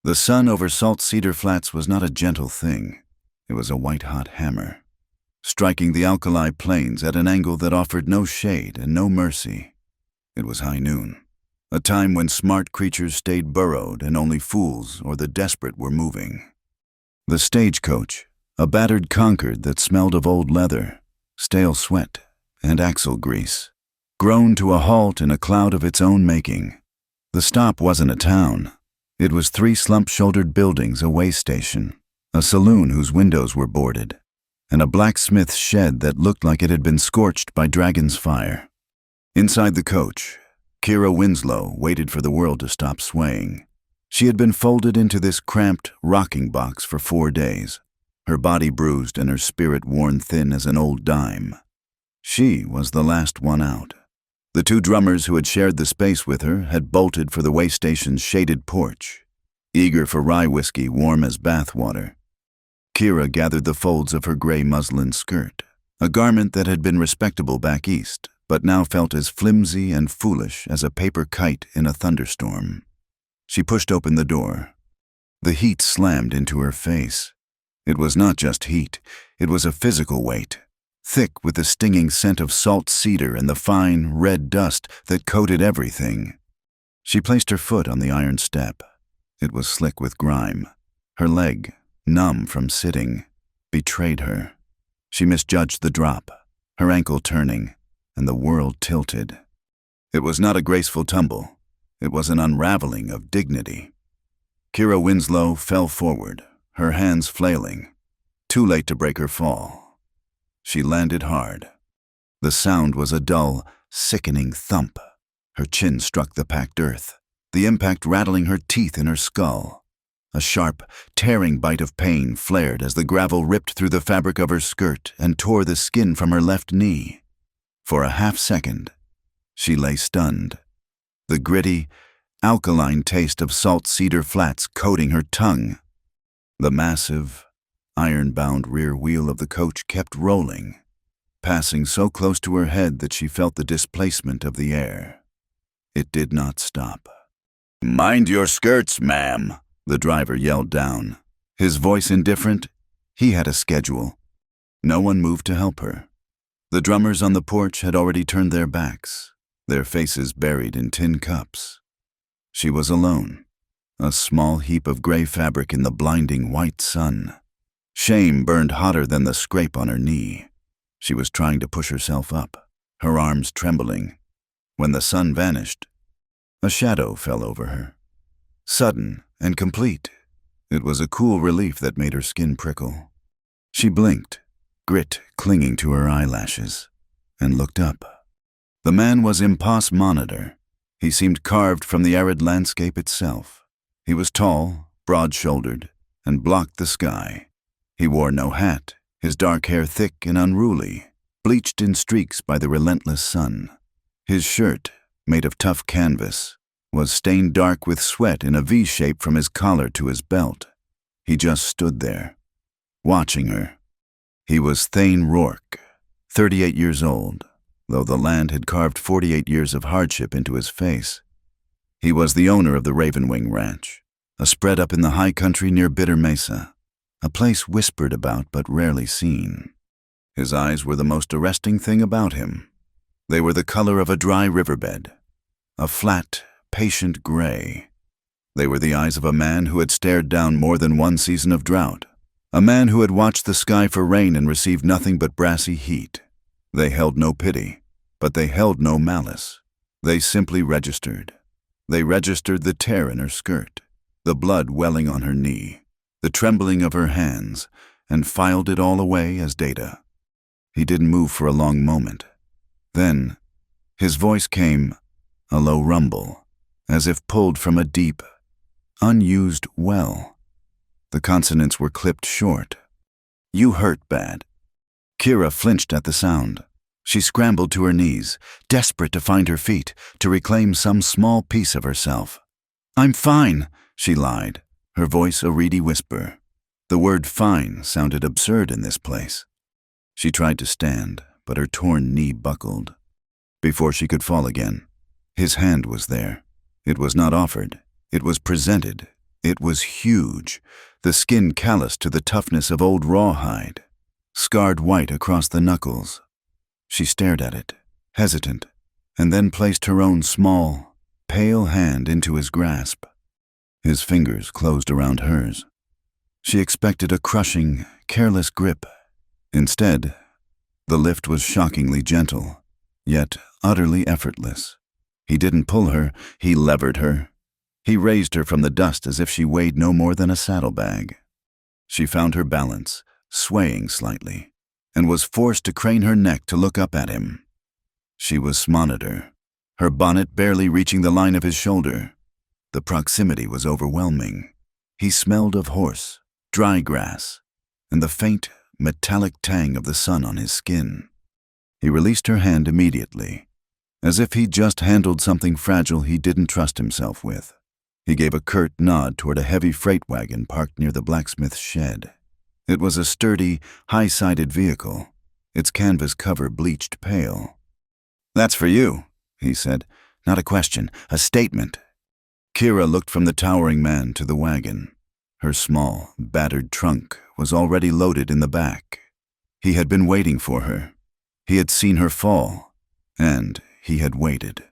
The sun over Salt Cedar Flats was not a gentle thing. It was a white-hot hammer, striking the alkali plains at an angle that offered no shade and no mercy. It was high noon, a time when smart creatures stayed burrowed and only fools or the desperate were moving. The stagecoach, a battered Concord that smelled of old leather, stale sweat, and axle grease, groaned to a halt in a cloud of its own making. The stop wasn't a town. It was 3 slump-shouldered buildings, a way station, a saloon whose windows were boarded, and a blacksmith's shed that looked like it had been scorched by dragon's fire. Inside the coach, Kira Winslow waited for the world to stop swaying. She had been folded into this cramped rocking box for 4 days, her body bruised and her spirit worn thin as an old dime. She was the last one out. The 2 drummers who had shared the space with her had bolted for the way station's shaded porch, eager for rye whiskey warm as bathwater. Kira gathered the folds of her gray muslin skirt, a garment that had been respectable back east, but now felt as flimsy and foolish as a paper kite in a thunderstorm. She pushed open the door. The heat slammed into her face. It was not just heat, it was a physical weight, thick with the stinging scent of salt cedar and the fine, red dust that coated everything. She placed her foot on the iron step. It was slick with grime. Her leg, numb from sitting, betrayed her. She misjudged the drop, her ankle turning, and the world tilted. It was not a graceful tumble. It was an unraveling of dignity. Kira Winslow fell forward, her hands flailing, too late to break her fall. She landed hard. The sound was a dull, sickening thump. Her chin struck the packed earth, the impact rattling her teeth in her skull. A sharp, tearing bite of pain flared as the gravel ripped through the fabric of her skirt and tore the skin from her left knee. For a half-second, she lay stunned, the gritty, alkaline taste of Salt Cedar Flats coating her tongue. The massive, iron-bound rear wheel of the coach kept rolling, passing so close to her head that she felt the displacement of the air. It did not stop. "Mind your skirts, ma'am," the driver yelled down. His voice indifferent, he had a schedule. No one moved to help her. The drummers on the porch had already turned their backs, their faces buried in tin cups. She was alone, a small heap of gray fabric in the blinding white sun. Shame burned hotter than the scrape on her knee. She was trying to push herself up, her arms trembling. When the sun vanished, a shadow fell over her. Sudden and complete. It was a cool relief that made her skin prickle. She blinked, grit clinging to her eyelashes, and looked up. The man was Impas Monitor. He seemed carved from the arid landscape itself. He was tall, broad-shouldered, and blocked the sky. He wore no hat, his dark hair thick and unruly, bleached in streaks by the relentless sun. His shirt, made of tough canvas, was stained dark with sweat in a V-shape from his collar to his belt. He just stood there, watching her. He was Thane Rourke, 38 years old, though the land had carved 48 years of hardship into his face. He was the owner of the Ravenwing Ranch, a spread up in the high country near Bitter Mesa, a place whispered about but rarely seen. His eyes were the most arresting thing about him. They were the color of a dry riverbed, a flat, patient gray. They were the eyes of a man who had stared down more than one season of drought, a man who had watched the sky for rain and received nothing but brassy heat. They held no pity, but they held no malice. They simply registered. They registered the tear in her skirt, the blood welling on her knee, the trembling of her hands, and filed it all away as data. He didn't move for a long moment. Then, his voice came, a low rumble, as if pulled from a deep, unused well. The consonants were clipped short. "You hurt bad." Kira flinched at the sound. She scrambled to her knees, desperate to find her feet, to reclaim some small piece of herself. "I'm fine," she lied, her voice a reedy whisper. The word fine sounded absurd in this place. She tried to stand, but her torn knee buckled. Before she could fall again, his hand was there. It was not offered. It was presented, It was huge, the skin calloused to the toughness of old rawhide, scarred white across the knuckles. She stared at it, hesitant, and then placed her own small, pale hand into his grasp. His fingers closed around hers. She expected a crushing, careless grip. Instead, the lift was shockingly gentle, yet utterly effortless. He didn't pull her, he levered her. He raised her from the dust as if she weighed no more than a saddlebag. She found her balance, swaying slightly, and was forced to crane her neck to look up at him. She was Monitor, her bonnet barely reaching the line of his shoulder. The proximity was overwhelming. He smelled of horse, dry grass, and the faint, metallic tang of the sun on his skin. He released her hand immediately, as if he'd just handled something fragile he didn't trust himself with. He gave a curt nod toward a heavy freight wagon parked near the blacksmith's shed. It was a sturdy, high-sided vehicle, its canvas cover bleached pale. "That's for you," he said. "Not a question, a statement." Kira looked from the towering man to the wagon. Her small, battered trunk was already loaded in the back. He had been waiting for her. He had seen her fall, and he had waited.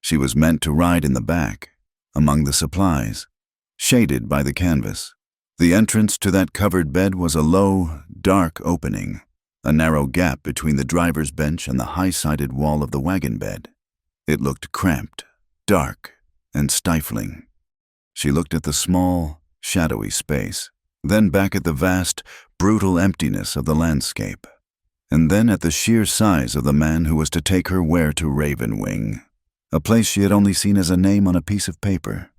She was meant to ride in the back, among the supplies, shaded by the canvas. The entrance to that covered bed was a low, dark opening, a narrow gap between the driver's bench and the high-sided wall of the wagon bed. It looked cramped, dark, and stifling. She looked at the small, shadowy space, then back at the vast, brutal emptiness of the landscape, and then at the sheer size of the man who was to take her where to Ravenwing, a place she had only seen as a name on a piece of paper.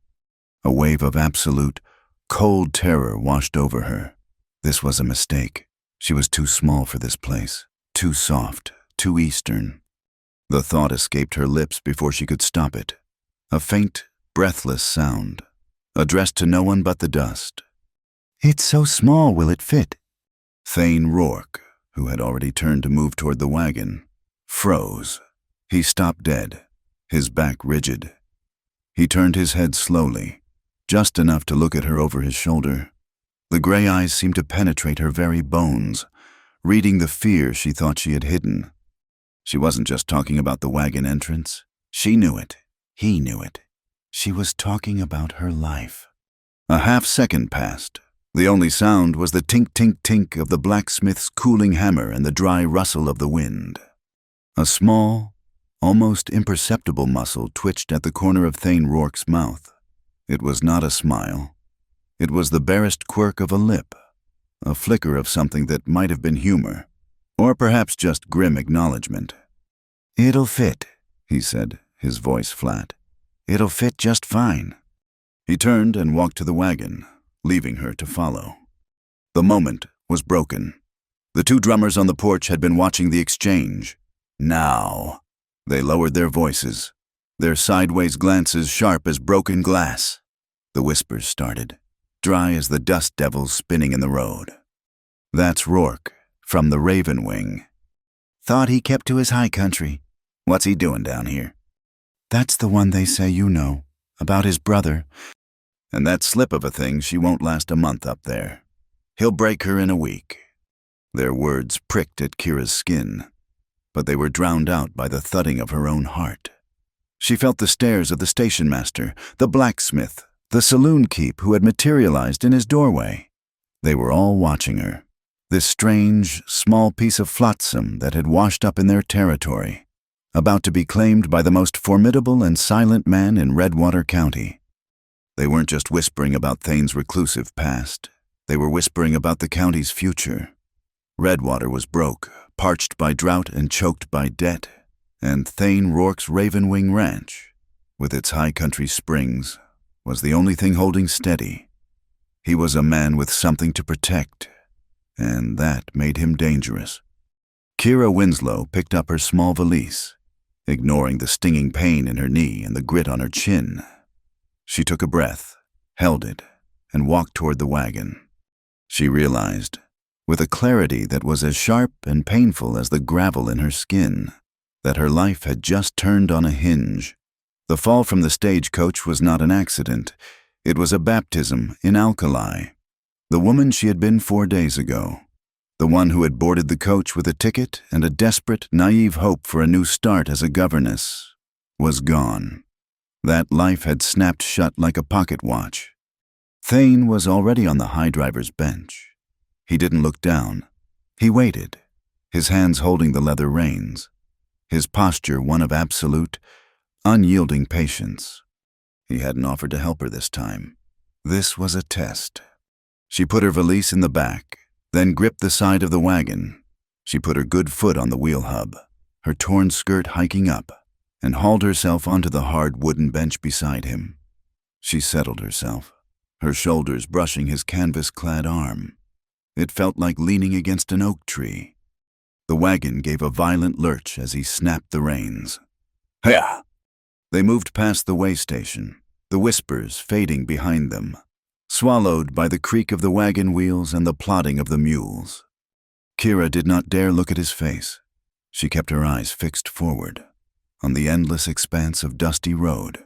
A wave of absolute, cold terror washed over her. This was a mistake. She was too small for this place, too soft, too Eastern. The thought escaped her lips before she could stop it. A faint, breathless sound, addressed to no one but the dust. "It's so small, will it fit?" Thane Rourke, who had already turned to move toward the wagon, froze. He stopped dead, his back rigid. He turned his head slowly, just enough to look at her over his shoulder. The gray eyes seemed to penetrate her very bones, reading the fear she thought she had hidden. She wasn't just talking about the wagon entrance. She knew it. He knew it. She was talking about her life. A half-second passed. The only sound was the tink-tink-tink of the blacksmith's cooling hammer and the dry rustle of the wind. A small, almost imperceptible muscle twitched at the corner of Thane Rourke's mouth. It was not a smile. It was the barest quirk of a lip, a flicker of something that might have been humor, or perhaps just grim acknowledgement. "It'll fit," he said, his voice flat. "It'll fit just fine." He turned and walked to the wagon, leaving her to follow. The moment was broken. The two drummers on the porch had been watching the exchange. Now, they lowered their voices, their sideways glances sharp as broken glass. The whispers started, dry as the dust devils spinning in the road. "That's Rourke, from the Ravenwing." "Thought he kept to his high country. What's he doing down here?" "That's the one they say you know, about his brother. And that slip of a thing, she won't last a month up there. He'll break her in a week." Their words pricked at Kira's skin, but they were drowned out by the thudding of her own heart. She felt the stares of the station master, the blacksmith, the saloon keep who had materialized in his doorway. They were all watching her, this strange, small piece of flotsam that had washed up in their territory, about to be claimed by the most formidable and silent man in Redwater County. They weren't just whispering about Thane's reclusive past. They were whispering about the county's future. Redwater was broke, parched by drought and choked by debt, and Thane Rourke's Ravenwing Ranch, with its high country springs, was the only thing holding steady. He was a man with something to protect, and that made him dangerous. Kira Winslow picked up her small valise, ignoring the stinging pain in her knee and the grit on her chin. She took a breath, held it, and walked toward the wagon. She realized, with a clarity that was as sharp and painful as the gravel in her skin, that her life had just turned on a hinge. The fall from the stagecoach was not an accident. It was a baptism in alkali. The woman she had been 4 days ago. The one who had boarded the coach with a ticket and a desperate, naive hope for a new start as a governess was gone. That life had snapped shut like a pocket watch. Thane was already on the high driver's bench. He didn't look down. He waited, his hands holding the leather reins, his posture one of absolute, unyielding patience. He hadn't offered to help her this time. This was a test. She put her valise in the back, then gripped the side of the wagon. She put her good foot on the wheel hub, her torn skirt hiking up, and hauled herself onto the hard wooden bench beside him. She settled herself, her shoulders brushing his canvas-clad arm. It felt like leaning against an oak tree. The wagon gave a violent lurch as he snapped the reins. Hiya! They moved past the way station, the whispers fading behind them, swallowed by the creak of the wagon wheels and the plodding of the mules. Kira did not dare look at his face. She kept her eyes fixed forward, on the endless expanse of dusty road.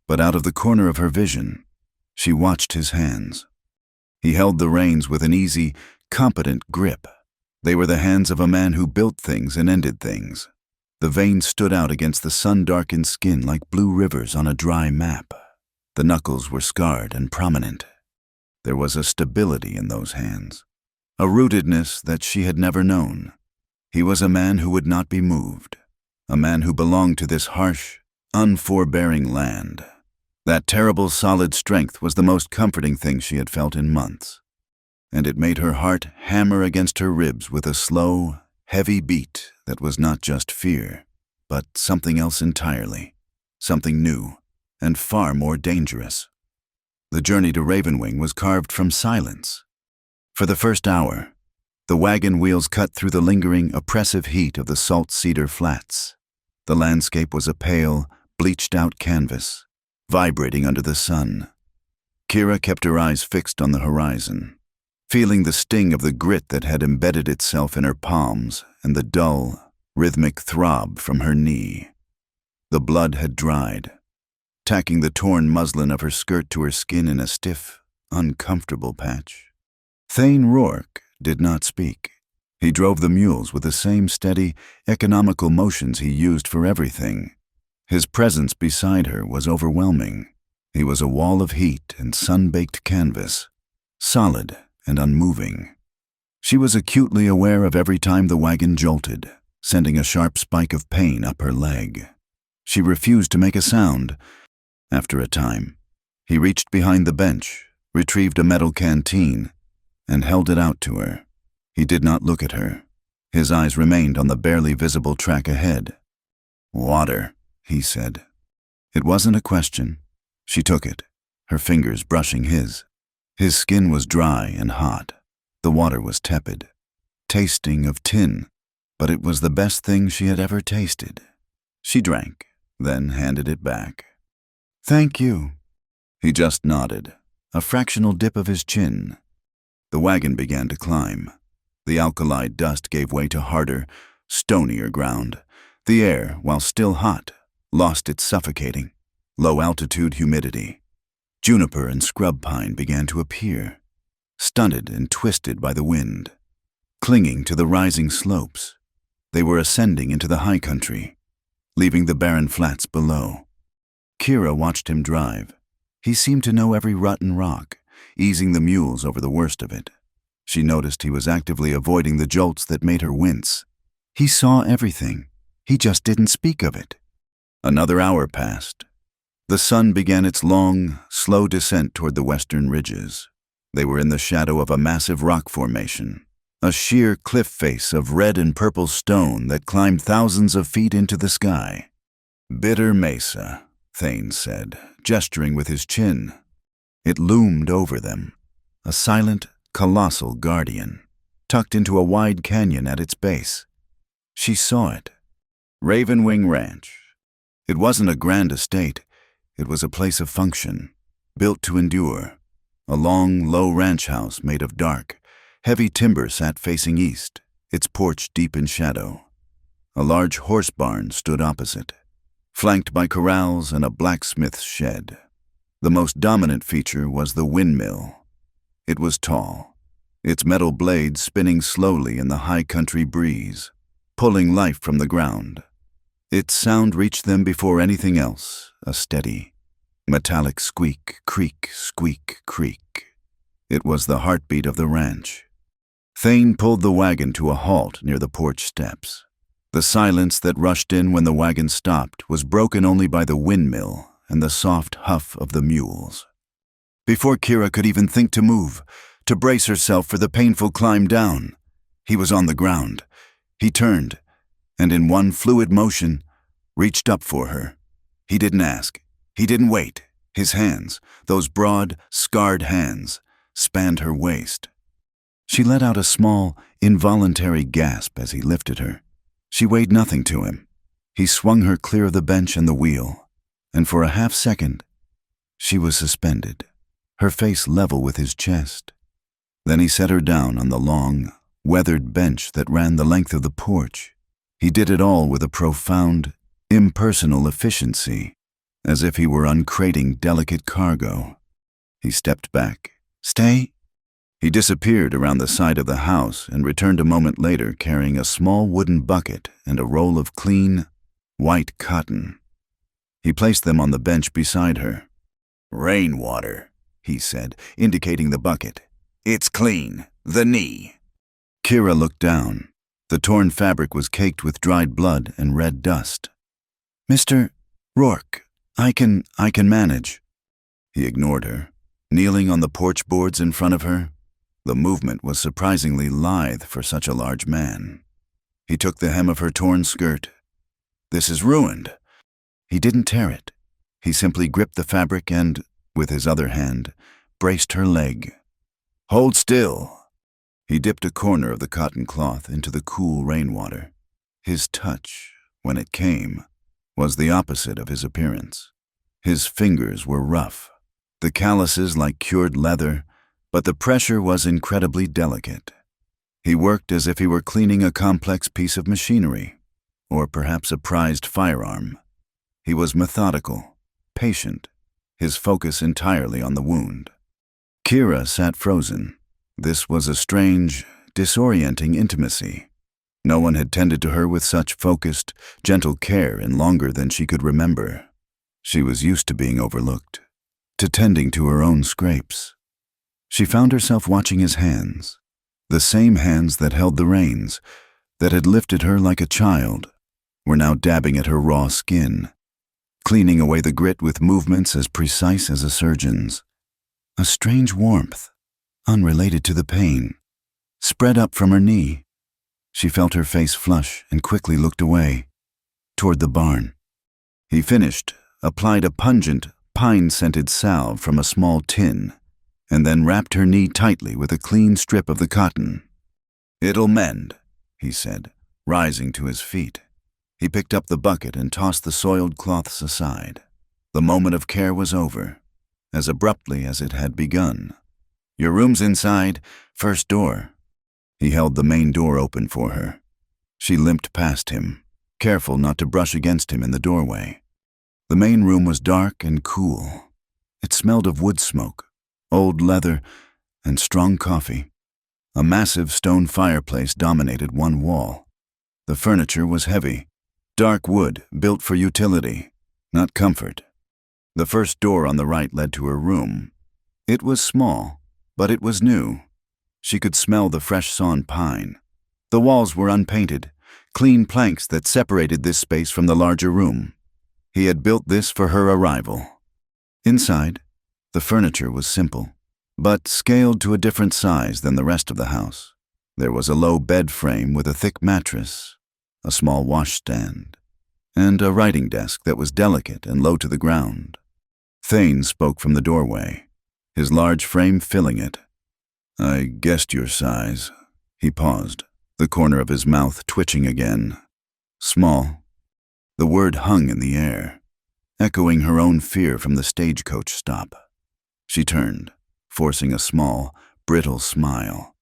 But out of the corner of her vision, she watched his hands. He held the reins with an easy, competent grip. They were the hands of a man who built things and ended things. The veins stood out against the sun-darkened skin like blue rivers on a dry map. The knuckles were scarred and prominent. There was a stability in those hands, a rootedness that she had never known. He was a man who would not be moved, a man who belonged to this harsh, unforbearing land. That terrible solid strength was the most comforting thing she had felt in months, and it made her heart hammer against her ribs with a slow, heavy beat that was not just fear, but something else entirely, something new and far more dangerous. The journey to Ravenwing was carved from silence. For the first hour, the wagon wheels cut through the lingering, oppressive heat of the Salt Cedar Flats. The landscape was a pale, bleached-out canvas, vibrating under the sun. Kira kept her eyes fixed on the horizon, feeling the sting of the grit that had embedded itself in her palms and the dull, rhythmic throb from her knee. The blood had dried, tacking the torn muslin of her skirt to her skin in a stiff, uncomfortable patch. Thane Rourke did not speak. He drove the mules with the same steady, economical motions he used for everything. His presence beside her was overwhelming. He was a wall of heat and sun-baked canvas, solid and unmoving. She was acutely aware of every time the wagon jolted, sending a sharp spike of pain up her leg. She refused to make a sound. After a time, he reached behind the bench, retrieved a metal canteen, and held it out to her. He did not look at her. His eyes remained on the barely visible track ahead. "Water," he said. It wasn't a question. She took it, her fingers brushing his. His skin was dry and hot. The water was tepid, tasting of tin, but it was the best thing she had ever tasted. She drank, then handed it back. "Thank you." He just nodded, a fractional dip of his chin. The wagon began to climb. The alkali dust gave way to harder, stonier ground. The air, while still hot, lost its suffocating, low-altitude humidity. Juniper and scrub pine began to appear, stunted and twisted by the wind, clinging to the rising slopes. They were ascending into the high country, leaving the barren flats below. Kira watched him drive. He seemed to know every rut and rock, easing the mules over the worst of it. She noticed he was actively avoiding the jolts that made her wince. He saw everything. He just didn't speak of it. Another hour passed. The sun began its long, slow descent toward the western ridges. They were in the shadow of a massive rock formation, a sheer cliff face of red and purple stone that climbed thousands of feet into the sky. "Bitter Mesa," Thane said, gesturing with his chin. It loomed over them, a silent, colossal guardian, tucked into a wide canyon at its base. She saw it. Ravenwing Ranch. It wasn't a grand estate. It was a place of function, built to endure. A long, low ranch house made of dark, heavy timber sat facing east, its porch deep in shadow. A large horse barn stood opposite, flanked by corrals and a blacksmith's shed. The most dominant feature was the windmill. It was tall, its metal blades spinning slowly in the high country breeze, pulling life from the ground. Its sound reached them before anything else, a steady, metallic squeak, creak, squeak, creak. It was the heartbeat of the ranch. Thane pulled the wagon to a halt near the porch steps. The silence that rushed in when the wagon stopped was broken only by the windmill and the soft huff of the mules. Before Kira could even think to move, to brace herself for the painful climb down, he was on the ground. He turned, and in one fluid motion, reached up for her. He didn't ask. He didn't wait. His hands, those broad, scarred hands, spanned her waist. She let out a small, involuntary gasp as he lifted her. She weighed nothing to him. He swung her clear of the bench and the wheel, and for a half-second, she was suspended, her face level with his chest. Then he set her down on the long, weathered bench that ran the length of the porch. He did it all with a profound, impersonal efficiency, as if he were uncrating delicate cargo. He stepped back. "Stay?" He disappeared around the side of the house and returned a moment later carrying a small wooden bucket and a roll of clean, white cotton. He placed them on the bench beside her. "Rainwater," he said, indicating the bucket. "It's clean. The knee." Kira looked down. The torn fabric was caked with dried blood and red dust. "Mr. Rourke, I can manage." He ignored her, kneeling on the porch boards in front of her. The movement was surprisingly lithe for such a large man. He took the hem of her torn skirt. "This is ruined." He didn't tear it. He simply gripped the fabric and, with his other hand, braced her leg. "Hold still." He dipped a corner of the cotton cloth into the cool rainwater. His touch, when it came, was the opposite of his appearance. His fingers were rough, the calluses like cured leather, but the pressure was incredibly delicate. He worked as if he were cleaning a complex piece of machinery, or perhaps a prized firearm. He was methodical, patient, his focus entirely on the wound. Kira sat frozen. This was a strange, disorienting intimacy. No one had tended to her with such focused, gentle care in longer than she could remember. She was used to being overlooked, to tending to her own scrapes. She found herself watching his hands, the same hands that held the reins, that had lifted her like a child, were now dabbing at her raw skin, cleaning away the grit with movements as precise as a surgeon's. A strange warmth, unrelated to the pain, spread up from her knee. She felt her face flush and quickly looked away, toward the barn. He finished, applied a pungent, pine-scented salve from a small tin, and then wrapped her knee tightly with a clean strip of the cotton. "It'll mend," he said, rising to his feet. He picked up the bucket and tossed the soiled cloths aside. The moment of care was over, as abruptly as it had begun. "Your room's inside, first door." He held the main door open for her. She limped past him, careful not to brush against him in the doorway. The main room was dark and cool. It smelled of wood smoke, old leather, and strong coffee. A massive stone fireplace dominated one wall. The furniture was heavy, dark wood built for utility, not comfort. The first door on the right led to her room. It was small, but it was new. She could smell the fresh sawn pine. The walls were unpainted, clean planks that separated this space from the larger room. He had built this for her arrival. Inside, the furniture was simple, but scaled to a different size than the rest of the house. There was a low bed frame with a thick mattress, a small washstand, and a writing desk that was delicate and low to the ground. Thane spoke from the doorway, his large frame filling it. "I guessed your size." He paused, the corner of his mouth twitching again. "Small." The word hung in the air, echoing her own fear from the stagecoach stop. She turned, forcing a small, brittle smile.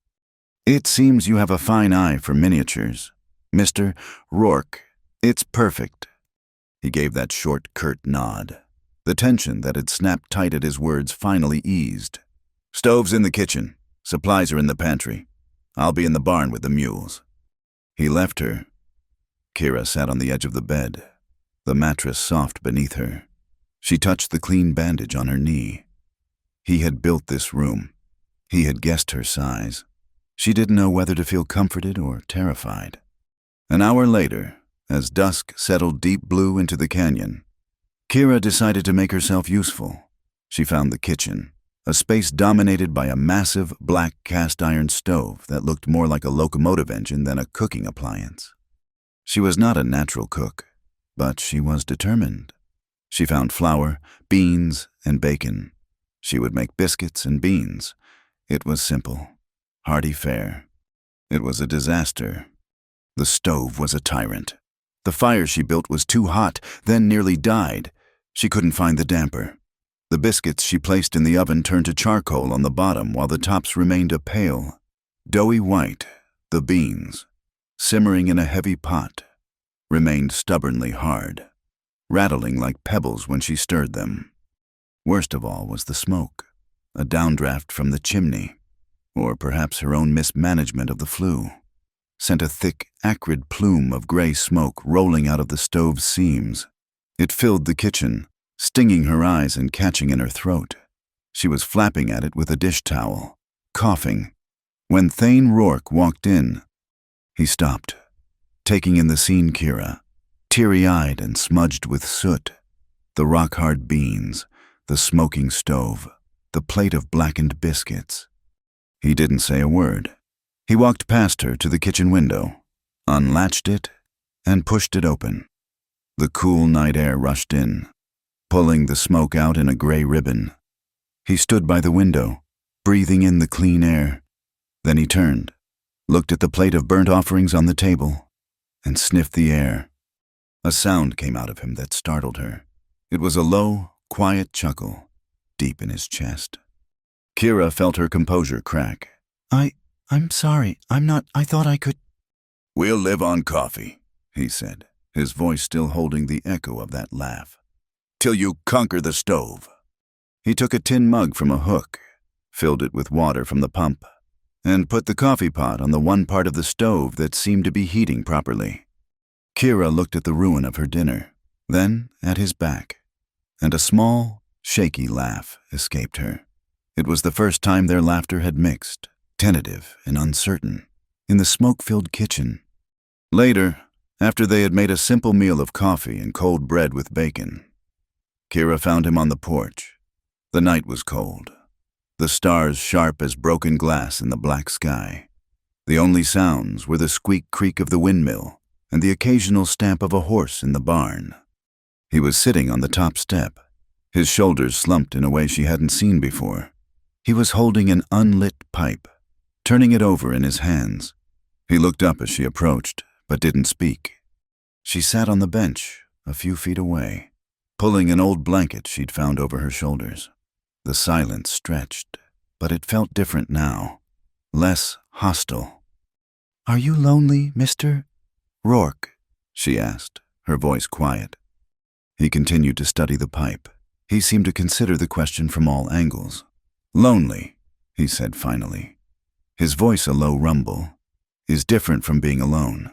"It seems you have a fine eye for miniatures. Mr. Rourke, it's perfect." He gave that short, curt nod. The tension that had snapped tight at his words finally eased. "Stove's in the kitchen. Supplies are in the pantry. I'll be in the barn with the mules." He left her. Kira sat on the edge of the bed, the mattress soft beneath her. She touched the clean bandage on her knee. He had built this room. He had guessed her size. She didn't know whether to feel comforted or terrified. An hour later, as dusk settled deep blue into the canyon, Kira decided to make herself useful. She found the kitchen, a space dominated by a massive black cast-iron stove that looked more like a locomotive engine than a cooking appliance. She was not a natural cook, but she was determined. She found flour, beans, and bacon. She would make biscuits and beans. It was simple, hearty fare. It was a disaster. The stove was a tyrant. The fire she built was too hot, then nearly died. She couldn't find the damper. The biscuits she placed in the oven turned to charcoal on the bottom while the tops remained a pale, doughy white. The beans, simmering in a heavy pot, remained stubbornly hard, rattling like pebbles when she stirred them. Worst of all was the smoke, a downdraft from the chimney, or perhaps her own mismanagement of the flue, sent a thick, acrid plume of gray smoke rolling out of the stove's seams. It filled the kitchen, stinging her eyes and catching in her throat. She was flapping at it with a dish towel, coughing. When Thane Rourke walked in, he stopped, taking in the scene Kira, teary-eyed and smudged with soot, the rock-hard beans, the smoking stove, the plate of blackened biscuits. He didn't say a word. He walked past her to the kitchen window, unlatched it, and pushed it open. The cool night air rushed in, pulling the smoke out in a gray ribbon. He stood by the window, breathing in the clean air. Then he turned, looked at the plate of burnt offerings on the table, and sniffed the air. A sound came out of him that startled her. It was a low, quiet chuckle, deep in his chest. Kira felt her composure crack. I'm sorry. I thought I could—" "We'll live on coffee," he said, his voice still holding the echo of that laugh. "Till you conquer the stove." He took a tin mug from a hook, filled it with water from the pump, and put the coffee pot on the one part of the stove that seemed to be heating properly. Kira looked at the ruin of her dinner, then at his back, and a small, shaky laugh escaped her. It was the first time their laughter had mixed, tentative and uncertain, in the smoke-filled kitchen. Later, after they had made a simple meal of coffee and cold bread with bacon, Kira found him on the porch. The night was cold, the stars sharp as broken glass in the black sky. The only sounds were the squeak-creak of the windmill and the occasional stamp of a horse in the barn. He was sitting on the top step, his shoulders slumped in a way she hadn't seen before. He was holding an unlit pipe, turning it over in his hands. He looked up as she approached, but didn't speak. She sat on the bench, a few feet away, pulling an old blanket she'd found over her shoulders. The silence stretched, but it felt different now, less hostile. "Are you lonely, Mr. Rourke?" she asked, her voice quiet. He continued to study the pipe. He seemed to consider the question from all angles. "Lonely," he said finally, his voice a low rumble, "is different from being alone."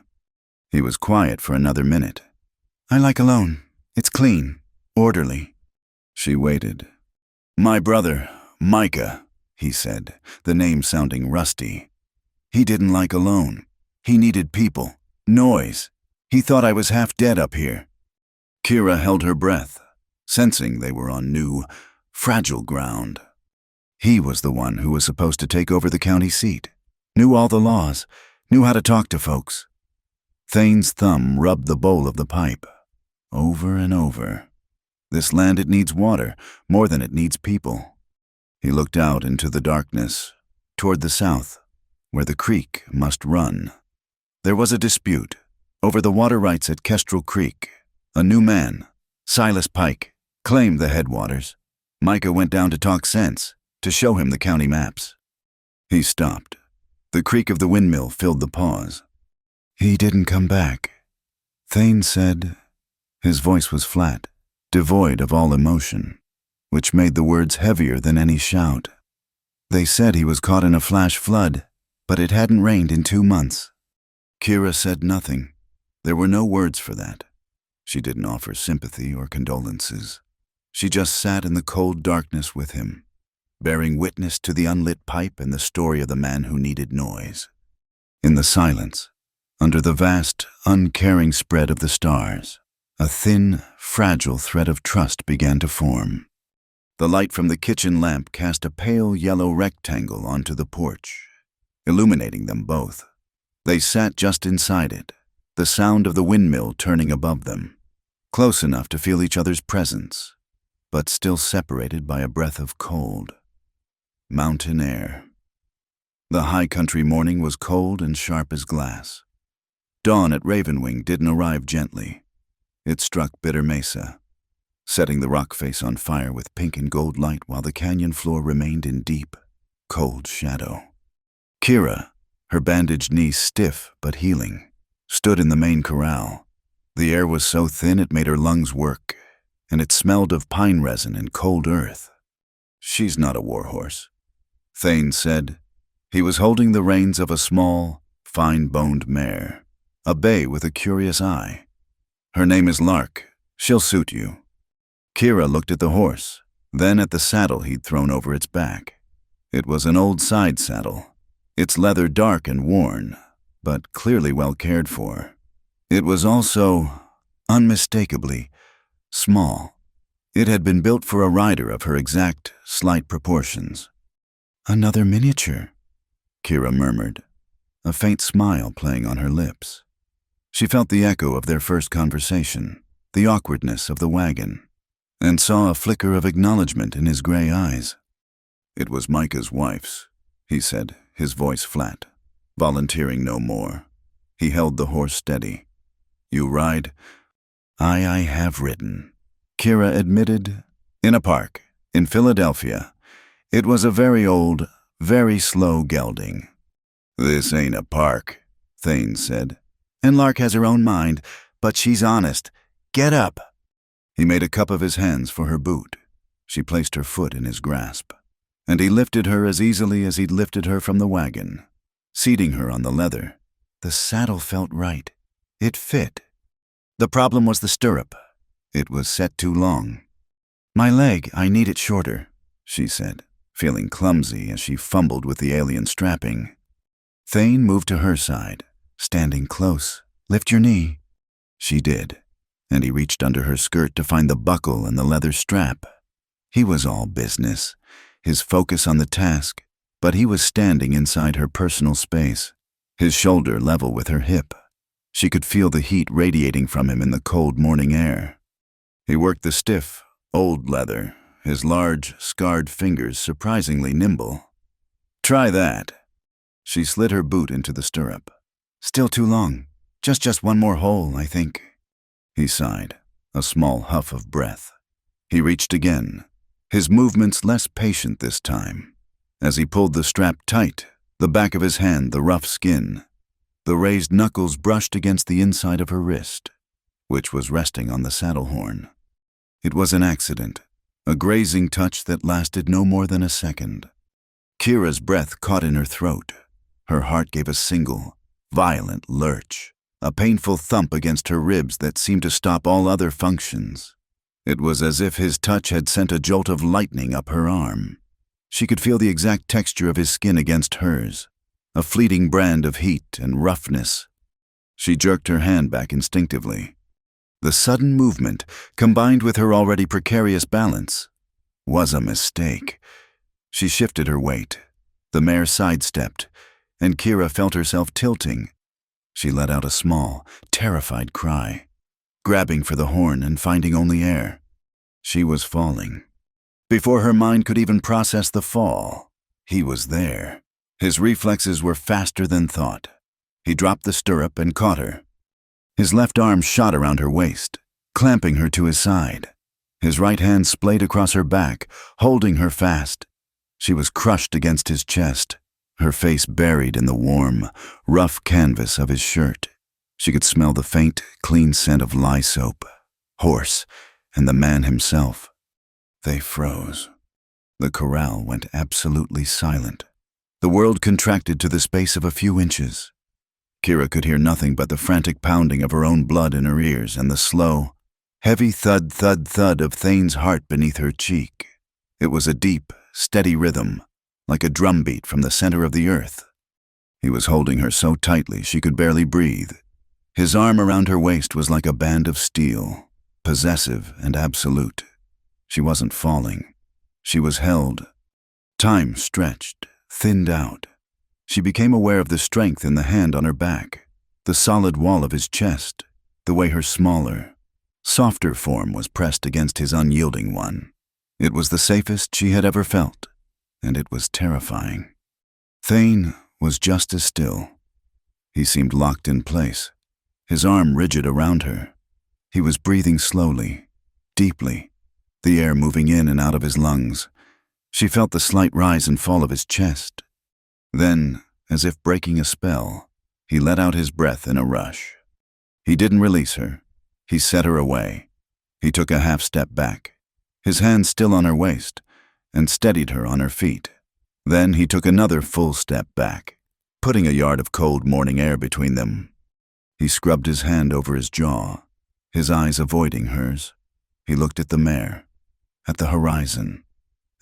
He was quiet for another minute. "I like alone. It's clean, orderly." She waited. "My brother, Micah," he said, the name sounding rusty. "He didn't like alone. He needed people, noise. He thought I was half dead up here." Kira held her breath, sensing they were on new, fragile ground. He was the one who was supposed to take over the county seat, knew all the laws, knew how to talk to folks. Thane's thumb rubbed the bowl of the pipe, over and over. This land, it needs water, more than it needs people. He looked out into the darkness, toward the south, where the creek must run. There was a dispute over the water rights at Kestrel Creek. A new man, Silas Pike, claimed the headwaters. Micah went down to talk sense, to show him the county maps. He stopped. The creak of the windmill filled the pause. "He didn't come back," Thane said. His voice was flat, devoid of all emotion, which made the words heavier than any shout. They said he was caught in a flash flood, but it hadn't rained in 2 months. Kira said nothing. There were no words for that. She didn't offer sympathy or condolences. She just sat in the cold darkness with him, bearing witness to the unlit pipe and the story of the man who needed noise. In the silence, under the vast, uncaring spread of the stars, a thin, fragile thread of trust began to form. The light from the kitchen lamp cast a pale yellow rectangle onto the porch, illuminating them both. They sat just inside it, the sound of the windmill turning above them, close enough to feel each other's presence, but still separated by a breath of cold, mountain air. The high country morning was cold and sharp as glass. Dawn at Ravenwing didn't arrive gently. It struck Bitter Mesa, setting the rock face on fire with pink and gold light while the canyon floor remained in deep, cold shadow. Kira, her bandaged knees stiff but healing, stood in the main corral. The air was so thin it made her lungs work, and it smelled of pine resin and cold earth. "She's not a warhorse," Thane said. He was holding the reins of a small, fine-boned mare, a bay with a curious eye. "Her name is Lark. She'll suit you." Kira looked at the horse, then at the saddle he'd thrown over its back. It was an old side saddle, its leather dark and worn, but clearly well cared for. It was also, unmistakably, small. It had been built for a rider of her exact, slight proportions. "Another miniature," Kira murmured, a faint smile playing on her lips. She felt the echo of their first conversation, the awkwardness of the wagon, and saw a flicker of acknowledgement in his gray eyes. "It was Micah's wife's," he said, his voice flat, volunteering no more. He held the horse steady. "You ride?" I have ridden," Kira admitted. "In a park, in Philadelphia. It was a very old, very slow gelding." "This ain't a park," Thane said. "And Lark has her own mind, but she's honest. Get up." He made a cup of his hands for her boot. She placed her foot in his grasp, and he lifted her as easily as he'd lifted her from the wagon, seating her on the leather. The saddle felt right. It fit. The problem was the stirrup. It was set too long. "My leg, I need it shorter," she said, feeling clumsy as she fumbled with the alien strapping. Thane moved to her side, standing close. "Lift your knee." She did, and he reached under her skirt to find the buckle and the leather strap. He was all business, his focus on the task, but he was standing inside her personal space, his shoulder level with her hip. She could feel the heat radiating from him in the cold morning air. He worked the stiff, old leather, his large, scarred fingers surprisingly nimble. "Try that." She slid her boot into the stirrup. "Still too long. Just one more hole, I think." He sighed, a small huff of breath. He reached again, his movements less patient this time. As he pulled the strap tight, the back of his hand the rough skin. The raised knuckles brushed against the inside of her wrist, which was resting on the saddle horn. It was an accident, a grazing touch that lasted no more than a second. Kira's breath caught in her throat. Her heart gave a single, violent lurch, a painful thump against her ribs that seemed to stop all other functions. It was as if his touch had sent a jolt of lightning up her arm. She could feel the exact texture of his skin against hers, a fleeting brand of heat and roughness. She jerked her hand back instinctively. The sudden movement, combined with her already precarious balance, was a mistake. She shifted her weight. The mare sidestepped, and Kira felt herself tilting. She let out a small, terrified cry, grabbing for the horn and finding only air. She was falling. Before her mind could even process the fall, he was there. His reflexes were faster than thought. He dropped the stirrup and caught her. His left arm shot around her waist, clamping her to his side. His right hand splayed across her back, holding her fast. She was crushed against his chest, her face buried in the warm, rough canvas of his shirt. She could smell the faint, clean scent of lye soap, horse, and the man himself. They froze. The corral went absolutely silent. The world contracted to the space of a few inches. Kira could hear nothing but the frantic pounding of her own blood in her ears and the slow, heavy thud, thud, thud of Thane's heart beneath her cheek. It was a deep, steady rhythm, like a drumbeat from the center of the earth. He was holding her so tightly she could barely breathe. His arm around her waist was like a band of steel, possessive and absolute. She wasn't falling. She was held. Time stretched, thinned out. She became aware of the strength in the hand on her back, the solid wall of his chest, the way her smaller, softer form was pressed against his unyielding one. It was the safest she had ever felt, and it was terrifying. Thane was just as still. He seemed locked in place, his arm rigid around her. He was breathing slowly, deeply, the air moving in and out of his lungs. She felt the slight rise and fall of his chest. Then, as if breaking a spell, he let out his breath in a rush. He didn't release her. He set her away. He took a half step back, his hand still on her waist, and steadied her on her feet. Then he took another full step back, putting a yard of cold morning air between them. He scrubbed his hand over his jaw, his eyes avoiding hers. He looked at the mare, at the horizon,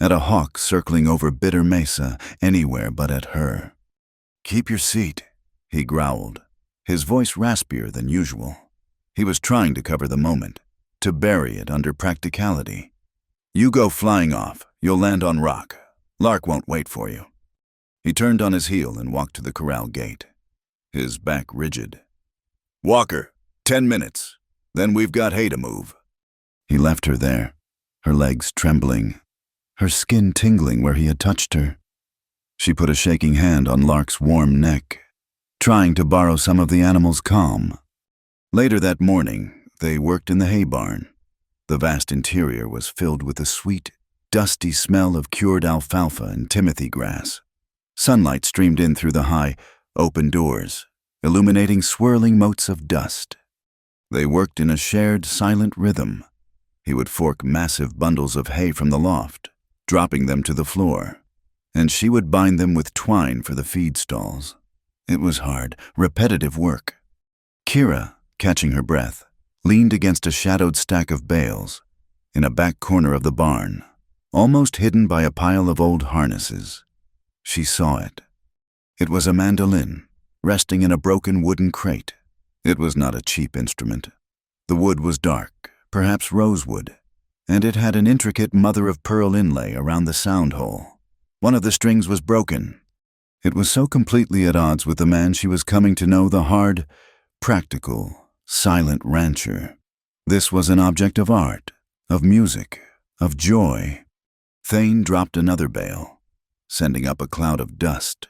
at a hawk circling over Bitter Mesa, anywhere but at her. "Keep your seat," he growled, his voice raspier than usual. He was trying to cover the moment, to bury it under practicality. "You go flying off. You'll land on rock. Lark won't wait for you." He turned on his heel and walked to the corral gate, his back rigid. "Walker, 10 minutes. Then we've got hay to move." He left her there, her legs trembling, her skin tingling where he had touched her. She put a shaking hand on Lark's warm neck, trying to borrow some of the animal's calm. Later that morning, they worked in the hay barn. The vast interior was filled with the sweet, dusty smell of cured alfalfa and timothy grass. Sunlight streamed in through the high, open doors, illuminating swirling motes of dust. They worked in a shared, silent rhythm. He would fork massive bundles of hay from the loft, dropping them to the floor, and she would bind them with twine for the feed stalls. It was hard, repetitive work. Kira, catching her breath, leaned against a shadowed stack of bales in a back corner of the barn, almost hidden by a pile of old harnesses. She saw it. It was a mandolin, resting in a broken wooden crate. It was not a cheap instrument. The wood was dark, perhaps rosewood, and it had an intricate mother-of-pearl inlay around the sound hole. One of the strings was broken. It was so completely at odds with the man she was coming to know, the hard, practical, silent rancher. This was an object of art, of music, of joy. Thane dropped another bale, sending up a cloud of dust.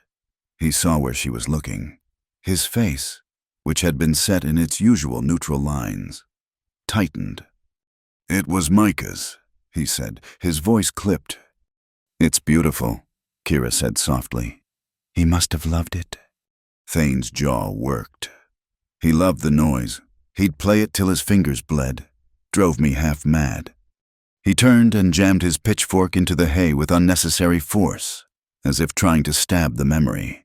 He saw where she was looking. His face, which had been set in its usual neutral lines, tightened. "It was Micah's," he said, his voice clipped. "It's beautiful," Kira said softly. "He must have loved it." Thane's jaw worked. "He loved the noise. He'd play it till his fingers bled. Drove me half mad." He turned and jammed his pitchfork into the hay with unnecessary force, as if trying to stab the memory.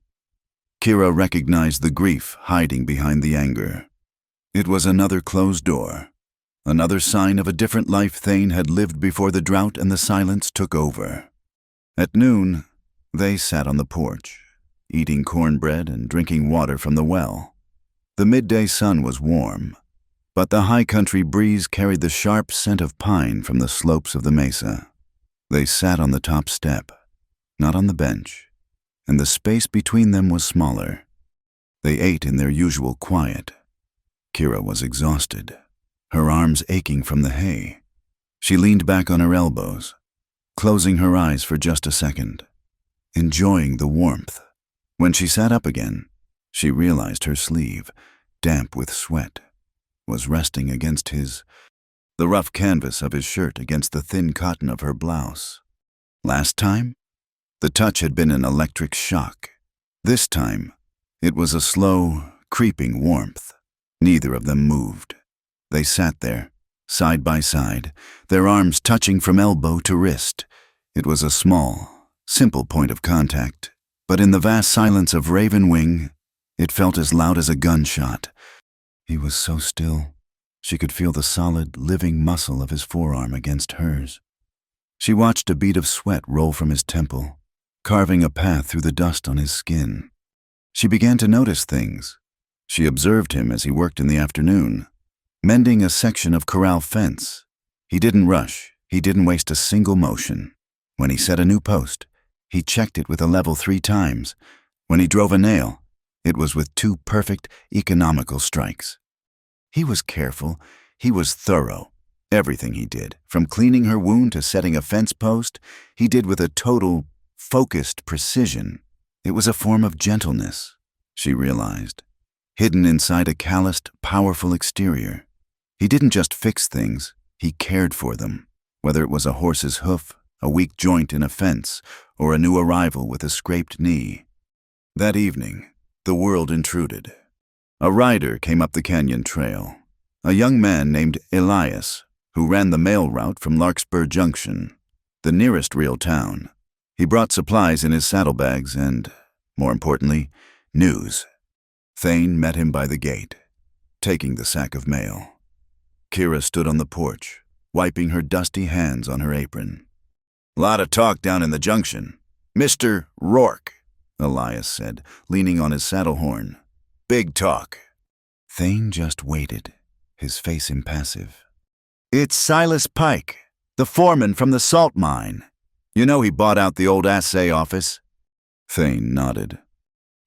Kira recognized the grief hiding behind the anger. It was another closed door, another sign of a different life Thane had lived before the drought and the silence took over. At noon, they sat on the porch, eating cornbread and drinking water from the well. The midday sun was warm, but the high country breeze carried the sharp scent of pine from the slopes of the mesa. They sat on the top step, not on the bench, and the space between them was smaller. They ate in their usual quiet. Kira was exhausted, her arms aching from the hay. She leaned back on her elbows, closing her eyes for just a second, enjoying the warmth. When she sat up again, she realized her sleeve, damp with sweat, was resting against his, the rough canvas of his shirt against the thin cotton of her blouse. Last time, the touch had been an electric shock. This time, it was a slow, creeping warmth. Neither of them moved. They sat there, side by side, their arms touching from elbow to wrist. It was a small, simple point of contact, but in the vast silence of Raven Wing, it felt as loud as a gunshot. He was so still. She could feel the solid, living muscle of his forearm against hers. She watched a bead of sweat roll from his temple, carving a path through the dust on his skin. She began to notice things. She observed him as he worked in the afternoon, mending a section of corral fence. He didn't rush. He didn't waste a single motion. When he set a new post, he checked it with a level 3 times. When he drove a nail, it was with 2 perfect, economical strikes. He was careful. He was thorough. Everything he did, from cleaning her wound to setting a fence post, he did with a total, focused precision. It was a form of gentleness, she realized, hidden inside a calloused, powerful exterior. He didn't just fix things, he cared for them, whether it was a horse's hoof, a weak joint in a fence, or a new arrival with a scraped knee. That evening, the world intruded. A rider came up the canyon trail, a young man named Elias, who ran the mail route from Larkspur Junction, the nearest real town. He brought supplies in his saddlebags and, more importantly, news. Thane met him by the gate, taking the sack of mail. Kira stood on the porch, wiping her dusty hands on her apron. "Lot of talk down in the junction. Mr. Rourke," Elias said, leaning on his saddle horn. "Big talk." Thane just waited, his face impassive. "It's Silas Pike, the foreman from the salt mine. You know he bought out the old assay office?" Thane nodded.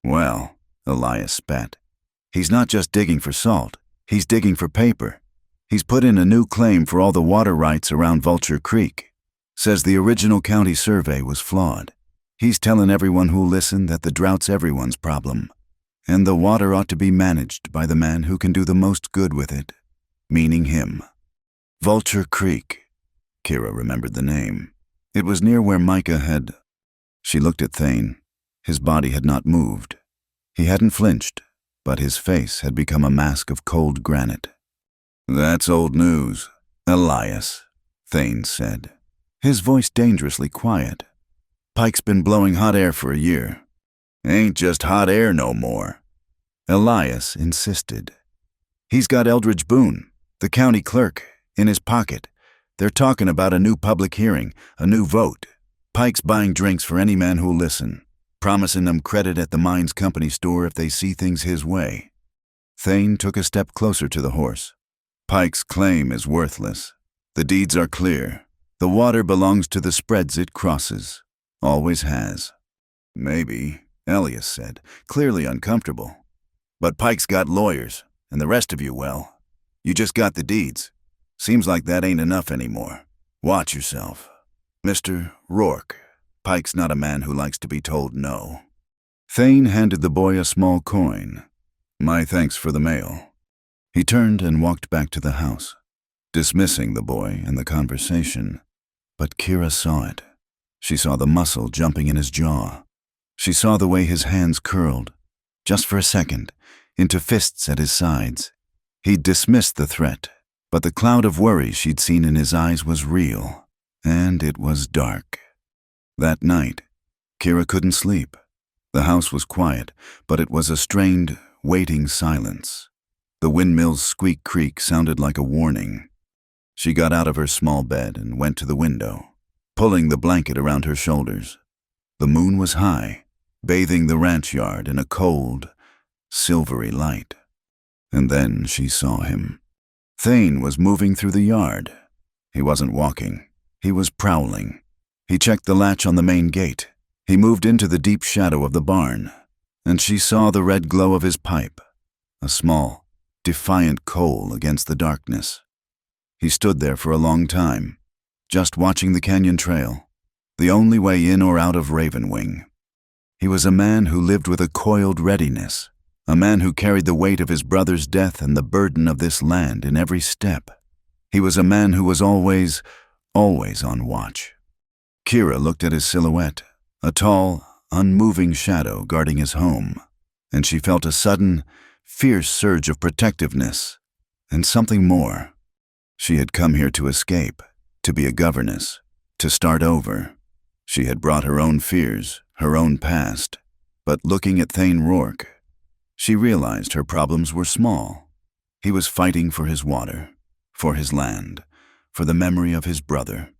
"Well," Elias spat, "he's not just digging for salt, he's digging for paper. He's put in a new claim for all the water rights around Vulture Creek. Says the original county survey was flawed. He's telling everyone who'll listen that the drought's everyone's problem, and the water ought to be managed by the man who can do the most good with it, meaning him." Vulture Creek. Kira remembered the name. It was near where Micah had... She looked at Thane. His body had not moved. He hadn't flinched, but his face had become a mask of cold granite. "That's old news, Elias," Thane said, his voice dangerously quiet. "Pike's been blowing hot air for a year. Ain't just hot air no more." Elias insisted. "He's got Eldridge Boone, the county clerk, in his pocket. They're talking about a new public hearing, a new vote. Pike's buying drinks for any man who'll listen, promising them credit at the mine's company store if they see things his way." Thane took a step closer to the horse. "Pike's claim is worthless. The deeds are clear. The water belongs to the spreads it crosses. Always has." "Maybe," Elias said, clearly uncomfortable. "But Pike's got lawyers, and the rest of you, well, you just got the deeds. Seems like that ain't enough anymore. Watch yourself. Mr. Rourke, Pike's not a man who likes to be told no." Thane handed the boy a small coin. "My thanks for the mail." He turned and walked back to the house, dismissing the boy and the conversation. But Kira saw it. She saw the muscle jumping in his jaw. She saw the way his hands curled, just for a second, into fists at his sides. He'd dismissed the threat, but the cloud of worry she'd seen in his eyes was real, and it was dark. That night, Kira couldn't sleep. The house was quiet, but it was a strained, waiting silence. The windmill's squeak creak sounded like a warning. She got out of her small bed and went to the window, pulling the blanket around her shoulders. The moon was high, bathing the ranch yard in a cold, silvery light. And then she saw him. Thane was moving through the yard. He wasn't walking. He was prowling. He checked the latch on the main gate. He moved into the deep shadow of the barn, and she saw the red glow of his pipe, a small, defiant coal against the darkness. He stood there for a long time, just watching the canyon trail, the only way in or out of Raven Wing. He was a man who lived with a coiled readiness, a man who carried the weight of his brother's death and the burden of this land in every step. He was a man who was always on watch. Kira looked at his silhouette, a tall, unmoving shadow guarding his home, and she felt a sudden, fierce surge of protectiveness, and something more. She had come here to escape, to be a governess, to start over. She had brought her own fears, her own past. But looking at Thane Rourke, she realized her problems were small. He was fighting for his water, for his land, for the memory of his brother.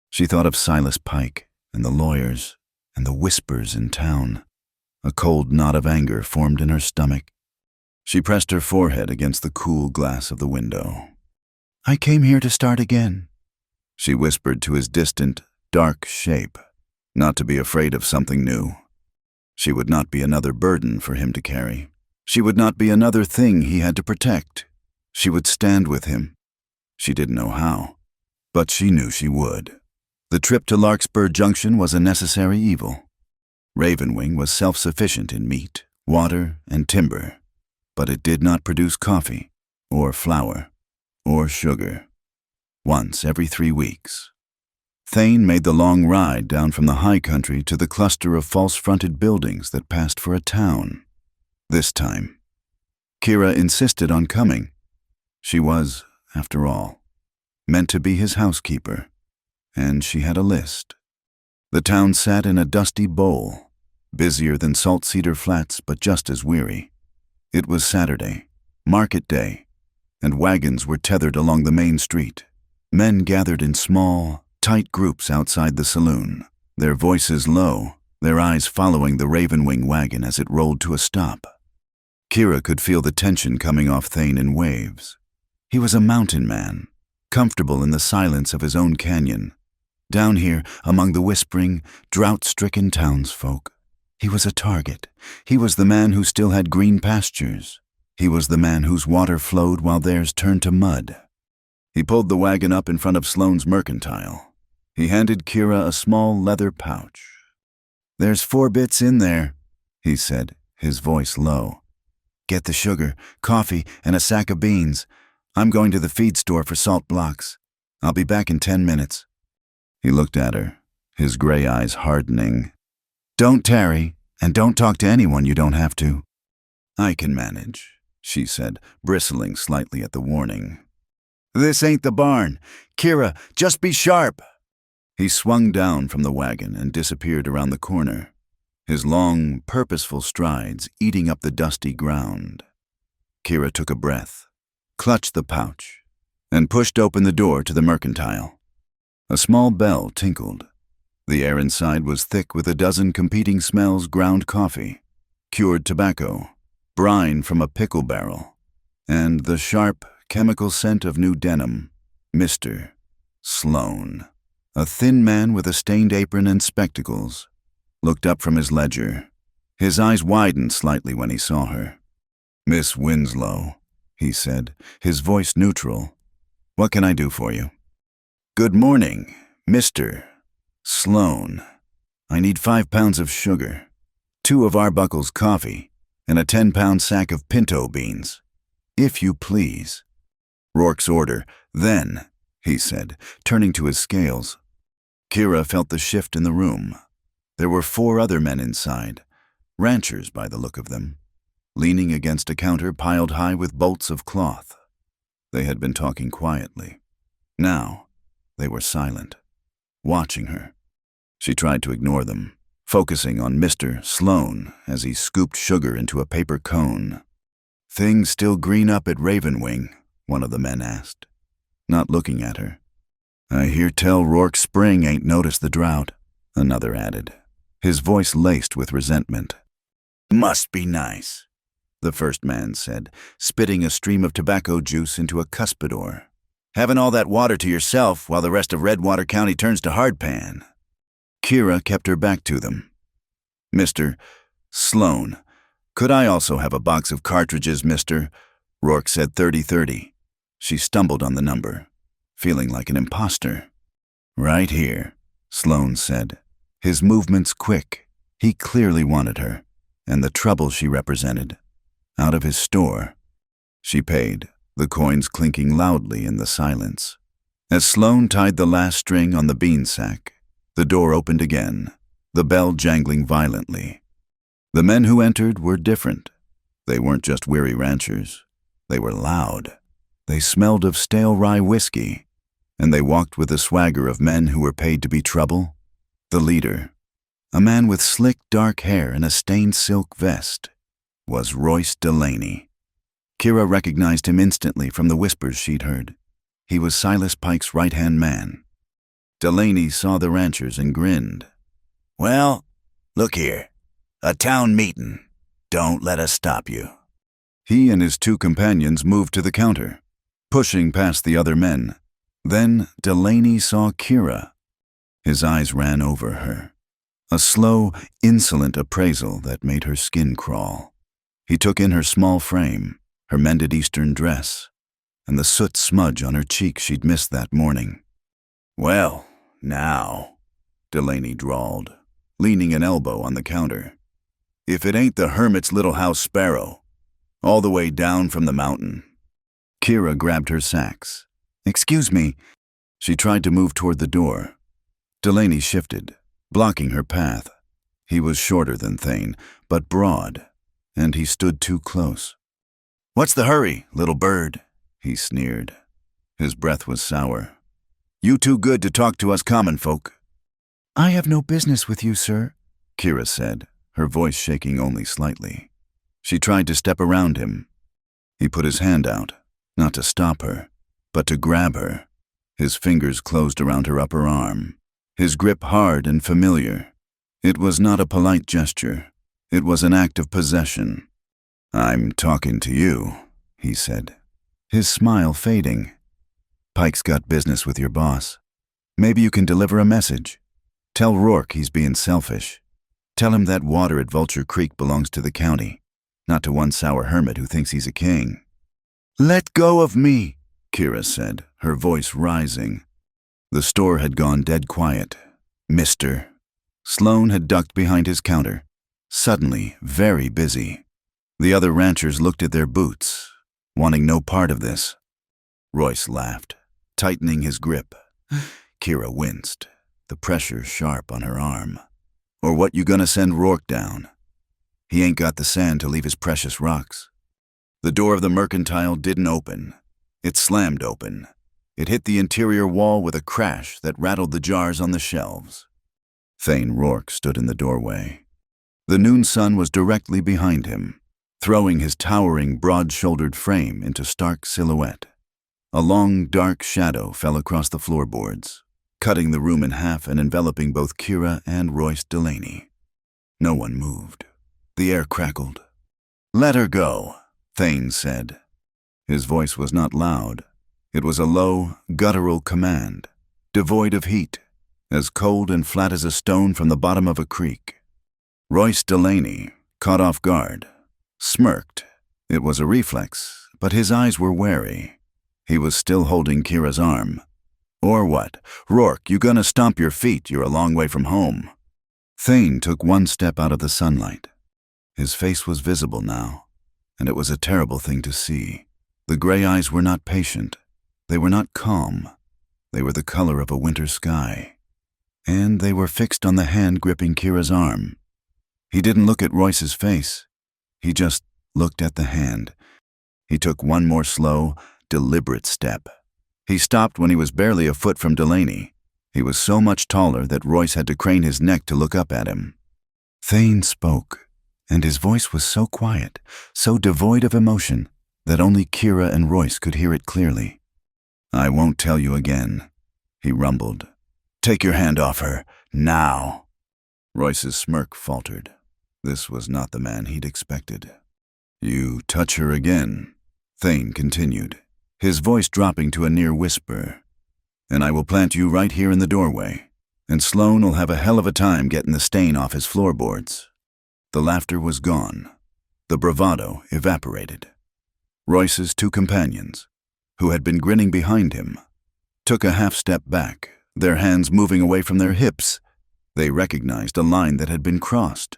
She thought of Silas Pike and the lawyers and the whispers in town. A cold knot of anger formed in her stomach. She pressed her forehead against the cool glass of the window. "I came here to start again," she whispered to his distant, dark shape, not to be afraid of something new. She would not be another burden for him to carry. She would not be another thing he had to protect. She would stand with him. She didn't know how, but she knew she would. The trip to Larkspur Junction was a necessary evil. Ravenwing was self-sufficient in meat, water, and timber, but it did not produce coffee, or flour, or sugar. Once every 3 weeks. Thane made the long ride down from the high country to the cluster of false-fronted buildings that passed for a town. This time, Kira insisted on coming. She was, after all, meant to be his housekeeper, and she had a list. The town sat in a dusty bowl, busier than Salt Cedar Flats but just as weary. It was Saturday, market day, and wagons were tethered along the main street. Men gathered in small, tight groups outside the saloon, their voices low, their eyes following the Ravenwing wagon as it rolled to a stop. Kira could feel the tension coming off Thane in waves. He was a mountain man, comfortable in the silence of his own canyon. Down here, among the whispering, drought-stricken townsfolk, he was a target. He was the man who still had green pastures. He was the man whose water flowed while theirs turned to mud. He pulled the wagon up in front of Sloane's Mercantile. He handed Kira a small leather pouch. "There's 4 bits in there," he said, his voice low. "Get the sugar, coffee, and a sack of beans. I'm going to the feed store for salt blocks. I'll be back in 10 minutes. He looked at her, his gray eyes hardening. "Don't tarry, and don't talk to anyone you don't have to." "I can manage," she said, bristling slightly at the warning. "This ain't the barn. Kira, just be sharp." He swung down from the wagon and disappeared around the corner, his long, purposeful strides eating up the dusty ground. Kira took a breath, clutched the pouch, and pushed open the door to the Mercantile. A small bell tinkled. The air inside was thick with a dozen competing smells: ground coffee, cured tobacco, brine from a pickle barrel, and the sharp, chemical scent of new denim. Mr. Sloane, a thin man with a stained apron and spectacles, looked up from his ledger. His eyes widened slightly when he saw her. "Miss Winslow," he said, his voice neutral. "What can I do for you?" "Good morning, Mr. Sloane. I need 5 pounds of sugar, 2 of Arbuckle's coffee, and a 10-pound sack of pinto beans, if you please." "Rourke's order, then," he said, turning to his scales. Kira felt the shift in the room. There were 4 other men inside, ranchers by the look of them, leaning against a counter piled high with bolts of cloth. They had been talking quietly. Now, they were silent, watching her. She tried to ignore them, focusing on Mr. Sloane as he scooped sugar into a paper cone. "Things still green up at Ravenwing?" one of the men asked, not looking at her. "I hear tell Rourke Spring ain't noticed the drought," another added, his voice laced with resentment. "Must be nice," the first man said, spitting a stream of tobacco juice into a cuspidor. "Having all that water to yourself while the rest of Redwater County turns to hardpan." Kira kept her back to them. "Mr. Sloane, could I also have a box of cartridges, Mr.?" Rourke said 3030. She stumbled on the number, feeling like an imposter. "Right here," Sloane said, his movements quick. He clearly wanted her, and the trouble she represented. Out of his store. She paid, the coins clinking loudly in the silence. As Sloane tied the last string on the bean sack, the door opened again, the bell jangling violently. The men who entered were different. They weren't just weary ranchers. They were loud. They smelled of stale rye whiskey, and they walked with the swagger of men who were paid to be trouble. The leader, a man with slick dark hair and a stained silk vest, was Royce Delaney. Kira recognized him instantly from the whispers she'd heard. He was Silas Pike's right-hand man. Delaney saw the ranchers and grinned. "Well, look here. A town meeting. Don't let us stop you." He and his two companions moved to the counter, pushing past the other men. Then Delaney saw Kira. His eyes ran over her. A slow, insolent appraisal that made her skin crawl. He took in her small frame, her mended Eastern dress, and the soot smudge on her cheek she'd missed that morning. "Well, now," Delaney drawled, leaning an elbow on the counter. "If it ain't the hermit's little house sparrow, all the way down from the mountain." Kira grabbed her sacks. "Excuse me." She tried to move toward the door. Delaney shifted, blocking her path. He was shorter than Thane, but broad, and he stood too close. "What's the hurry, little bird?" he sneered. His breath was sour. "You too good to talk to us common folk." "I have no business with you, sir," Kira said, her voice shaking only slightly. She tried to step around him. He put his hand out, not to stop her, but to grab her. His fingers closed around her upper arm, his grip hard and familiar. It was not a polite gesture. It was an act of possession. "I'm talking to you," he said, his smile fading. "Pike's got business with your boss. Maybe you can deliver a message. Tell Rourke he's being selfish. Tell him that water at Vulture Creek belongs to the county, not to one sour hermit who thinks he's a king." "Let go of me," Kira said, her voice rising. The store had gone dead quiet. "Mister." Sloan had ducked behind his counter, suddenly very busy. The other ranchers looked at their boots, wanting no part of this. Royce laughed, tightening his grip. Kira winced, the pressure sharp on her arm. "Or what you gonna send Rourke down? He ain't got the sand to leave his precious rocks." The door of the mercantile didn't open. It slammed open. It hit the interior wall with a crash that rattled the jars on the shelves. Thane Rourke stood in the doorway. The noon sun was directly behind him, throwing his towering, broad-shouldered frame into stark silhouette. A long, dark shadow fell across the floorboards, cutting the room in half and enveloping both Kira and Royce Delaney. No one moved. The air crackled. "Let her go," Thane said. His voice was not loud. It was a low, guttural command, devoid of heat, as cold and flat as a stone from the bottom of a creek. Royce Delaney, caught off guard, smirked. It was a reflex, but his eyes were wary. He was still holding Kira's arm. "Or what? Rourke, you gonna stomp your feet? You're a long way from home." Thane took one step out of the sunlight. His face was visible now, and it was a terrible thing to see. The gray eyes were not patient. They were not calm. They were the color of a winter sky. And they were fixed on the hand gripping Kira's arm. He didn't look at Royce's face. He just looked at the hand. He took one more slow, deliberate step. He stopped when he was barely a foot from Delaney. He was so much taller that Royce had to crane his neck to look up at him. Thane spoke, and his voice was so quiet, so devoid of emotion, that only Kira and Royce could hear it clearly. "I won't tell you again," he rumbled. "Take your hand off her, now." Royce's smirk faltered. This was not the man he'd expected. "You touch her again," Thane continued, his voice dropping to a near whisper, "and I will plant you right here in the doorway, and Sloan'll have a hell of a time getting the stain off his floorboards." The laughter was gone. The bravado evaporated. Royce's two companions, who had been grinning behind him, took a half-step back, their hands moving away from their hips. They recognized a line that had been crossed.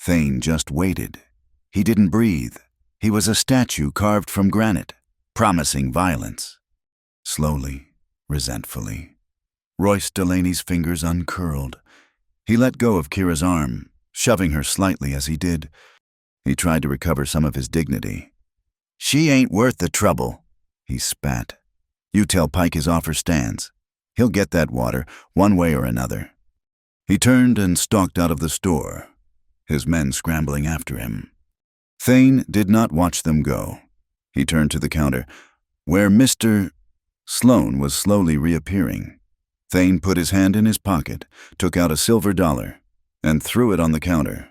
Thane just waited. He didn't breathe. He was a statue carved from granite, promising violence. Slowly, resentfully, Royce Delaney's fingers uncurled. He let go of Kira's arm, shoving her slightly as he did. He tried to recover some of his dignity. "She ain't worth the trouble," He spat. "You tell Pike his offer stands. He'll get that water, one way or another." He turned and stalked out of the store, his men scrambling after him. Thane did not watch them go. He turned to the counter, where Mr. Sloane was slowly reappearing. Thane put his hand in his pocket, took out a silver dollar, and threw it on the counter.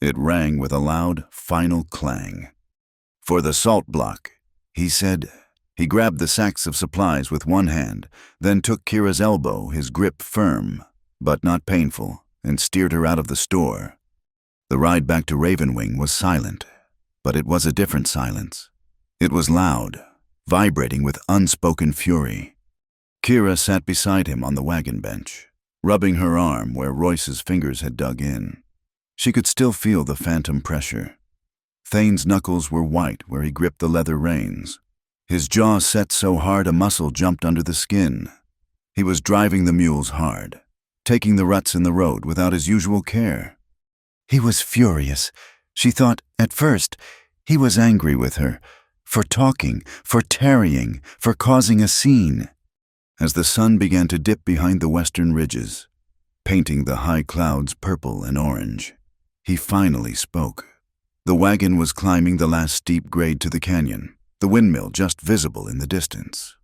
It rang with a loud, final clang. "For the salt block," he said. He grabbed the sacks of supplies with one hand, then took Kira's elbow, his grip firm, but not painful, and steered her out of the store. The ride back to Ravenwing was silent, but it was a different silence. It was loud, vibrating with unspoken fury. Kira sat beside him on the wagon bench, rubbing her arm where Royce's fingers had dug in. She could still feel the phantom pressure. Thane's knuckles were white where he gripped the leather reins. His jaw set so hard a muscle jumped under the skin. He was driving the mules hard, taking the ruts in the road without his usual care. He was furious. She thought, at first, he was angry with her, for talking, for tarrying, for causing a scene. As the sun began to dip behind the western ridges, painting the high clouds purple and orange, he finally spoke. The wagon was climbing the last steep grade to the canyon, the windmill just visible in the distance.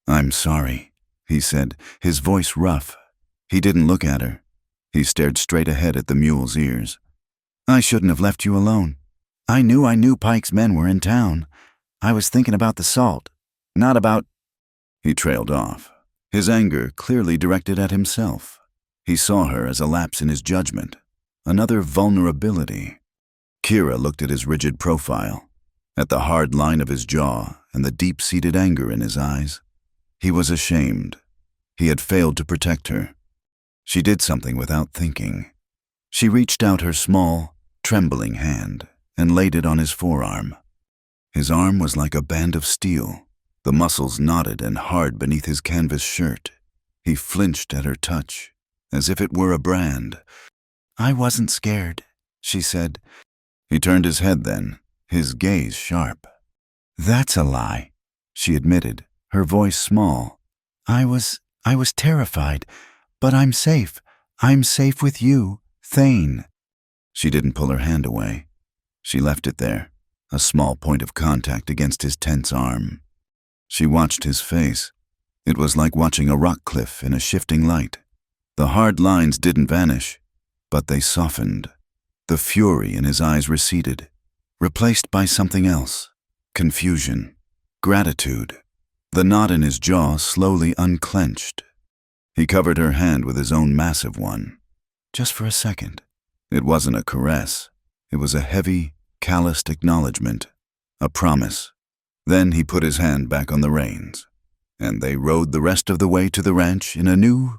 "I'm sorry," he said, his voice rough. He didn't look at her. He stared straight ahead at the mule's ears. "I shouldn't have left you alone. I knew Pike's men were in town. I was thinking about the salt, not about—" He trailed off, his anger clearly directed at himself. He saw her as a lapse in his judgment, another vulnerability. Kira looked at his rigid profile, at the hard line of his jaw and the deep-seated anger in his eyes. He was ashamed. He had failed to protect her. She did something without thinking. She reached out her small, trembling hand and laid it on his forearm. His arm was like a band of steel, the muscles knotted and hard beneath his canvas shirt. He flinched at her touch, as if it were a brand. "I wasn't scared," she said. He turned his head then, his gaze sharp. "That's a lie," she admitted, her voice small. I was terrified, but I'm safe. I'm safe with you, Thane." She didn't pull her hand away. She left it there, a small point of contact against his tense arm. She watched his face. It was like watching a rock cliff in a shifting light. The hard lines didn't vanish, but they softened. The fury in his eyes receded, replaced by something else: confusion, gratitude. The knot in his jaw slowly unclenched. He covered her hand with his own massive one. Just for a second. It wasn't a caress. It was a heavy, calloused acknowledgement, a promise. Then he put his hand back on the reins, and they rode the rest of the way to the ranch in a new,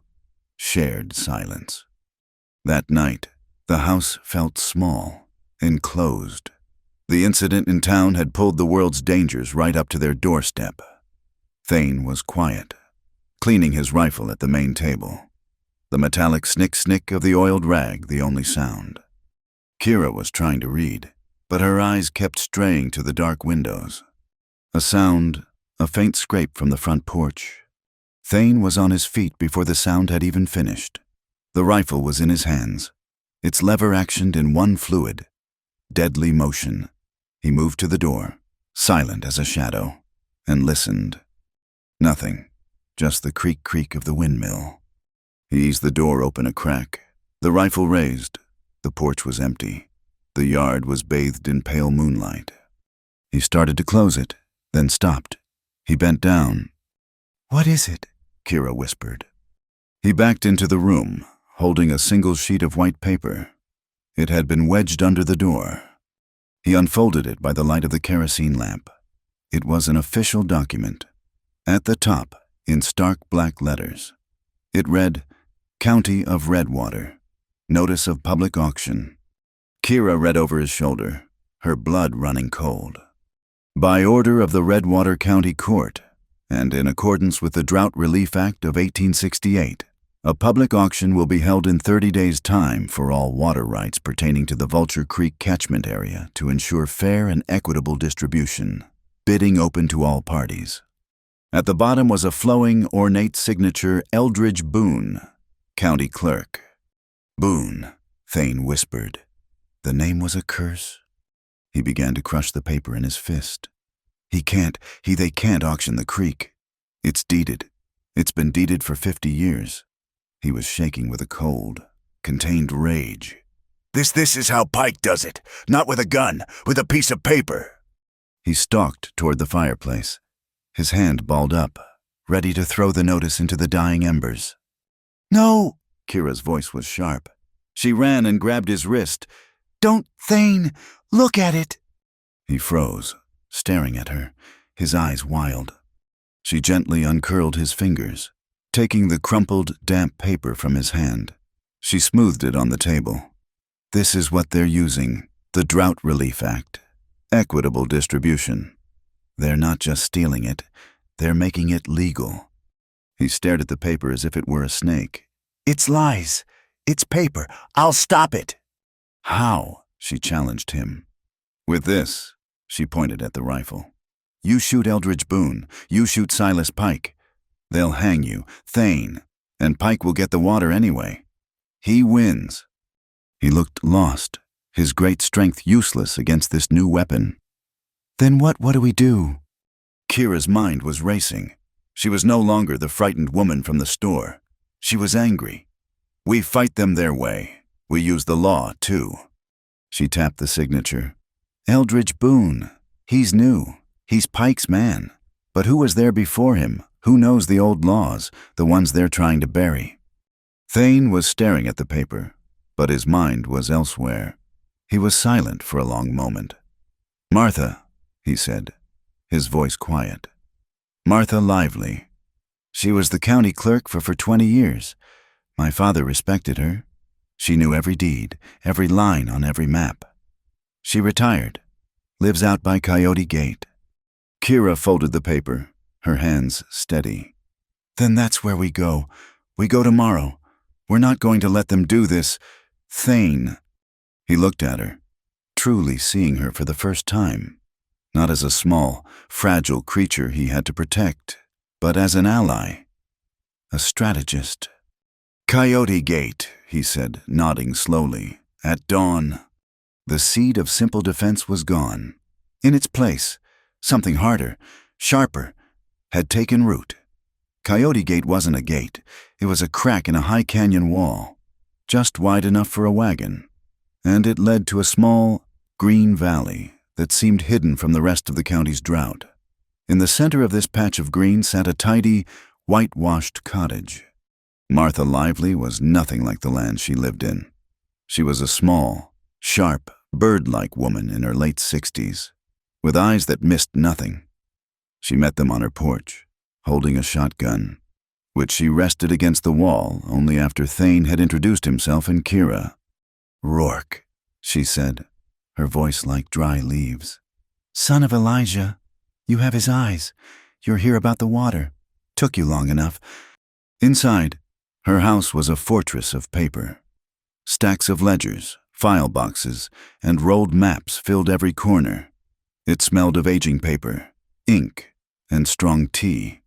shared silence. That night, the house felt small, enclosed. The incident in town had pulled the world's dangers right up to their doorstep. Thane was quiet, cleaning his rifle at the main table, the metallic snick-snick of the oiled rag the only sound. Kira was trying to read, but her eyes kept straying to the dark windows. A sound, a faint scrape from the front porch. Thane was on his feet before the sound had even finished. The rifle was in his hands, its lever actioned in one fluid, deadly motion. He moved to the door, silent as a shadow, and listened. Nothing, just the creak-creak of the windmill. He eased the door open a crack, the rifle raised. The porch was empty. The yard was bathed in pale moonlight. He started to close it, then stopped. He bent down. "What is it?" Kira whispered. He backed into the room, holding a single sheet of white paper. It had been wedged under the door. He unfolded it by the light of the kerosene lamp. It was an official document. At the top, in stark black letters, it read, "County of Redwater. Notice of public auction." Kira read over his shoulder, her blood running cold. "By order of the Redwater County Court, and in accordance with the Drought Relief Act of 1868, a public auction will be held in 30 days' time for all water rights pertaining to the Vulture Creek catchment area to ensure fair and equitable distribution. Bidding open to all parties. At the bottom was a flowing, ornate signature, Eldridge Boone, county clerk. Boone, Thane whispered. The name was a curse. He began to crush the paper in his fist. They can't auction the creek. It's deeded. It's been deeded for 50 years. He was shaking with a cold, contained rage. This is how Pike does it. Not with a gun, with a piece of paper. He stalked toward the fireplace, his hand balled up, ready to throw the notice into the dying embers. No! Kira's voice was sharp. She ran and grabbed his wrist. Don't, Thane! Look at it! He froze, staring at her, his eyes wild. She gently uncurled his fingers, taking the crumpled, damp paper from his hand. She smoothed it on the table. This is what they're using, the Drought Relief Act. Equitable distribution. They're not just stealing it, they're making it legal. He stared at the paper as if it were a snake. It's lies. It's paper. I'll stop it. How? She challenged him. With this, she pointed at the rifle. You shoot Eldridge Boone, you shoot Silas Pike. They'll hang you, Thane, and Pike will get the water anyway. He wins. He looked lost, his great strength useless against this new weapon. Then what do we do? Kira's mind was racing. She was no longer the frightened woman from the store. She was angry. We fight them their way. We use the law, too. She tapped the signature. Eldridge Boone. He's new. He's Pike's man. But who was there before him? Who knows the old laws, the ones they're trying to bury? Thane was staring at the paper, but his mind was elsewhere. He was silent for a long moment. Martha, he said, his voice quiet. Martha Lively. She was the county clerk for 20 years. My father respected her. She knew every deed, every line on every map. She retired, lives out by Coyote Gate. Kira folded the paper, her hands steady. Then that's where we go. We go tomorrow. We're not going to let them do this. Thane. He looked at her, truly seeing her for the first time. Not as a small, fragile creature he had to protect, but as an ally. A strategist. Coyote Gate, he said, nodding slowly. At dawn. The seed of simple defense was gone. In its place, something harder, sharper, had taken root. Coyote Gate wasn't a gate. It was a crack in a high canyon wall, just wide enough for a wagon. And it led to a small, green valley that seemed hidden from the rest of the county's drought. In the center of this patch of green sat a tidy, whitewashed cottage. Martha Lively was nothing like the land she lived in. She was a small, sharp, bird-like woman in her late 60s, with eyes that missed nothing. She met them on her porch, holding a shotgun, which she rested against the wall only after Thane had introduced himself and Kira. Rourke, she said, her voice like dry leaves. Son of Elijah, you have his eyes. You're here about the water. Took you long enough. Inside, her house was a fortress of paper. Stacks of ledgers, file boxes, and rolled maps filled every corner. It smelled of aging paper, ink, and strong tea.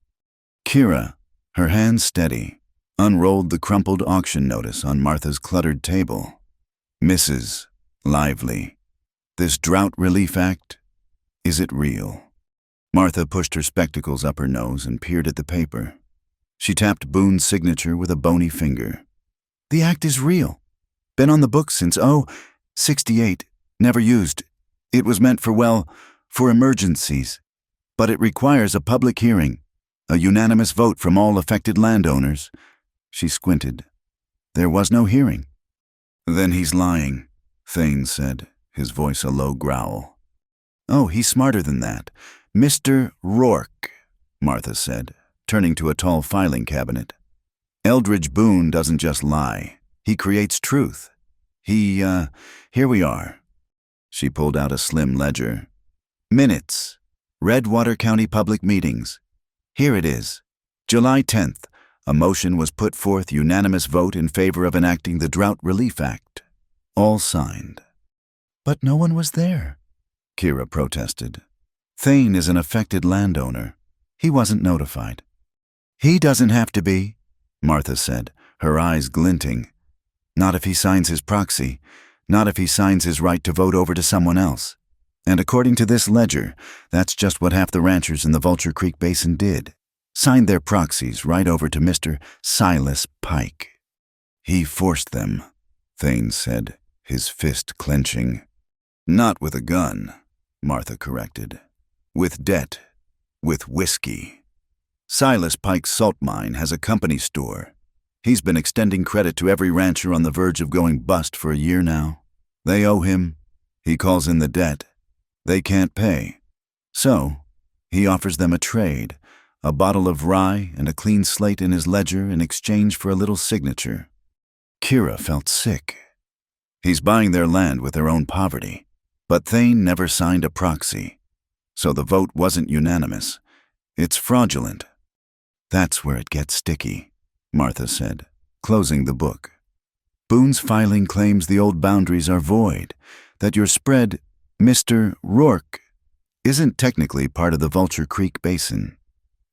Kira, her hands steady, unrolled the crumpled auction notice on Martha's cluttered table. Mrs. Lively, this Drought Relief Act, is it real? Martha pushed her spectacles up her nose and peered at the paper. She tapped Boone's signature with a bony finger. The act is real. Been on the books since, 68. Never used. It was meant for emergencies. But it requires a public hearing, a unanimous vote from all affected landowners. She squinted. There was no hearing. Then he's lying, Thane said, his voice a low growl. Oh, he's smarter than that. Mr. Rourke, Martha said, turning to a tall filing cabinet. Eldridge Boone doesn't just lie. He creates truth. Here we are. She pulled out a slim ledger. Minutes. Redwater County Public Meetings. Here it is. July 10th, a motion was put forth, unanimous vote in favor of enacting the Drought Relief Act. All signed. But no one was there, Kira protested. Thane is an affected landowner. He wasn't notified. He doesn't have to be, Martha said, her eyes glinting. Not if he signs his proxy. Not if he signs his right to vote over to someone else. And according to this ledger, that's just what half the ranchers in the Vulture Creek Basin did. Signed their proxies right over to Mr. Silas Pike. He forced them, Thane said, his fist clenching. Not with a gun, Martha corrected. With debt. With whiskey. Silas Pike's salt mine has a company store. He's been extending credit to every rancher on the verge of going bust for a year now. They owe him. He calls in the debt. They can't pay. So, he offers them a trade, a bottle of rye and a clean slate in his ledger in exchange for a little signature. Kira felt sick. He's buying their land with their own poverty, but Thane never signed a proxy. So the vote wasn't unanimous. It's fraudulent. That's where it gets sticky, Martha said, closing the book. Boone's filing claims the old boundaries are void, that your spread, Mr. Rourke, isn't technically part of the Vulture Creek Basin.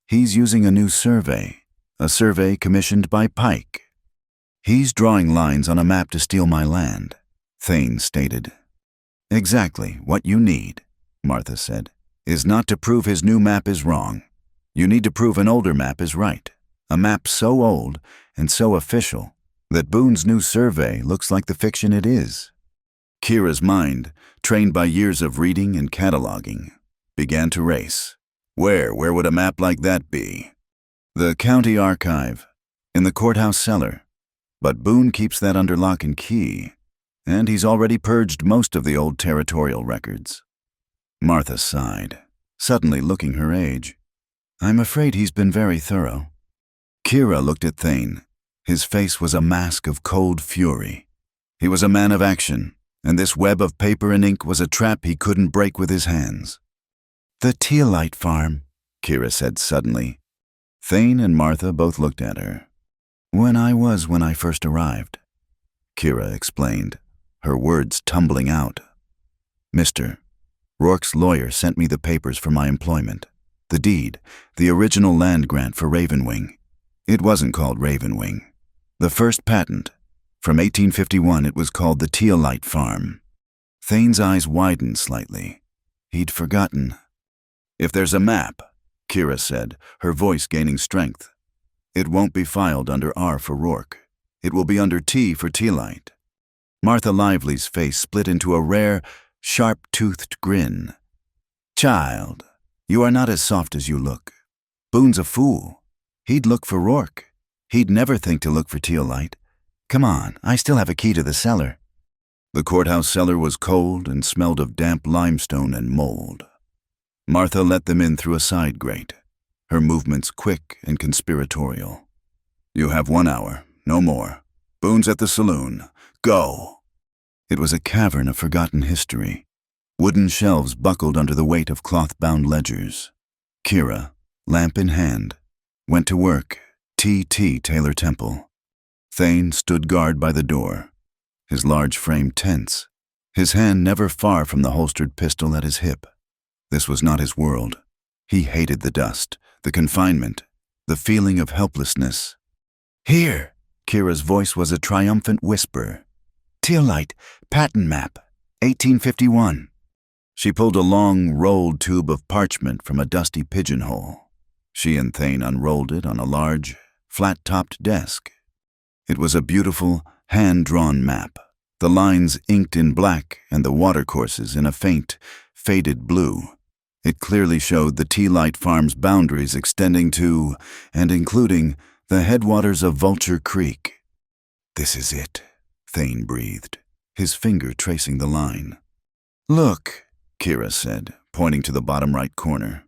He's using a new survey, a survey commissioned by Pike. He's drawing lines on a map to steal my land, Thane stated. Exactly what you need, Martha said, is not to prove his new map is wrong. You need to prove an older map is right, a map so old and so official that Boone's new survey looks like the fiction it is. Kira's mind, trained by years of reading and cataloging, began to race. Where would a map like that be? The county archive, in the courthouse cellar. But Boone keeps that under lock and key, and he's already purged most of the old territorial records. Martha sighed, suddenly looking her age. I'm afraid he's been very thorough. Kira looked at Thane. His face was a mask of cold fury. He was a man of action, and this web of paper and ink was a trap he couldn't break with his hands. The Teolite farm, Kira said suddenly. Thane and Martha both looked at her. When I first arrived, Kira explained, her words tumbling out. Mr. Rourke's lawyer sent me the papers for my employment. The deed, the original land grant for Ravenwing. It wasn't called Ravenwing. The first patent, from 1851, it was called the Teolite Farm. Thane's eyes widened slightly. He'd forgotten. If there's a map, Kira said, her voice gaining strength, it won't be filed under R for Rourke. It will be under T for Teolite. Martha Lively's face split into a rare, sharp-toothed grin. Child, you are not as soft as you look. Boone's a fool. He'd look for Rourke. He'd never think to look for Teolite. Come on, I still have a key to the cellar. The courthouse cellar was cold and smelled of damp limestone and mold. Martha let them in through a side grate, her movements quick and conspiratorial. You have 1 hour, no more. Boone's at the saloon. Go! It was a cavern of forgotten history. Wooden shelves buckled under the weight of cloth-bound ledgers. Kira, lamp in hand, went to work, T.T. Taylor Temple. Thane stood guard by the door, his large frame tense, his hand never far from the holstered pistol at his hip. This was not his world. He hated the dust, the confinement, the feeling of helplessness. Here! Kira's voice was a triumphant whisper. Teolite, patent map, 1851. She pulled a long, rolled tube of parchment from a dusty pigeonhole. She and Thane unrolled it on a large, flat-topped desk. It was a beautiful, hand-drawn map, the lines inked in black and the watercourses in a faint, faded blue. It clearly showed the Teolite Farm's boundaries extending to, and including, the headwaters of Vulture Creek. This is it, Thane breathed, his finger tracing the line. Look, Kira said, pointing to the bottom right corner.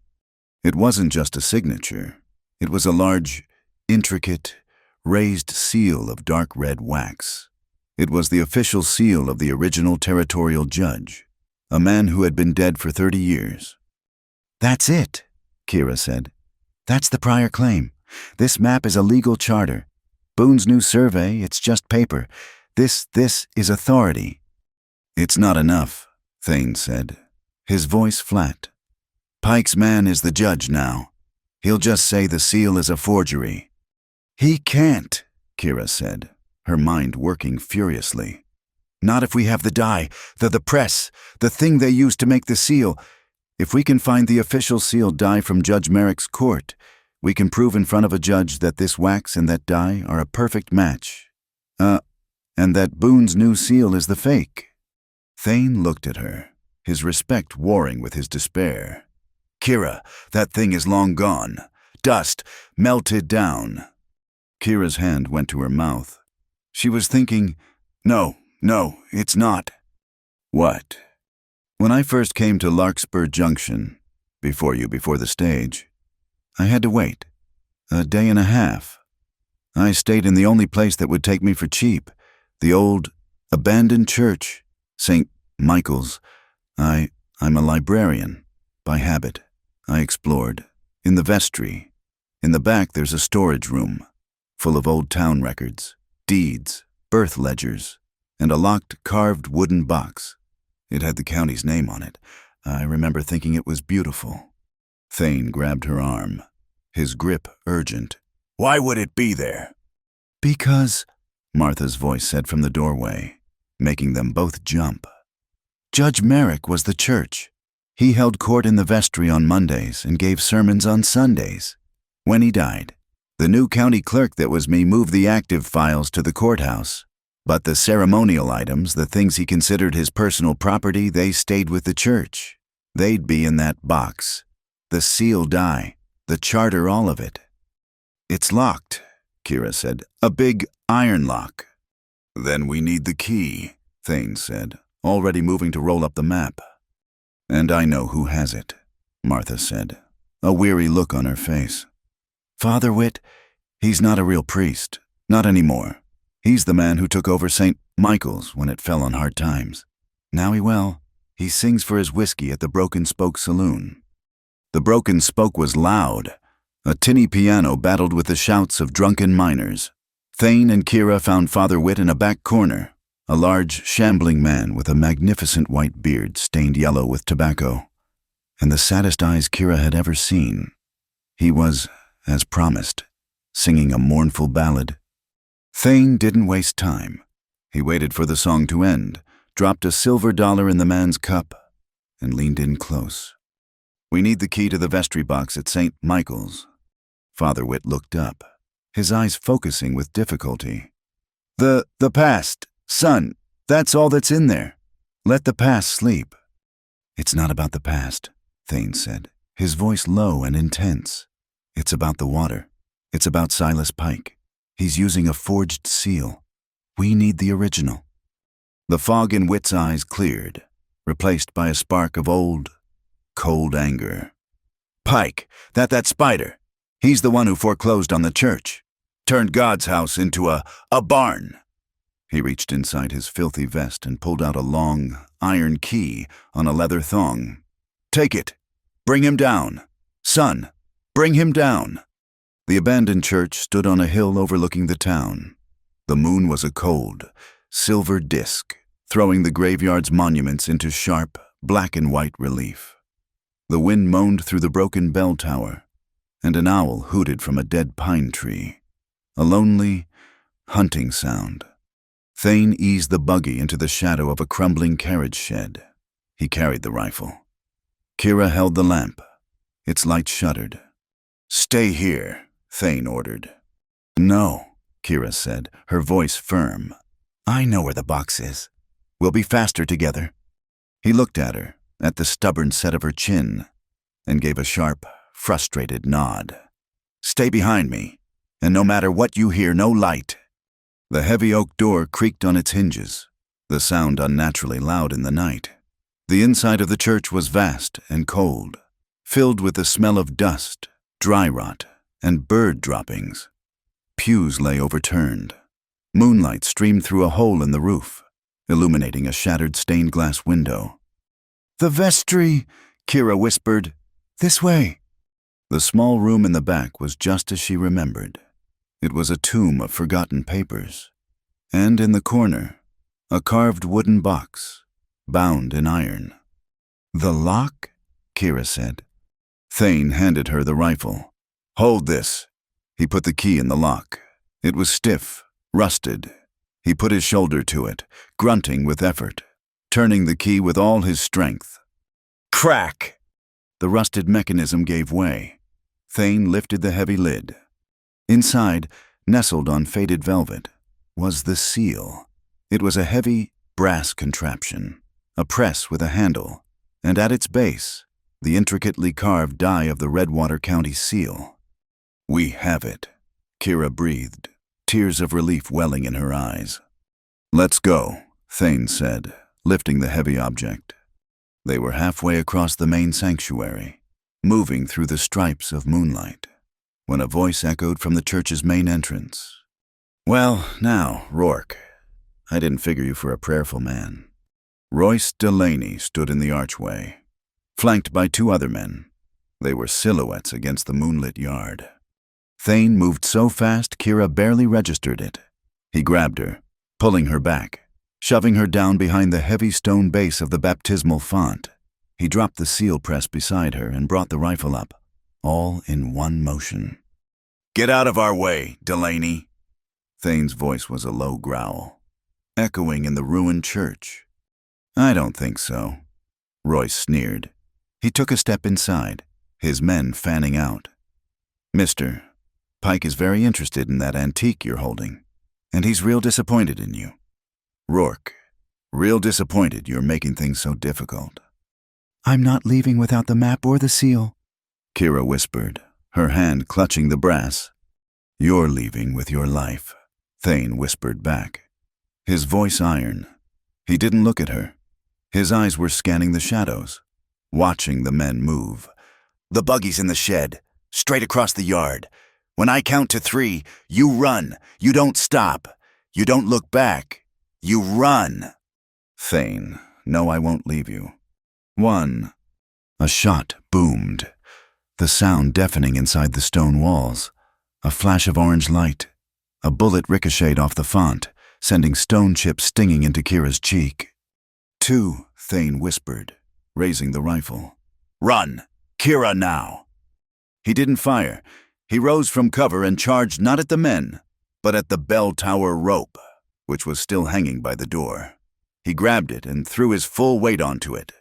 It wasn't just a signature. It was a large, intricate, raised seal of dark red wax. It was the official seal of the original territorial judge, a man who had been dead for 30 years. That's it, Kira said. That's the prior claim. This map is a legal charter. Boone's new survey, it's just paper. This is authority. It's not enough, Thane said, his voice flat. Pike's man is the judge now. He'll just say the seal is a forgery. He can't, Kira said, her mind working furiously. Not if we have the die, the press, the thing they used to make the seal. If we can find the official seal die from Judge Merrick's court, we can prove in front of a judge that this wax and that die are a perfect match. And that Boone's new seal is the fake. Thane looked at her, his respect warring with his despair. Kira, that thing is long gone. Dust, melted down. Kira's hand went to her mouth. She was thinking, No, it's not. What? When I first came to Larkspur Junction, before the stage, I had to wait. A day and a half. I stayed in the only place that would take me for cheap, the old, abandoned church, St. Michael's. I'm a librarian, by habit. I explored. In the vestry. In the back there's a storage room, full of old town records, deeds, birth ledgers, and a locked, carved wooden box. It had the county's name on it. I remember thinking it was beautiful. Thane grabbed her arm, his grip urgent. Why would it be there? Because, Martha's voice said from the doorway, making them both jump. Judge Merrick was the church. He held court in the vestry on Mondays and gave sermons on Sundays. When he died, the new county clerk that was me moved the active files to the courthouse. But the ceremonial items, the things he considered his personal property, they stayed with the church. They'd be in that box. The seal die, the charter, all of it. It's locked, Kira said. A big iron lock. Then we need the key, Thane said, already moving to roll up the map. And I know who has it, Martha said, a weary look on her face. Father Whit, he's not a real priest, not anymore. He's the man who took over St. Michael's when it fell on hard times. Now he sings for his whiskey at the Broken Spoke Saloon. The Broken Spoke was loud. A tinny piano battled with the shouts of drunken miners. Thane and Kira found Father Whit in a back corner, a large, shambling man with a magnificent white beard stained yellow with tobacco, and the saddest eyes Kira had ever seen. He was, as promised, singing a mournful ballad. Thane didn't waste time. He waited for the song to end, dropped a silver dollar in the man's cup, and leaned in close. We need the key to the vestry box at St. Michael's. Father Whit looked up, his eyes focusing with difficulty. The past, son, that's all that's in there. Let the past sleep. It's not about the past, Thane said, his voice low and intense. It's about the water. It's about Silas Pike. He's using a forged seal. We need the original. The fog in Whit's eyes cleared, replaced by a spark of old, cold anger. Pike, that spider. He's the one who foreclosed on the church, turned God's house into a barn. He reached inside his filthy vest and pulled out a long, iron key on a leather thong. Take it. Bring him down. Son, bring him down. The abandoned church stood on a hill overlooking the town. The moon was a cold, silver disk, throwing the graveyard's monuments into sharp, black and white relief. The wind moaned through the broken bell tower, and an owl hooted from a dead pine tree. A lonely, hunting sound. Thane eased the buggy into the shadow of a crumbling carriage shed. He carried the rifle. Kira held the lamp. Its light shuddered. Stay here, Thane ordered. No, Kira said, her voice firm. I know where the box is. We'll be faster together. He looked at her, at the stubborn set of her chin, and gave a sharp, frustrated nod. Stay behind me, and no matter what you hear, no light. The heavy oak door creaked on its hinges, the sound unnaturally loud in the night. The inside of the church was vast and cold, filled with the smell of dust, dry rot, and bird droppings. Pews lay overturned. Moonlight streamed through a hole in the roof, illuminating a shattered stained glass window. The vestry, Kira whispered. This way. The small room in the back was just as she remembered. It was a tomb of forgotten papers. And in the corner, a carved wooden box, bound in iron. The lock? Kira said. Thane handed her the rifle. Hold this. He put the key in the lock. It was stiff, rusted. He put his shoulder to it, grunting with effort, turning the key with all his strength. Crack! The rusted mechanism gave way. Thane lifted the heavy lid. Inside, nestled on faded velvet, was the seal. It was a heavy, brass contraption, a press with a handle, and at its base, the intricately carved die of the Redwater County seal. We have it, Kira breathed, tears of relief welling in her eyes. Let's go, Thane said, lifting the heavy object. They were halfway across the main sanctuary, moving through the stripes of moonlight, when a voice echoed from the church's main entrance. Well, now, Rourke, I didn't figure you for a prayerful man. Royce Delaney stood in the archway, flanked by two other men. They were silhouettes against the moonlit yard. Thane moved so fast Kira barely registered it. He grabbed her, pulling her back, shoving her down behind the heavy stone base of the baptismal font. He dropped the seal press beside her and brought the rifle up, all in one motion. Get out of our way, Delaney. Thane's voice was a low growl, echoing in the ruined church. I don't think so, Royce sneered. He took a step inside, his men fanning out. Mister, Pike is very interested in that antique you're holding, and he's real disappointed in you. Rourke, real disappointed you're making things so difficult. I'm not leaving without the map or the seal, Kira whispered, her hand clutching the brass. You're leaving with your life, Thane whispered back, his voice iron. He didn't look at her. His eyes were scanning the shadows, watching the men move. The buggy's in the shed, straight across the yard. When I count to 3, you run. You don't stop. You don't look back. You run. Thane, no, I won't leave you. 1. A shot boomed, the sound deafening inside the stone walls. A flash of orange light. A bullet ricocheted off the font, sending stone chips stinging into Kira's cheek. 2, Thane whispered, raising the rifle. Run! Kira now! He didn't fire. He rose from cover and charged not at the men, but at the bell tower rope, which was still hanging by the door. He grabbed it and threw his full weight onto it.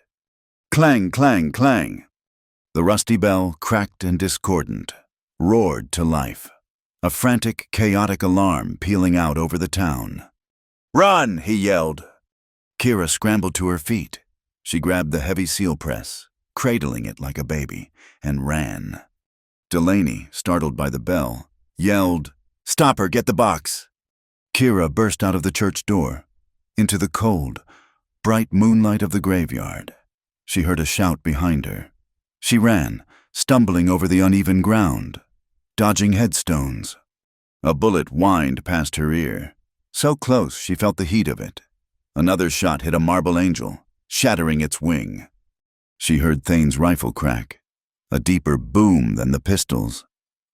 Clang, clang, clang. The rusty bell, cracked and discordant, roared to life, a frantic, chaotic alarm pealing out over the town. Run, he yelled. Kira scrambled to her feet. She grabbed the heavy seal press, cradling it like a baby, and ran. Delaney, startled by the bell, yelled, Stop her, get the box. Kira burst out of the church door, into the cold, bright moonlight of the graveyard. She heard a shout behind her. She ran, stumbling over the uneven ground, dodging headstones. A bullet whined past her ear, so close she felt the heat of it. Another shot hit a marble angel, shattering its wing. She heard Thane's rifle crack, a deeper boom than the pistols.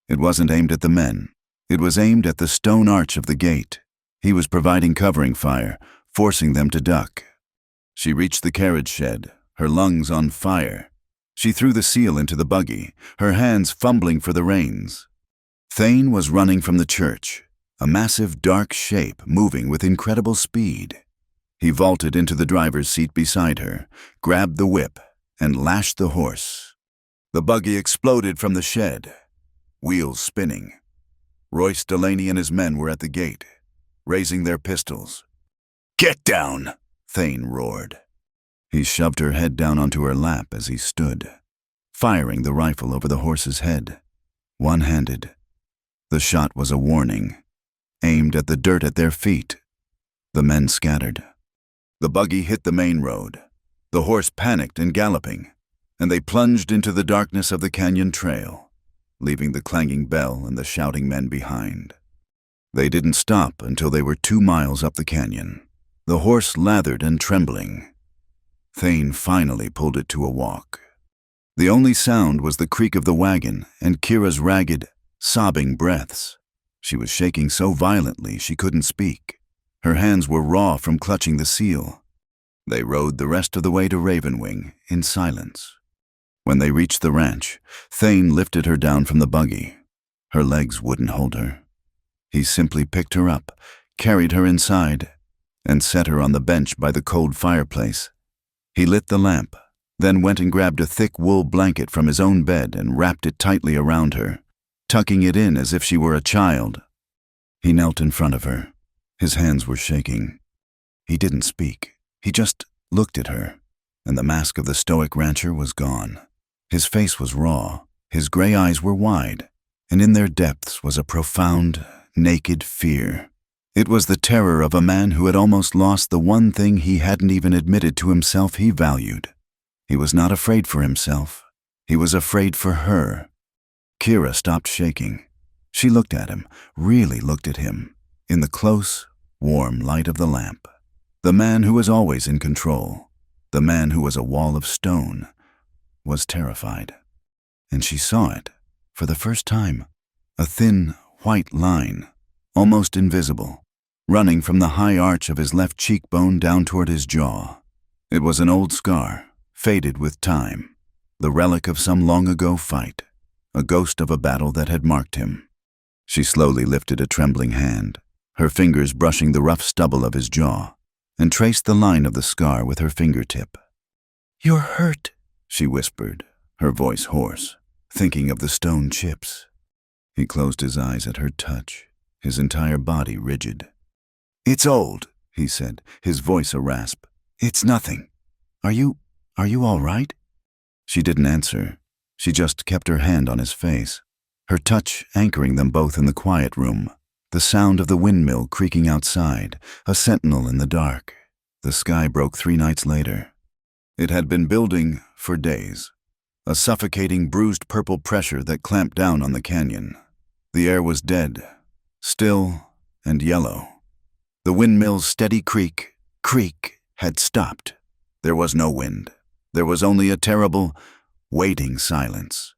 It wasn't aimed at the men. It was aimed at the stone arch of the gate. He was providing covering fire, forcing them to duck. She reached the carriage shed, her lungs on fire. She threw the seal into the buggy, her hands fumbling for the reins. Thane was running from the church, a massive dark shape moving with incredible speed. He vaulted into the driver's seat beside her, grabbed the whip, and lashed the horse. The buggy exploded from the shed, wheels spinning. Royce Delaney and his men were at the gate, raising their pistols. Get down, Thane roared. He shoved her head down onto her lap as he stood, firing the rifle over the horse's head, one-handed. The shot was a warning, aimed at the dirt at their feet. The men scattered. The buggy hit the main road. The horse panicked and galloping, and they plunged into the darkness of the canyon trail, leaving the clanging bell and the shouting men behind. They didn't stop until they were 2 miles up the canyon, the horse lathered and trembling. Thane finally pulled it to a walk. The only sound was the creak of the wagon and Kira's ragged, sobbing breaths. She was shaking so violently she couldn't speak. Her hands were raw from clutching the seal. They rode the rest of the way to Ravenwing in silence. When they reached the ranch, Thane lifted her down from the buggy, Her legs wouldn't hold her. He simply picked her up, carried her inside, and set her on the bench by the cold fireplace. He lit the lamp, then went and grabbed a thick wool blanket from his own bed and wrapped it tightly around her, tucking it in as if she were a child. He knelt in front of her. His hands were shaking. He didn't speak. He just looked at her, and the mask of the stoic rancher was gone. His face was raw, his gray eyes were wide, and in their depths was a profound, naked fear. It was the terror of a man who had almost lost the one thing he hadn't even admitted to himself he valued. He was not afraid for himself. He was afraid for her. Kira stopped shaking. She looked at him, really looked at him, in the close, warm light of the lamp. The man who was always in control, the man who was a wall of stone, was terrified. And she saw it, for the first time, a thin, white line, almost invisible, running from the high arch of his left cheekbone down toward his jaw. It was an old scar, faded with time, the relic of some long-ago fight, a ghost of a battle that had marked him. She slowly lifted a trembling hand, her fingers brushing the rough stubble of his jaw, and traced the line of the scar with her fingertip. "You're hurt," she whispered, her voice hoarse, thinking of the stone chips. He closed his eyes at her touch, his entire body rigid. "It's old," he said, his voice a rasp. "It's nothing. Are you all right?" She didn't answer. She just kept her hand on his face, her touch anchoring them both in the quiet room, the sound of the windmill creaking outside, a sentinel in the dark. The sky broke 3 nights later. It had been building for days, a suffocating, bruised purple pressure that clamped down on the canyon. The air was dead, still and yellow. The windmill's steady creak had stopped. There was no wind. There was only a terrible, waiting silence.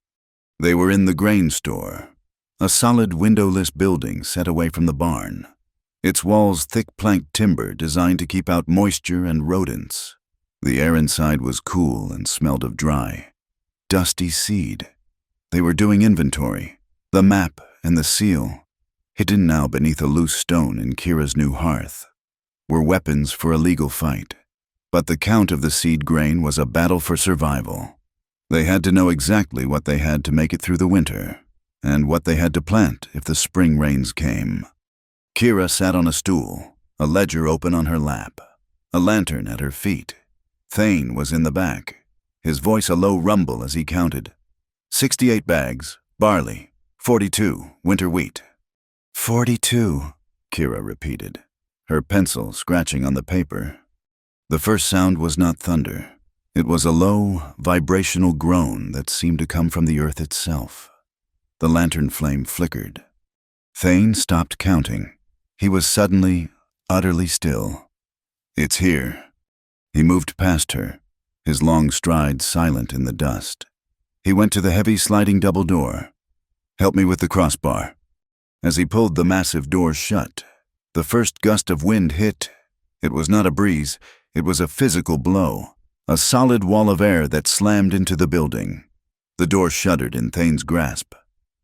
They were in the grain store, a solid windowless building set away from the barn, its walls thick planked timber designed to keep out moisture and rodents. The air inside was cool and smelled of dry, dusty seed. They were doing inventory. The map and the seal, hidden now beneath a loose stone in Kira's new hearth, were weapons for a legal fight. But the count of the seed grain was a battle for survival. They had to know exactly what they had to make it through the winter, and what they had to plant if the spring rains came. Kira sat on a stool, a ledger open on her lap, a lantern at her feet. Thane was in the back, his voice a low rumble as he counted. 68 bags, barley, 42, winter wheat. 42, Kira repeated, her pencil scratching on the paper. The first sound was not thunder. It was a low, vibrational groan that seemed to come from the earth itself. The lantern flame flickered. Thane stopped counting. He was suddenly, utterly still. "It's here." He moved past her, his long stride silent in the dust. He went to the heavy sliding double door. "Help me with the crossbar." As he pulled the massive door shut, the first gust of wind hit. It was not a breeze, it was a physical blow, a solid wall of air that slammed into the building. The door shuddered in Thane's grasp,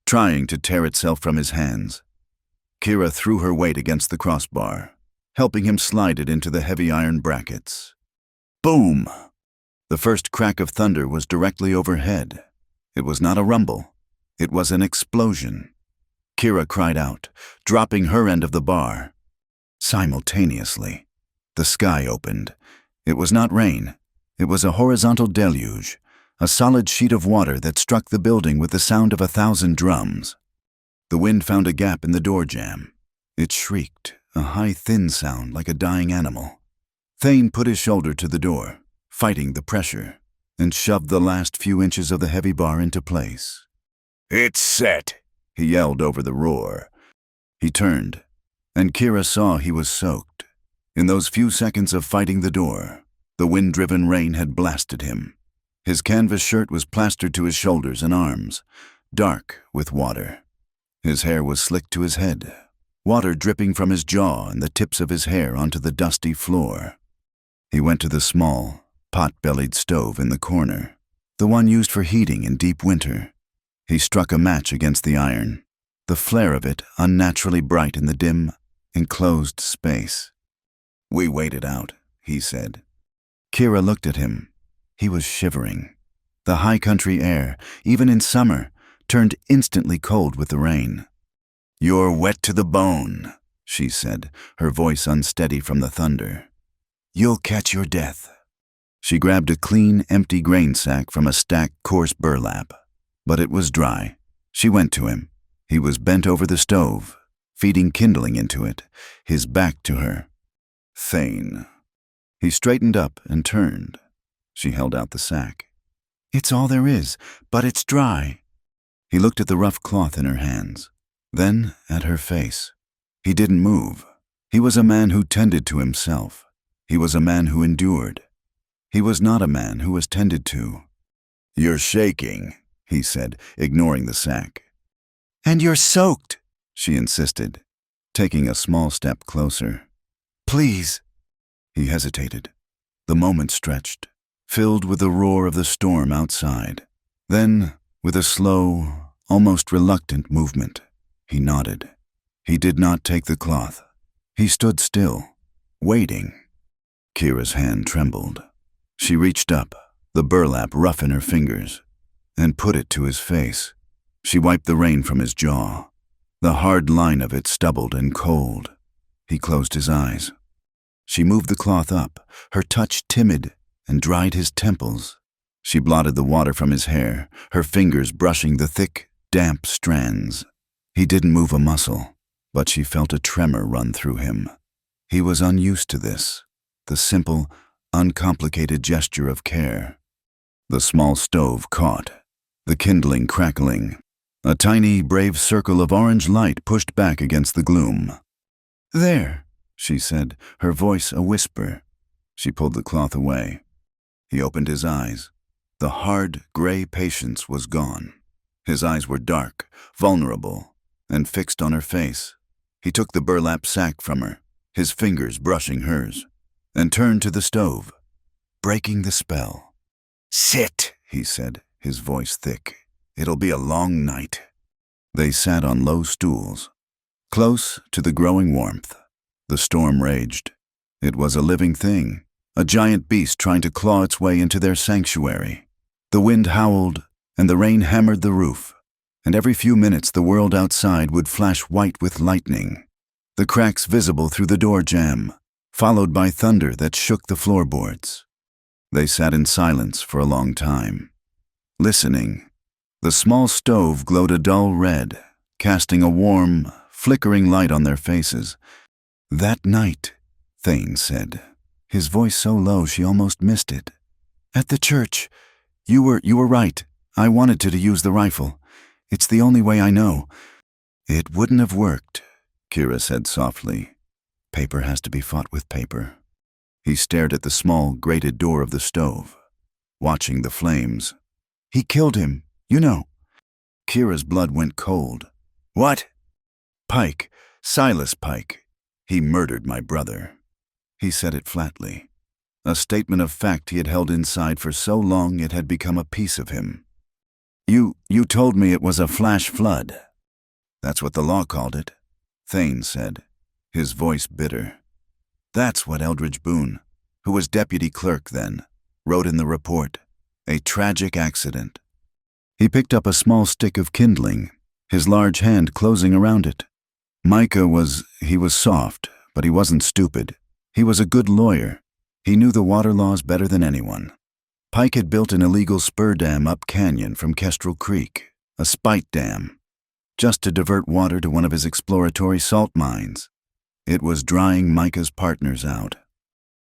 trying to tear itself from his hands. Kira threw her weight against the crossbar, helping him slide it into the heavy iron brackets. Boom! The first crack of thunder was directly overhead. It was not a rumble. It was an explosion. Kira cried out, dropping her end of the bar. Simultaneously, the sky opened. It was not rain. It was a horizontal deluge, a solid sheet of water that struck the building with the sound of 1,000 drums. The wind found a gap in the door jamb. It shrieked, a high, thin sound like a dying animal. Thane put his shoulder to the door, fighting the pressure, and shoved the last few inches of the heavy bar into place. "It's set," he yelled over the roar. He turned, and Kira saw he was soaked. In those few seconds of fighting the door, the wind-driven rain had blasted him. His canvas shirt was plastered to his shoulders and arms, dark with water. His hair was slicked to his head, water dripping from his jaw and the tips of his hair onto the dusty floor. He went to the small, pot-bellied stove in the corner, the one used for heating in deep winter. He struck a match against the iron. the flare of it unnaturally bright in the dim, enclosed space. "We wait it out," he said. Kira looked at him. He was shivering. The high country air, even in summer, turned instantly cold with the rain. "You're wet to the bone," she said, her voice unsteady from the thunder. "You'll catch your death." She grabbed a clean, empty grain sack from a stacked coarse burlap. But it was dry. She went to him. He was bent over the stove, feeding kindling into it, his back to her. Thane. He straightened up and turned. She held out the sack. "It's all there is, but it's dry." He looked at the rough cloth in her hands, then at her face. He didn't move. He was a man who tended to himself. He was a man who endured. He was not a man who was tended to. "You're shaking," he said, ignoring the sack. "And you're soaked," she insisted, taking a small step closer. "Please." He hesitated. The moment stretched, filled with the roar of the storm outside. Then, with a slow, almost reluctant movement, he nodded. He did not take the cloth. He stood still, waiting. Kira's hand trembled. She reached up, the burlap rough in her fingers, and put it to his face. She wiped the rain from his jaw. The hard line of it stubbled and cold. He closed his eyes. She moved the cloth up, her touch timid, and dried his temples. She blotted the water from his hair, her fingers brushing the thick, damp strands. He didn't move a muscle, but she felt a tremor run through him. He was unused to this, the simple, uncomplicated gesture of care. The small stove caught, the kindling crackling. A tiny, brave circle of orange light pushed back against the gloom. "There," she said, her voice a whisper. She pulled the cloth away. He opened his eyes. The hard, gray patience was gone. His eyes were dark, vulnerable, and fixed on her face. He took the burlap sack from her, his fingers brushing hers, and turned to the stove, breaking the spell. "Sit," he said, his voice thick. "It'll be a long night." They sat on low stools, close to the growing warmth. The storm raged. It was a living thing, a giant beast trying to claw its way into their sanctuary. The wind howled, and the rain hammered the roof, and every few minutes the world outside would flash white with lightning, the cracks visible through the door jamb, followed by thunder that shook the floorboards. They sat in silence for a long time, listening. The small stove glowed a dull red, casting a warm, flickering light on their faces. "That night," Thane said, his voice so low she almost missed it. "At the church, you were right. I wanted to use the rifle. It's the only way I know." "It wouldn't have worked," Kira said softly. "Paper has to be fought with paper." He stared at the small, grated door of the stove, watching the flames. "He killed him, you know." Kira's blood went cold. "What?" "Pike, Silas Pike. He murdered my brother." He said it flatly, a statement of fact he had held inside for so long it had become a piece of him. You told me it was a flash flood." "That's what the law called it," Thane said, his voice bitter. "That's what Eldridge Boone, who was deputy clerk then, wrote in the report. A tragic accident." He picked up a small stick of kindling, his large hand closing around it. Micah was soft, but he wasn't stupid. He was a good lawyer. He knew the water laws better than anyone. Pike had built an illegal spur dam up canyon from Kestrel Creek, a spite dam, just to divert water to one of his exploratory salt mines. It was drying Micah's partners out.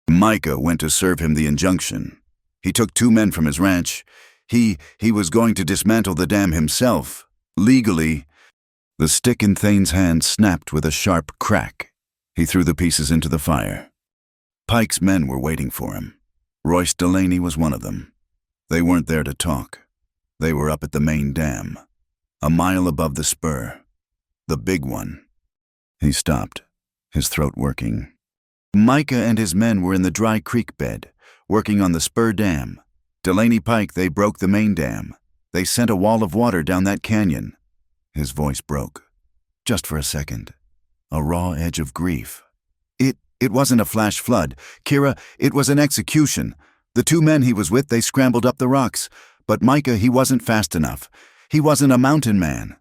Micah went to serve him the injunction. He took 2 men from his ranch. He was going to dismantle the dam himself, legally. The stick in Thane's hand snapped with a sharp crack. He threw the pieces into the fire. Pike's men were waiting for him. Royce Delaney was one of them. They weren't there to talk. They were up at the main dam, a mile above the spur. The big one. He stopped, his throat working. Micah and his men were in the dry creek bed, working on the spur dam. Delaney Pike, they broke the main dam. They sent a wall of water down that canyon. His voice broke. just for a second. A raw edge of grief. It wasn't a flash flood. Kira, it was an execution. The two men he was with, they scrambled up the rocks. But Micah, he wasn't fast enough. He wasn't a mountain man.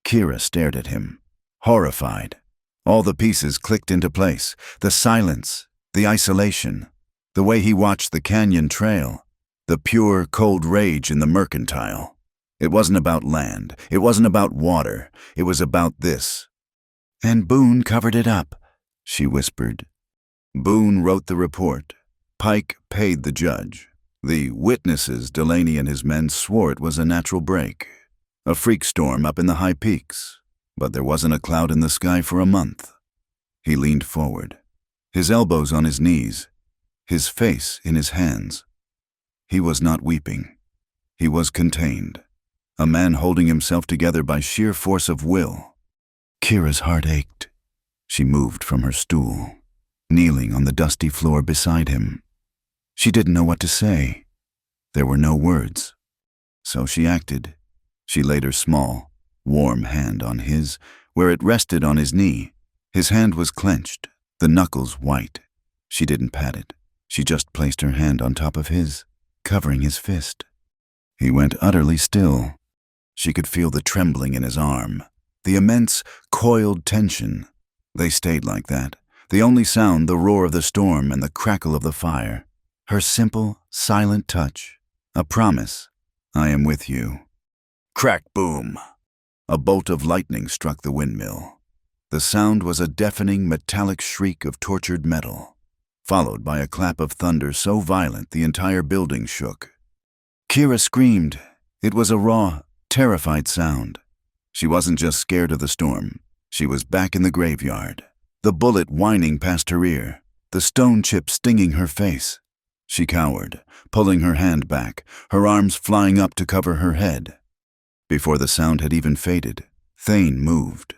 Kira stared at him, horrified. All the pieces clicked into place. The silence, the isolation, the way he watched the canyon trail, the pure, cold rage in the mercantile. It wasn't about land. It wasn't about water. It was about this. And Boone covered it up, she whispered. Boone wrote the report. Pike paid the judge. The witnesses, Delaney and his men, swore it was a natural break. A freak storm up in the high peaks. But there wasn't a cloud in the sky for a month. He leaned forward, his elbows on his knees, his face in his hands. He was not weeping. He was contained. A man holding himself together by sheer force of will. Kira's heart ached. She moved from her stool, kneeling on the dusty floor beside him. She didn't know what to say. There were no words. So she acted. She laid her small, warm hand on his, where it rested on his knee. His hand was clenched, the knuckles white. She didn't pat it. She just placed her hand on top of his, covering his fist. He went utterly still. She could feel the trembling in his arm, the immense, coiled tension. They stayed like that. The only sound, the roar of the storm and the crackle of the fire. Her simple, silent touch. A promise. I am with you. Crack, boom. A bolt of lightning struck the windmill. The sound was a deafening, metallic shriek of tortured metal, followed by a clap of thunder so violent the entire building shook. Kira screamed. It was a raw, terrified sound. She wasn't just scared of the storm. She was back in the graveyard, the bullet whining past her ear, the stone chip stinging her face. She cowered, pulling her hand back, her arms flying up to cover her head. Before the sound had even faded, Thane moved.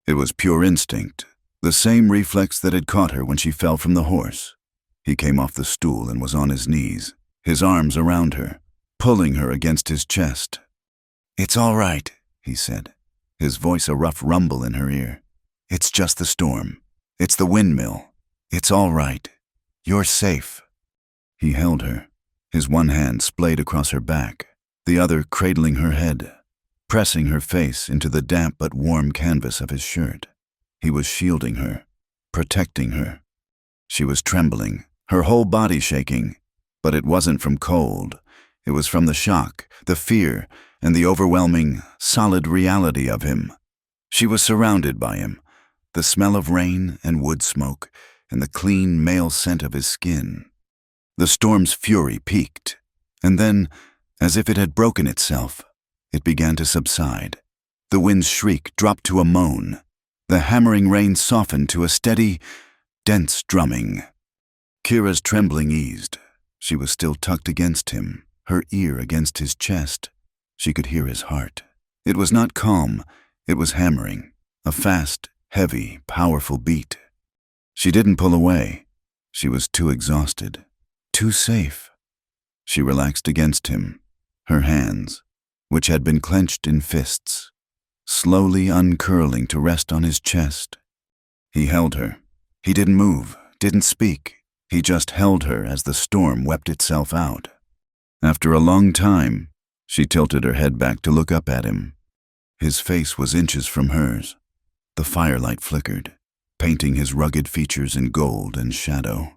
It was pure instinct, the same reflex that had caught her when she fell from the horse. He came off the stool and was on his knees, his arms around her, pulling her against his chest. It's all right, he said, his voice a rough rumble in her ear. It's just the storm. It's the windmill. It's all right. You're safe. He held her, his one hand splayed across her back, the other cradling her head, pressing her face into the damp but warm canvas of his shirt. He was shielding her, protecting her. She was trembling, her whole body shaking, but it wasn't from cold. It was from the shock, the fear, and the overwhelming, solid reality of him. She was surrounded by him, the smell of rain and wood smoke, and the clean male scent of his skin. The storm's fury peaked, and then, as if it had broken itself, it began to subside. The wind's shriek dropped to a moan. The hammering rain softened to a steady, dense drumming. Kira's trembling eased. She was still tucked against him, her ear against his chest. She could hear his heart. It was not calm, it was hammering, a fast, heavy, powerful beat. She didn't pull away. She was too exhausted, too safe. She relaxed against him, her hands, which had been clenched in fists, slowly uncurling to rest on his chest. He held her. He didn't move, didn't speak. He just held her as the storm wept itself out. After a long time, she tilted her head back to look up at him. His face was inches from hers. The firelight flickered, painting his rugged features in gold and shadow.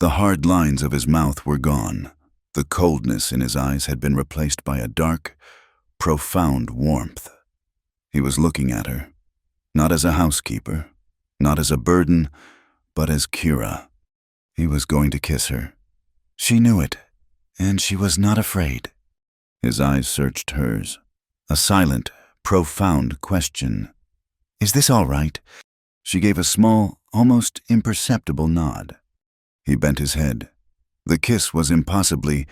The hard lines of his mouth were gone. The coldness in his eyes had been replaced by a dark, profound warmth. He was looking at her, not as a housekeeper, not as a burden, but as Kira. He was going to kiss her. She knew it, and she was not afraid. His eyes searched hers, a silent, profound question. Is this all right? She gave a small, almost imperceptible nod. He bent his head. The kiss was impossibly,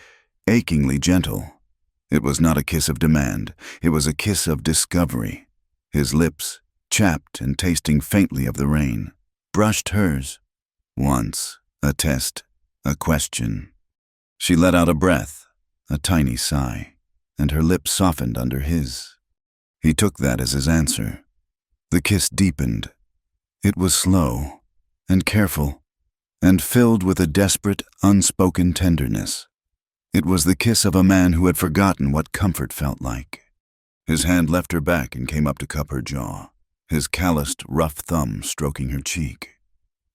achingly gentle. It was not a kiss of demand. It was a kiss of discovery. His lips, chapped and tasting faintly of the rain, brushed hers. Once, a test, a question. She let out a breath, a tiny sigh, and her lips softened under his. He took that as his answer. The kiss deepened. It was slow and careful and filled with a desperate, unspoken tenderness. It was the kiss of a man who had forgotten what comfort felt like. His hand left her back and came up to cup her jaw, his calloused, rough thumb stroking her cheek.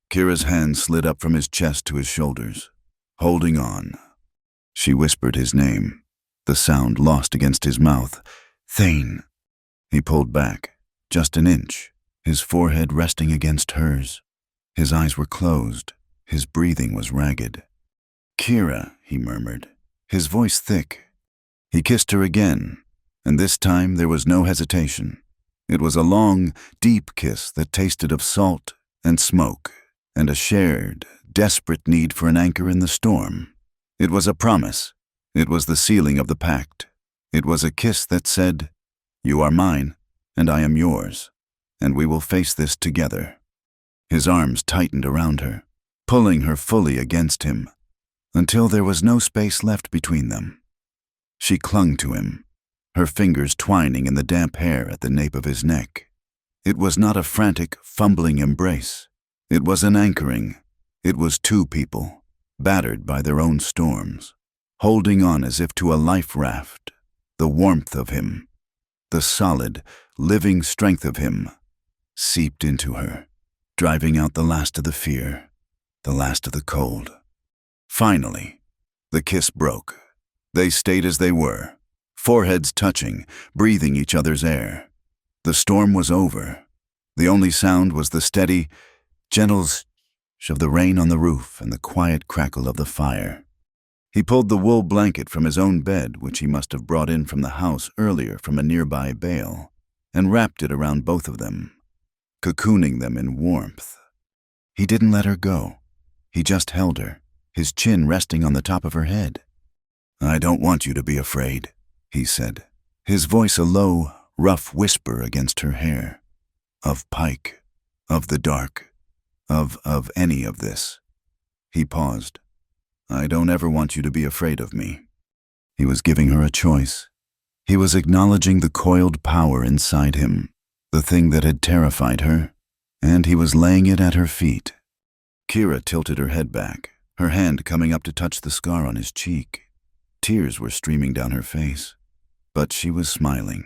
Kira's hand slid up from his chest to his shoulders, holding on. She whispered his name, the sound lost against his mouth. Thane. He pulled back, just an inch, his forehead resting against hers. His eyes were closed, his breathing was ragged. Kira, he murmured, his voice thick. He kissed her again, and this time there was no hesitation. It was a long, deep kiss that tasted of salt and smoke, and a shared, desperate need for an anchor in the storm. It was a promise. It was the sealing of the pact. It was a kiss that said, "You are mine, and I am yours, and we will face this together." His arms tightened around her, pulling her fully against him, until there was no space left between them. She clung to him, her fingers twining in the damp hair at the nape of his neck. It was not a frantic, fumbling embrace. It was an anchoring. It was two people, battered by their own storms, holding on as if to a life raft. The warmth of him, the solid, living strength of him, seeped into her, driving out the last of the fear, the last of the cold. Finally, the kiss broke. They stayed as they were, foreheads touching, breathing each other's air. The storm was over. The only sound was the steady, gentle sh of the rain on the roof and the quiet crackle of the fire. He pulled the wool blanket from his own bed, which he must have brought in from the house earlier from a nearby bale, and wrapped it around both of them, cocooning them in warmth. He didn't let her go. He just held her, his chin resting on the top of her head. "I don't want you to be afraid," he said, his voice a low, rough whisper against her hair. "Of Pike, of the dark, of any of this." He paused. "I don't ever want you to be afraid of me." He was giving her a choice. He was acknowledging the coiled power inside him, the thing that had terrified her, and he was laying it at her feet. Kira tilted her head back, her hand coming up to touch the scar on his cheek. Tears were streaming down her face, but she was smiling.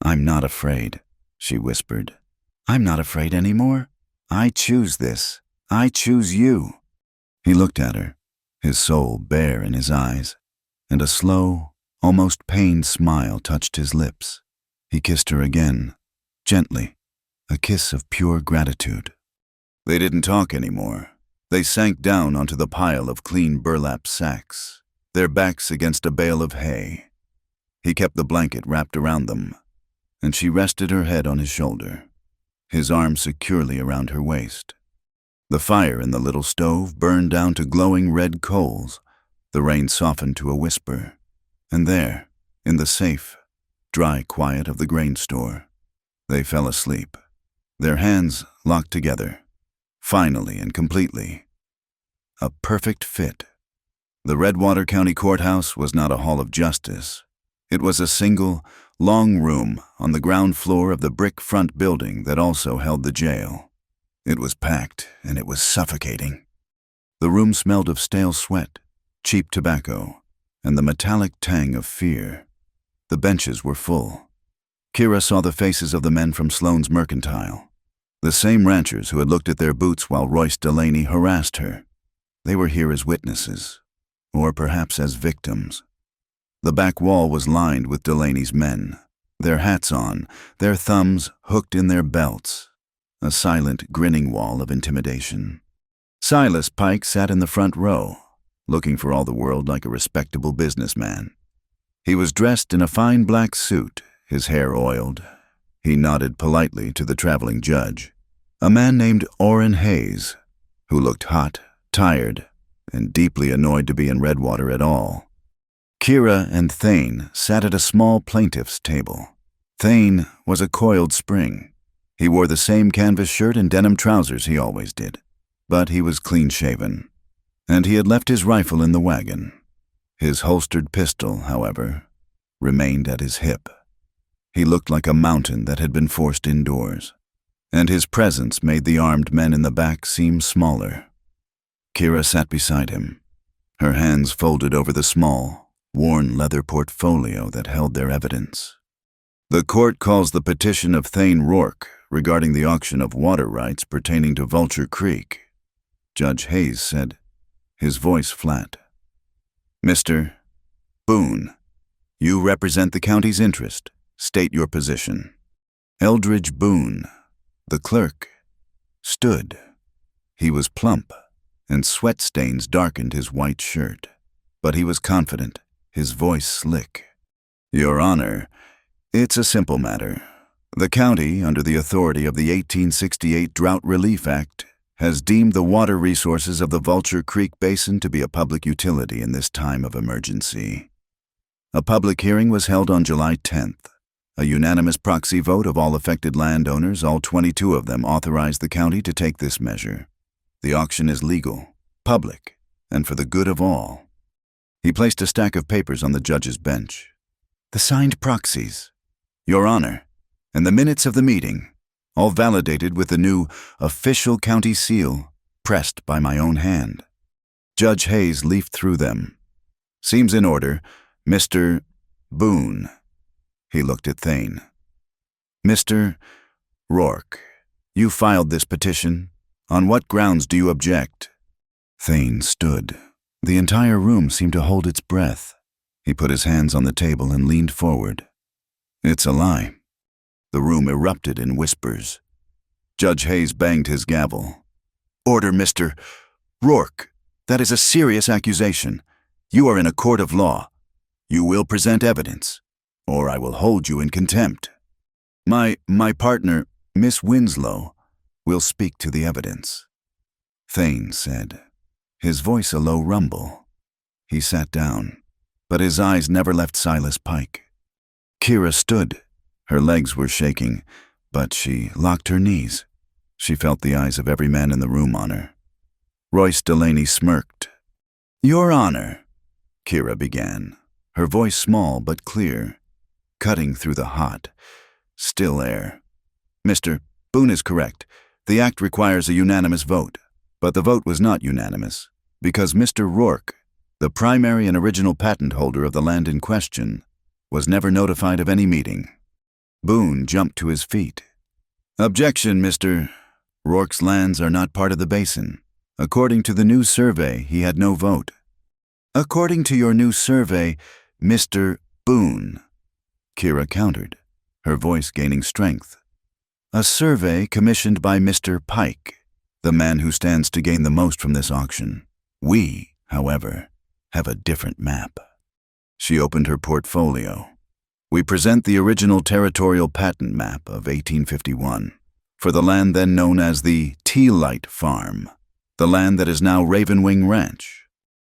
"I'm not afraid," she whispered. "I'm not afraid anymore. I choose this. I choose you." He looked at her, his soul bare in his eyes, and a slow, almost pained smile touched his lips. He kissed her again, gently, a kiss of pure gratitude. They didn't talk anymore. They sank down onto the pile of clean burlap sacks, their backs against a bale of hay. He kept the blanket wrapped around them, and she rested her head on his shoulder, his arm securely around her waist. The fire in the little stove burned down to glowing red coals. The rain softened to a whisper. And there, in the safe, dry quiet of the grain store, they fell asleep, their hands locked together, finally and completely. A perfect fit. The Redwater County Courthouse was not a hall of justice. It was a single, long room on the ground floor of the brick front building that also held the jail. It was packed, and it was suffocating. The room smelled of stale sweat, cheap tobacco, and the metallic tang of fear. The benches were full. Kira saw the faces of the men from Sloan's Mercantile, the same ranchers who had looked at their boots while Royce Delaney harassed her. They were here as witnesses, or perhaps as victims. The back wall was lined with Delaney's men, their hats on, their thumbs hooked in their belts, a silent, grinning wall of intimidation. Silas Pike sat in the front row, looking for all the world like a respectable businessman. He was dressed in a fine black suit, his hair oiled. He nodded politely to the traveling judge, a man named Orrin Hayes, who looked hot, tired, and deeply annoyed to be in Redwater at all. Kira and Thane sat at a small plaintiff's table. Thane was a coiled spring. He wore the same canvas shirt and denim trousers he always did, but he was clean-shaven, and he had left his rifle in the wagon. His holstered pistol, however, remained at his hip. He looked like a mountain that had been forced indoors, and his presence made the armed men in the back seem smaller. Kira sat beside him, her hands folded over the small, worn leather portfolio that held their evidence. The court calls the petition of Thane Rourke regarding the auction of water rights pertaining to Vulture Creek, Judge Hayes said, his voice flat. Mr. Boone, you represent the county's interest. State your position. Eldridge Boone, the clerk, stood. He was plump, and sweat stains darkened his white shirt, but he was confident, his voice slick. Your Honor, it's a simple matter. The county, under the authority of the 1868 Drought Relief Act, has deemed the water resources of the Vulture Creek Basin to be a public utility in this time of emergency. A public hearing was held on July 10th. A unanimous proxy vote of all affected landowners, all 22 of them, authorized the county to take this measure. The auction is legal, public, and for the good of all. He placed a stack of papers on the judge's bench. The signed proxies, Your Honor, and the minutes of the meeting, all validated with the new official county seal, pressed by my own hand. Judge Hayes leafed through them. Seems in order, Mr. Boone. He looked at Thane. Mr. Rourke, you filed this petition. On what grounds do you object? Thane stood. The entire room seemed to hold its breath. He put his hands on the table and leaned forward. It's a lie. The room erupted in whispers. Judge Hayes banged his gavel. Order, Mr. Rourke. That is a serious accusation. You are in a court of law. You will present evidence, or I will hold you in contempt. My partner, Miss Winslow, will speak to the evidence. Thane said, his voice a low rumble. He sat down, but his eyes never left Silas Pike. Kira stood. Her legs were shaking, but she locked her knees. She felt the eyes of every man in the room on her. Royce Delaney smirked. Your Honor, Kira began, her voice small but clear, cutting through the hot, still air. Mr. Boone is correct. The act requires a unanimous vote, but the vote was not unanimous, because Mr. Rourke, the primary and original patent holder of the land in question, was never notified of any meeting. Boone jumped to his feet. Objection, Mr. Rourke's lands are not part of the basin. According to the new survey, he had no vote. According to your new survey, Mr. Boone, Kira countered, her voice gaining strength. A survey commissioned by Mr. Pike, the man who stands to gain the most from this auction. We, however, have a different map. She opened her portfolio. We present the original territorial patent map of 1851 for the land then known as the Tea-Light Farm, the land that is now Ravenwing Ranch.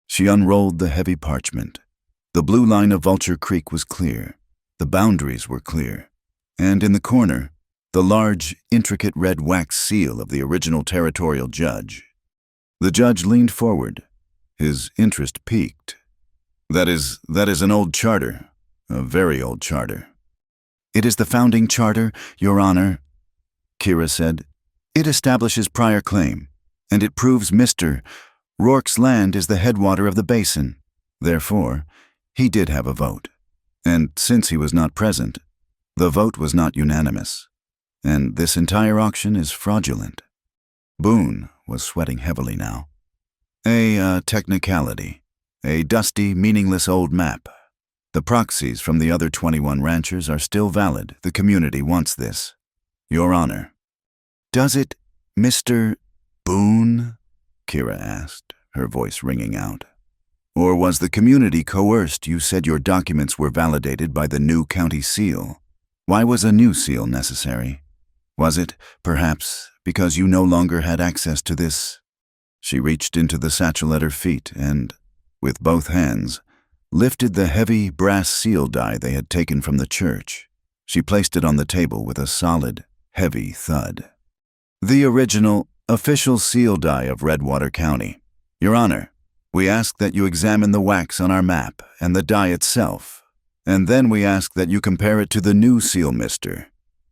She unrolled the heavy parchment. The blue line of Vulture Creek was clear. The boundaries were clear. And in the corner, the large, intricate red wax seal of the original territorial judge. The judge leaned forward. His interest piqued. That is an old charter. A very old charter. It is the founding charter, Your Honor, Kira said. It establishes prior claim, and it proves Mr. Rourke's land is the headwater of the basin. Therefore, he did have a vote. And since he was not present, the vote was not unanimous. And this entire auction is fraudulent. Boone was sweating heavily now. A technicality. A dusty, meaningless old map. The proxies from the other 21 ranchers are still valid. The community wants this. Your Honor. Does it, Mr. Boone? Kira asked, her voice ringing out. Or was the community coerced? You said your documents were validated by the new county seal. Why was a new seal necessary? Was it, perhaps, because you no longer had access to this? She reached into the satchel at her feet and, with both hands, lifted the heavy brass seal die they had taken from the church. She placed it on the table with a solid, heavy thud. The original, official seal die of Redwater County. Your Honor, we ask that you examine the wax on our map and the die itself, and then we ask that you compare it to the new seal Mr.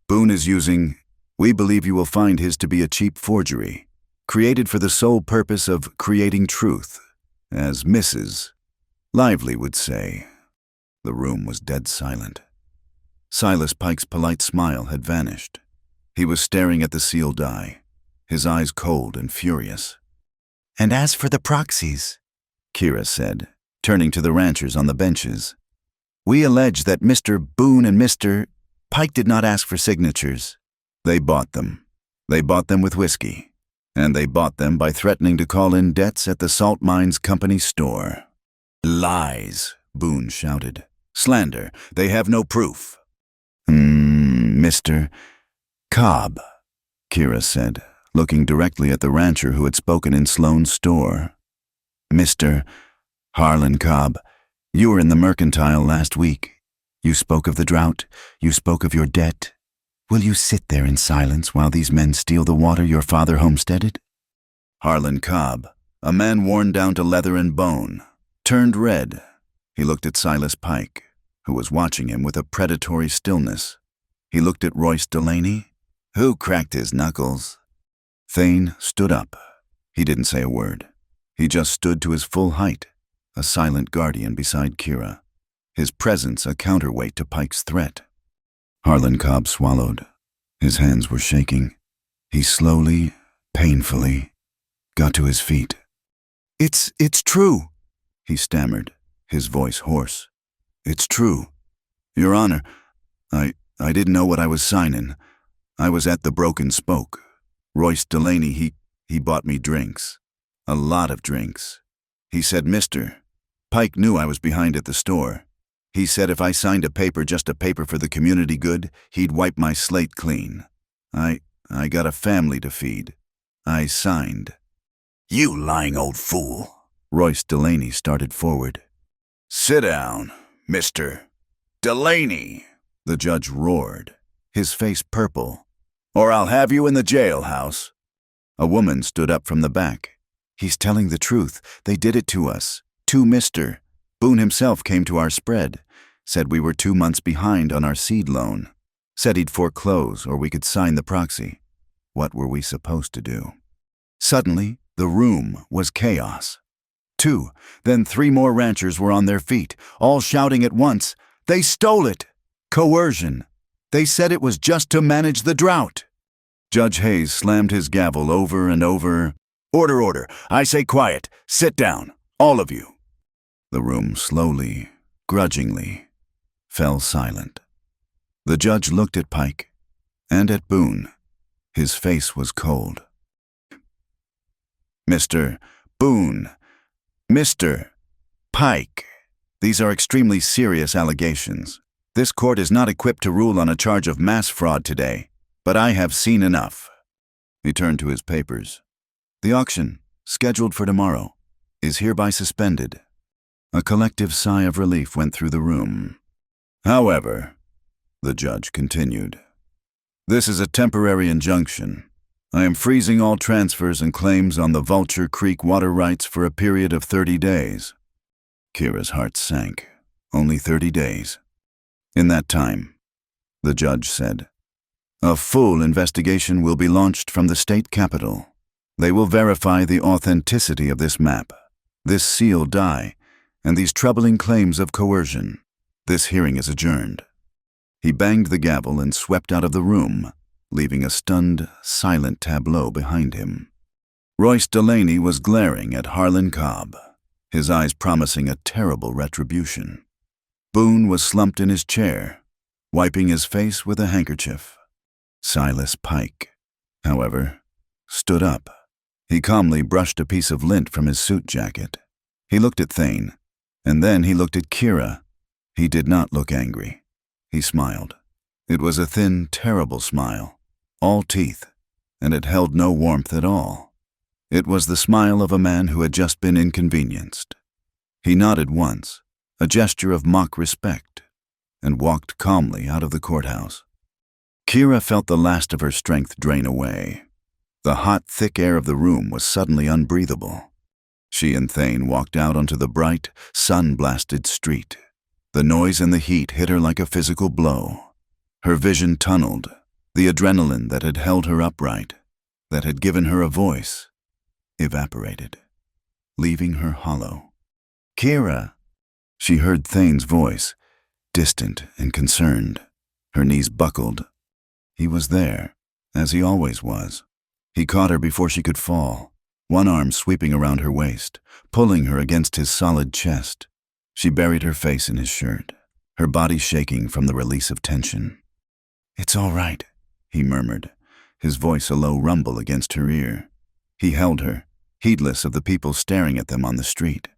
Boone is using We believe you will find his to be a cheap forgery, created for the sole purpose of creating truth, as Mrs. Lively would say." The room was dead silent. Silas Pike's polite smile had vanished. He was staring at the sealed die, his eyes cold and furious. "And as for the proxies," Kira said, turning to the ranchers on the benches, "we allege that Mr. Boone and Mr. Pike did not ask for signatures. They bought them. They bought them with whiskey. And they bought them by threatening to call in debts at the Salt Mines Company store." "Lies," Boone shouted. "Slander. They have no proof." Mr. Cobb," Kira said, looking directly at the rancher who had spoken in Sloane's store. "Mr. Harlan Cobb, you were in the Mercantile last week. You spoke of the drought. You spoke of your debt. Will you sit there in silence while these men steal the water your father homesteaded?" Harlan Cobb, a man worn down to leather and bone, turned red. He looked at Silas Pike, who was watching him with a predatory stillness. He looked at Royce Delaney, who cracked his knuckles. Thane stood up. He didn't say a word. He just stood to his full height, a silent guardian beside Kira, his presence a counterweight to Pike's threat. Harlan Cobb swallowed. His hands were shaking. He slowly, painfully, got to his feet. It's true," he stammered, his voice hoarse. "It's true. Your Honor, I didn't know what I was signing. I was at the Broken Spoke. Royce Delaney, he bought me drinks. A lot of drinks. He said, Mr. Pike knew I was behind at the store. He said if I signed a paper, just a paper for the community good, he'd wipe my slate clean. I got a family to feed. I signed." "You lying old fool." Royce Delaney started forward. "Sit down, Mr. Delaney," the judge roared, his face purple. "or I'll have you in the jailhouse." A woman stood up from the back. "He's telling the truth. They did it to us. To Mr. Boone himself came to our spread, said we were 2 months behind on our seed loan, said he'd foreclose or we could sign the proxy. What were we supposed to do?" Suddenly, the room was chaos. 2, then 3 more ranchers were on their feet, all shouting at once, "They stole it! Coercion! They said it was just to manage the drought!" Judge Hayes slammed his gavel over and over. "Order, order. I say quiet. Sit down. All of you." The room slowly, grudgingly, fell silent. The judge looked at Pike and at Boone. His face was cold. "Mr. Boone, Mr. Pike, these are extremely serious allegations. This court is not equipped to rule on a charge of mass fraud today, but I have seen enough." He turned to his papers. "The auction, scheduled for tomorrow, is hereby suspended." A collective sigh of relief went through the room. "However," the judge continued, "this is a temporary injunction. I am freezing all transfers and claims on the Vulture Creek water rights for a period of 30 days. Kira's heart sank. Only 30 days. "In that time," the judge said, "a full investigation will be launched from the state capitol. They will verify the authenticity of this map, this sealed die, and these troubling claims of coercion. This hearing is adjourned." He banged the gavel and swept out of the room, leaving a stunned, silent tableau behind him. Royce Delaney was glaring at Harlan Cobb, his eyes promising a terrible retribution. Boone was slumped in his chair, wiping his face with a handkerchief. Silas Pike, however, stood up. He calmly brushed a piece of lint from his suit jacket. He looked at Thane, and then he looked at Kira. He did not look angry. He smiled. It was a thin, terrible smile, all teeth, and it held no warmth at all. It was the smile of a man who had just been inconvenienced. He nodded once, a gesture of mock respect, and walked calmly out of the courthouse. Kira felt the last of her strength drain away. The hot, thick air of the room was suddenly unbreathable. She and Thane walked out onto the bright, sun-blasted street. The noise and the heat hit her like a physical blow. Her vision tunneled. The adrenaline that had held her upright, that had given her a voice, evaporated, leaving her hollow. "Kira!" She heard Thane's voice, distant and concerned. Her knees buckled. He was there, as he always was. He caught her before she could fall, one arm sweeping around her waist, pulling her against his solid chest. She buried her face in his shirt, her body shaking from the release of tension. "It's all right," he murmured, his voice a low rumble against her ear. He held her, heedless of the people staring at them on the street.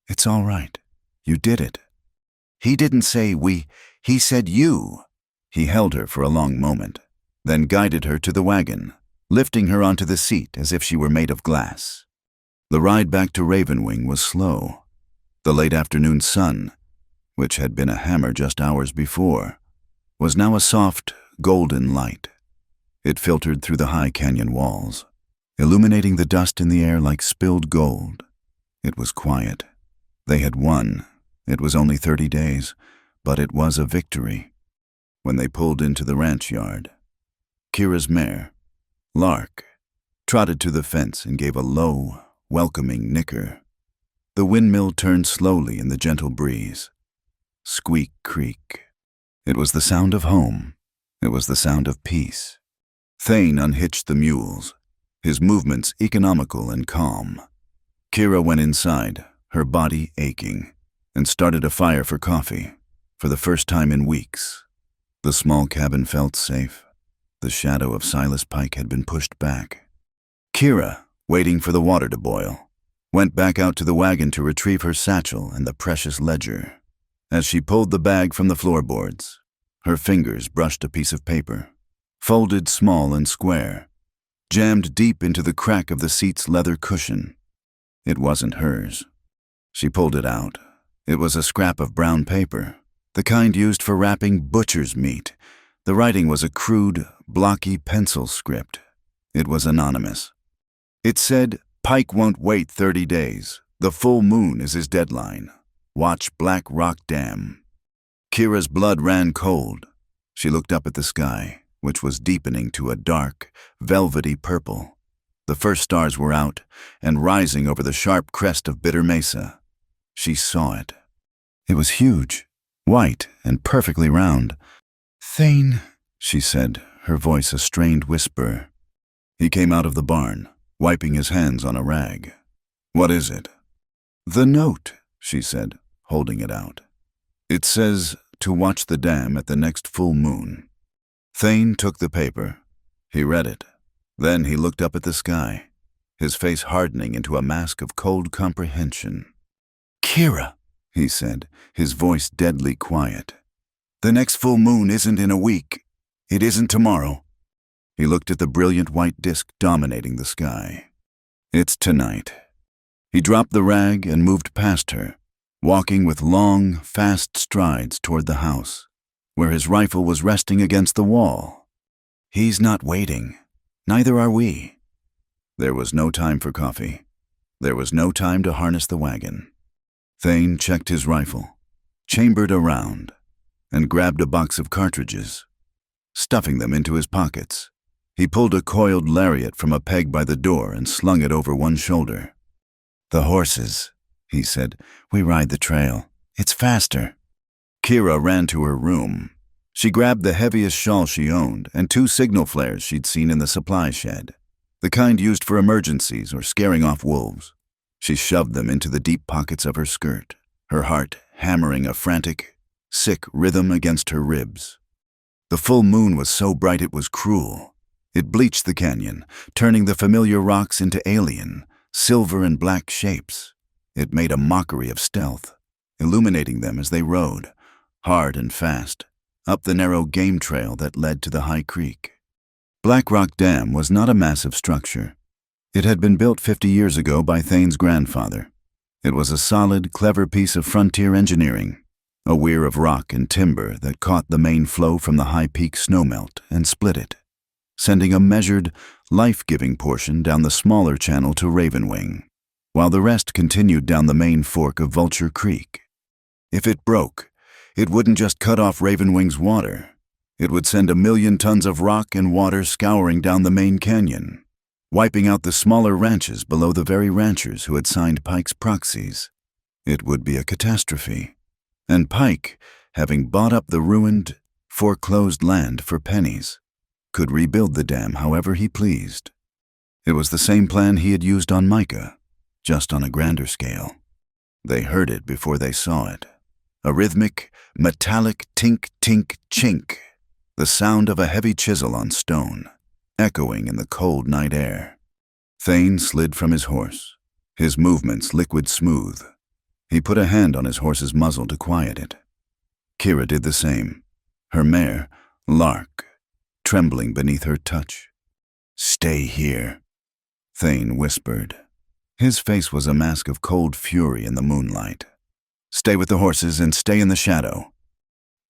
"It's all right. You did it." "He didn't say we, he said you." He held her for a long moment, then guided her to the wagon, lifting her onto the seat as if she were made of glass. The ride back to Ravenwing was slow. The late afternoon sun, which had been a hammer just hours before, was now a soft, golden light. It filtered through the high canyon walls, illuminating the dust in the air like spilled gold. It was quiet. They had won. It was only 30 days, but it was a victory. When they pulled into the ranch yard, Kira's mare, Lark, trotted to the fence and gave a low, welcoming nicker. The windmill turned slowly in the gentle breeze. Squeak, creak. It was the sound of home. It was the sound of peace. Thane unhitched the mules, his movements economical and calm. Kira went inside, her body aching, and started a fire for coffee, for the first time in weeks. The small cabin felt safe. The shadow of Silas Pike had been pushed back. Kira, waiting for the water to boil, went back out to the wagon to retrieve her satchel and the precious ledger. As she pulled the bag from the floorboards, her fingers brushed a piece of paper, folded small and square, jammed deep into the crack of the seat's leather cushion. It wasn't hers. She pulled it out. It was a scrap of brown paper, the kind used for wrapping butcher's meat. The writing was a crude, blocky pencil script. It was anonymous. It said, "Pike won't wait 30 days. The full moon is his deadline. Watch Black Rock Dam." Kira's blood ran cold. She looked up at the sky, which was deepening to a dark, velvety purple. The first stars were out and rising over the sharp crest of Bitter Mesa. She saw it. It was huge, white and perfectly round. "Thane," she said, her voice a strained whisper. He came out of the barn, wiping his hands on a rag. "What is it?" "The note," she said, holding it out. "It says to watch the dam at the next full moon." Thane took the paper. He read it. Then he looked up at the sky, his face hardening into a mask of cold comprehension. "Kira," he said, his voice deadly quiet. "The next full moon isn't in a week. It isn't tomorrow." He looked at the brilliant white disk dominating the sky. "It's tonight." He dropped the rag and moved past her, walking with long, fast strides toward the house, where his rifle was resting against the wall. "He's not waiting. Neither are we." There was no time for coffee. There was no time to harness the wagon. Thane checked his rifle, chambered a round, and grabbed a box of cartridges. Stuffing them into his pockets, he pulled a coiled lariat from a peg by the door and slung it over one shoulder. "The horses," he said. "We ride the trail. It's faster." Kira ran to her room. She grabbed the heaviest shawl she owned and 2 signal flares she'd seen in the supply shed, the kind used for emergencies or scaring off wolves. She shoved them into the deep pockets of her skirt, her heart hammering a frantic, sick rhythm against her ribs. The full moon was so bright it was cruel. It bleached the canyon, turning the familiar rocks into alien, silver and black shapes. It made a mockery of stealth, illuminating them as they rode, hard and fast, up the narrow game trail that led to the high creek. Black Rock Dam was not a massive structure. It had been built 50 years ago by Thane's grandfather. It was a solid, clever piece of frontier engineering, a weir of rock and timber that caught the main flow from the high peak snowmelt and split it, sending a measured, life-giving portion down the smaller channel to Ravenwing, while the rest continued down the main fork of Vulture Creek. If it broke, it wouldn't just cut off Ravenwing's water. It would send 1,000,000 tons of rock and water scouring down the main canyon, wiping out the smaller ranches below the very ranchers who had signed Pike's proxies. It would be a catastrophe. And Pike, having bought up the ruined, foreclosed land for pennies, could rebuild the dam however he pleased. It was the same plan he had used on Micah, just on a grander scale. They heard it before they saw it. A rhythmic, metallic tink, tink, chink, the sound of a heavy chisel on stone, echoing in the cold night air. Thane slid from his horse, his movements liquid smooth. He put a hand on his horse's muzzle to quiet it. Kira did the same, her mare, Lark, trembling beneath her touch. "Stay here," Thane whispered. His face was a mask of cold fury in the moonlight. "Stay with the horses and stay in the shadow."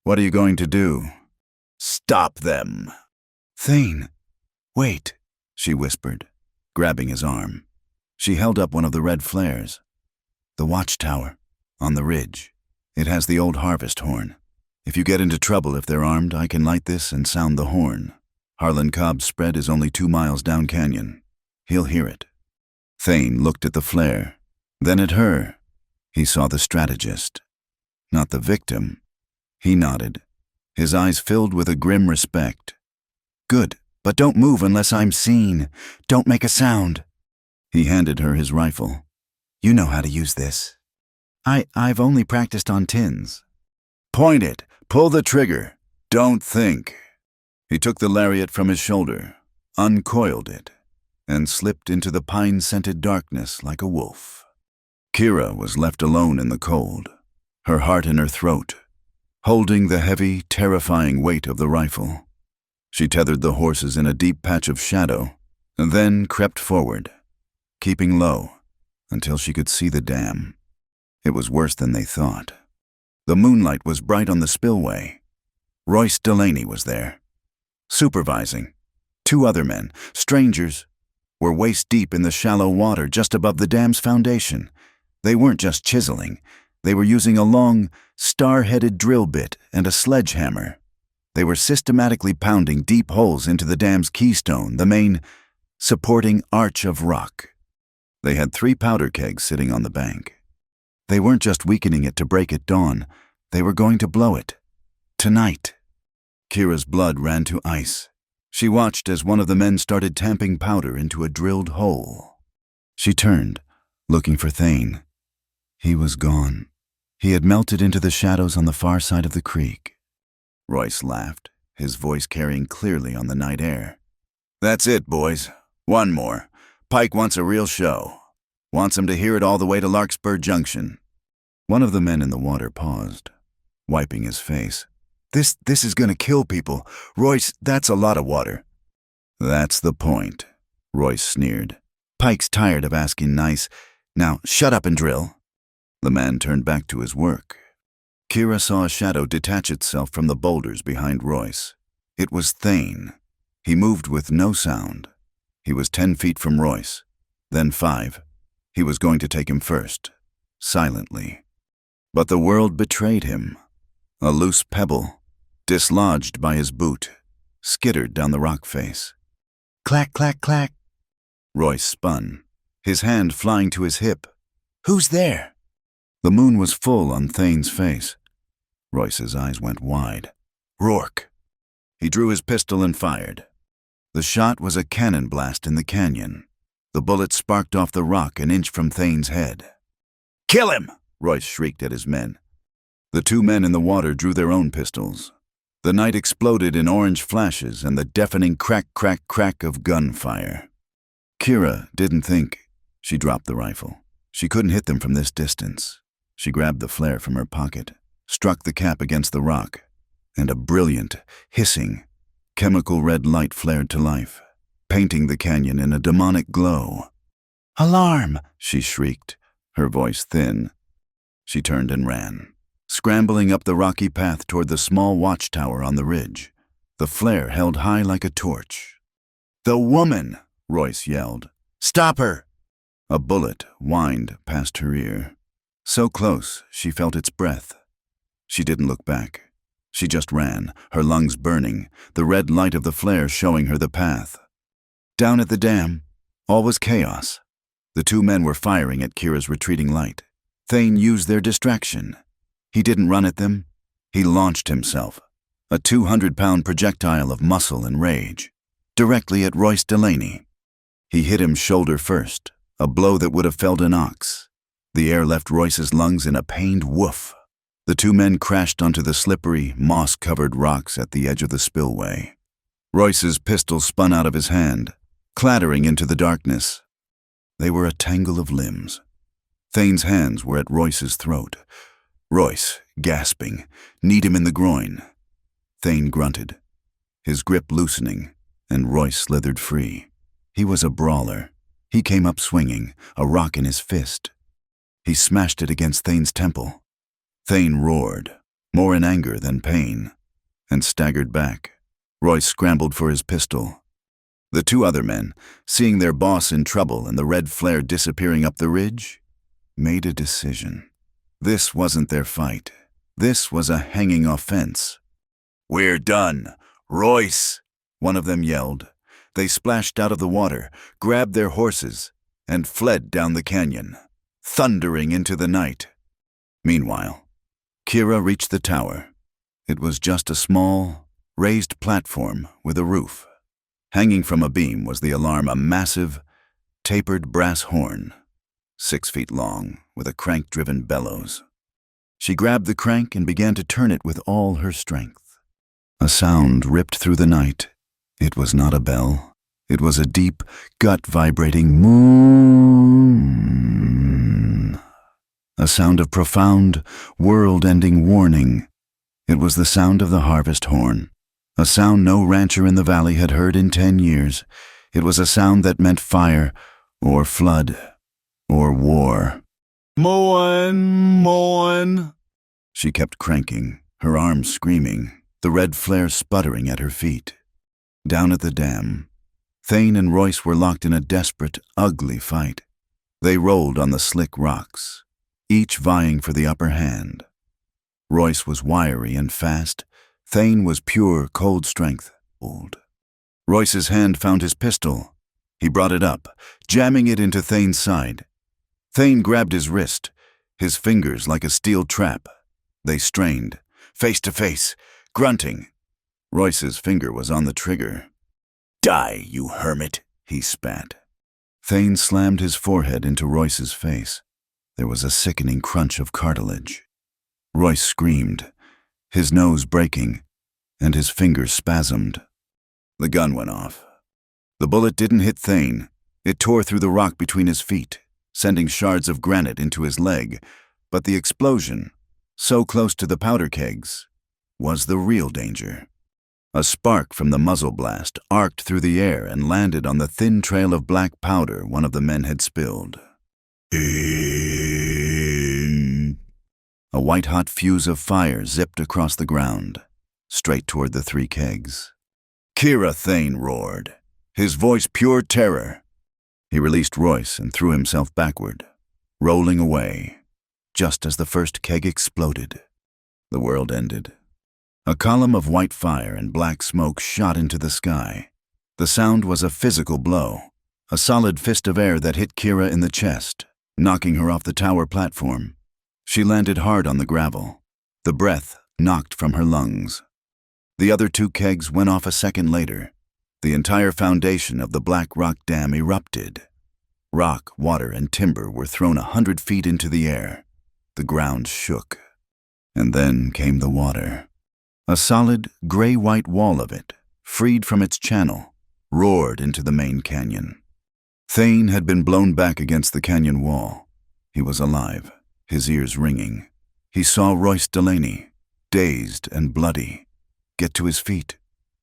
"What are you going to do?" "Stop them." "Thane, wait," she whispered, grabbing his arm. She held up one of the red flares. "The watchtower, on the ridge. It has the old harvest horn. If you get into trouble if they're armed, I can light this and sound the horn. Harlan Cobb's spread is only 2 miles down canyon. He'll hear it." Thane looked at the flare, then at her. He saw the strategist, not the victim. He nodded, his eyes filled with a grim respect. "Good, but don't move unless I'm seen. Don't make a sound." He handed her his rifle. "You know how to use this." I've only practiced on tins." "Point it. Pull the trigger. Don't think." He took the lariat from his shoulder, uncoiled it, and slipped into the pine-scented darkness like a wolf. Kira was left alone in the cold, her heart in her throat, holding the heavy, terrifying weight of the rifle. She tethered the horses in a deep patch of shadow, and then crept forward, keeping low, until she could see the dam. It was worse than they thought. The moonlight was bright on the spillway. Royce Delaney was there, supervising. 2 other men, strangers, were waist-deep in the shallow water just above the dam's foundation. They weren't just chiseling. They were using a long, star-headed drill bit and a sledgehammer. They were systematically pounding deep holes into the dam's keystone, the main, supporting arch of rock. They had 3 powder kegs sitting on the bank. They weren't just weakening it to break at dawn. They were going to blow it. Tonight. Kira's blood ran to ice. She watched as one of the men started tamping powder into a drilled hole. She turned, looking for Thane. He was gone. He had melted into the shadows on the far side of the creek. Royce laughed, his voice carrying clearly on the night air. "That's it, boys. One more. Pike wants a real show. Wants him to hear it all the way to Larkspur Junction." One of the men in the water paused, wiping his face. This is gonna kill people. Royce, that's a lot of water." "That's the point," Royce sneered. "Pike's tired of asking nice. Now, shut up and drill." The man turned back to his work. Kira saw a shadow detach itself from the boulders behind Royce. It was Thane. He moved with no sound. He was 10 feet from Royce, then 5. He was going to take him first, silently. But the world betrayed him. A loose pebble, dislodged by his boot, skittered down the rock face. Clack, clack, clack. Royce spun, his hand flying to his hip. "Who's there?" The moon was full on Thane's face. Royce's eyes went wide. "Rourke." He drew his pistol and fired. The shot was a cannon blast in the canyon. The bullet sparked off the rock an inch from Thane's head. "Kill him!" Royce shrieked at his men. The 2 men in the water drew their own pistols. The night exploded in orange flashes and the deafening crack, crack, crack of gunfire. Kira didn't think. She dropped the rifle. She couldn't hit them from this distance. She grabbed the flare from her pocket, struck the cap against the rock, and a brilliant, hissing, chemical red light flared to life, painting the canyon in a demonic glow. "Alarm!" she shrieked, her voice thin. She turned and ran, scrambling up the rocky path toward the small watchtower on the ridge, the flare held high like a torch. "The woman!" Royce yelled. "Stop her!" A bullet whined past her ear. So close, she felt its breath. She didn't look back. She just ran, her lungs burning, the red light of the flare showing her the path. Down at the dam, all was chaos. The two men were firing at Kira's retreating light. Thane used their distraction. He didn't run at them. He launched himself, a 200-pound projectile of muscle and rage, directly at Royce Delaney. He hit him shoulder first, a blow that would have felled an ox. The air left Royce's lungs in a pained woof. The two men crashed onto the slippery, moss-covered rocks at the edge of the spillway. Royce's pistol spun out of his hand, clattering into the darkness. They were a tangle of limbs. Thane's hands were at Royce's throat. Royce, gasping, kneed him in the groin. Thane grunted, his grip loosening, and Royce slithered free. He was a brawler. He came up swinging, a rock in his fist. He smashed it against Thane's temple. Thane roared, more in anger than pain, and staggered back. Royce scrambled for his pistol. The two other men, seeing their boss in trouble and the red flare disappearing up the ridge, made a decision. This wasn't their fight. This was a hanging offense. "We're done. Royce!" one of them yelled. They splashed out of the water, grabbed their horses, and fled down the canyon, thundering into the night. Meanwhile, Kira reached the tower. It was just a small, raised platform with a roof. Hanging from a beam was the alarm, a massive, tapered brass horn, 6 feet long, with a crank-driven bellows. She grabbed the crank and began to turn it with all her strength. A sound ripped through the night. It was not a bell. It was a deep, gut-vibrating moon. A sound of profound, world-ending warning. It was the sound of the harvest horn. A sound no rancher in the valley had heard in 10 years. It was a sound that meant fire, or flood, or war. "Moan, moan!" She kept cranking, her arms screaming, the red flare sputtering at her feet. Down at the dam, Thane and Royce were locked in a desperate, ugly fight. They rolled on the slick rocks, each vying for the upper hand. Royce was wiry and fast. Thane was pure, cold strength. Royce's hand found his pistol. He brought it up, jamming it into Thane's side. Thane grabbed his wrist, his fingers like a steel trap. They strained, face to face, grunting. Royce's finger was on the trigger. "Die, you hermit," he spat. Thane slammed his forehead into Royce's face. There was a sickening crunch of cartilage. Royce screamed, his nose breaking, and his fingers spasmed. The gun went off. The bullet didn't hit Thane. It tore through the rock between his feet, sending shards of granite into his leg. But the explosion, so close to the powder kegs, was the real danger. A spark from the muzzle blast arced through the air and landed on the thin trail of black powder one of the men had spilled. A white-hot fuse of fire zipped across the ground, straight toward the 3 kegs. "Kira!" Thane roared, his voice pure terror. He released Royce and threw himself backward, rolling away, just as the first keg exploded. The world ended. A column of white fire and black smoke shot into the sky. The sound was a physical blow, a solid fist of air that hit Kira in the chest, knocking her off the tower platform. She landed hard on the gravel, the breath knocked from her lungs. The other 2 kegs went off a second later. The entire foundation of the Black Rock Dam erupted. Rock, water, and timber were thrown 100 feet into the air. The ground shook. And then came the water. A solid, gray-white wall of it, freed from its channel, roared into the main canyon. Thane had been blown back against the canyon wall. He was alive, his ears ringing. He saw Royce Delaney, dazed and bloody, get to his feet.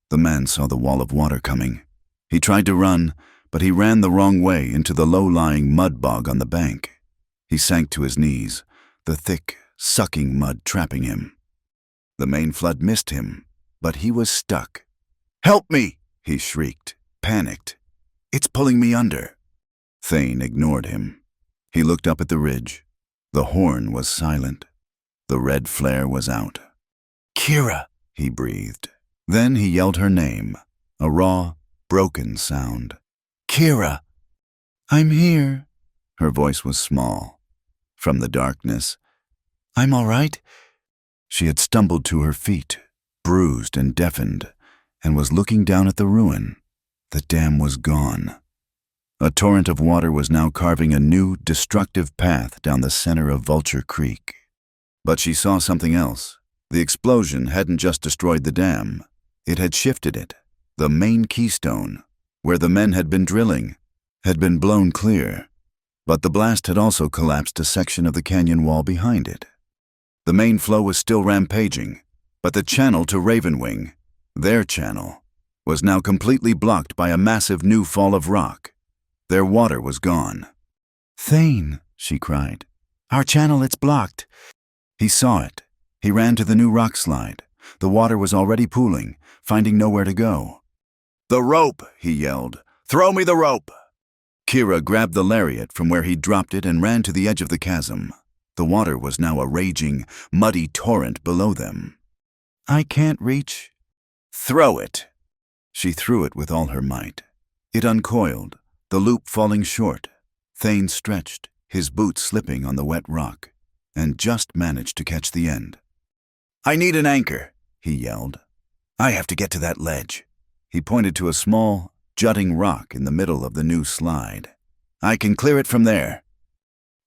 The man saw the wall of water coming. He tried to run, but he ran the wrong way into the low-lying mud bog on the bank. He sank to his knees, the thick, sucking mud trapping him. The main flood missed him, but he was stuck. "Help me!" he shrieked, panicked. "It's pulling me under." Thane ignored him. He looked up at the ridge. The horn was silent. The red flare was out. "Kira!" he breathed. Then he yelled her name, a raw, broken sound. Kira! I'm here. Her voice was small. From the darkness. I'm all right. She had stumbled to her feet, bruised and deafened, and was looking down at the ruin. The dam was gone. A torrent of water was now carving a new, destructive path down the center of Vulture Creek. But she saw something else. The explosion hadn't just destroyed the dam. It had shifted it. The main keystone, where the men had been drilling, had been blown clear. But the blast had also collapsed a section of the canyon wall behind it. The main flow was still rampaging, but the channel to Ravenwing, their channel, was now completely blocked by a massive new fall of rock. Their water was gone. Thane, she cried. Our channel, it's blocked. He saw it. He ran to the new rock slide. The water was already pooling, finding nowhere to go. The rope, he yelled. Throw me the rope! Kira grabbed the lariat from where he'd dropped it and ran to the edge of the chasm. The water was now a raging, muddy torrent below them. I can't reach. Throw it! She threw it with all her might. It uncoiled, the loop falling short. Thane stretched, his boots slipping on the wet rock, and just managed to catch the end. I need an anchor, he yelled. I have to get to that ledge. He pointed to a small, jutting rock in the middle of the new slide. I can clear it from there.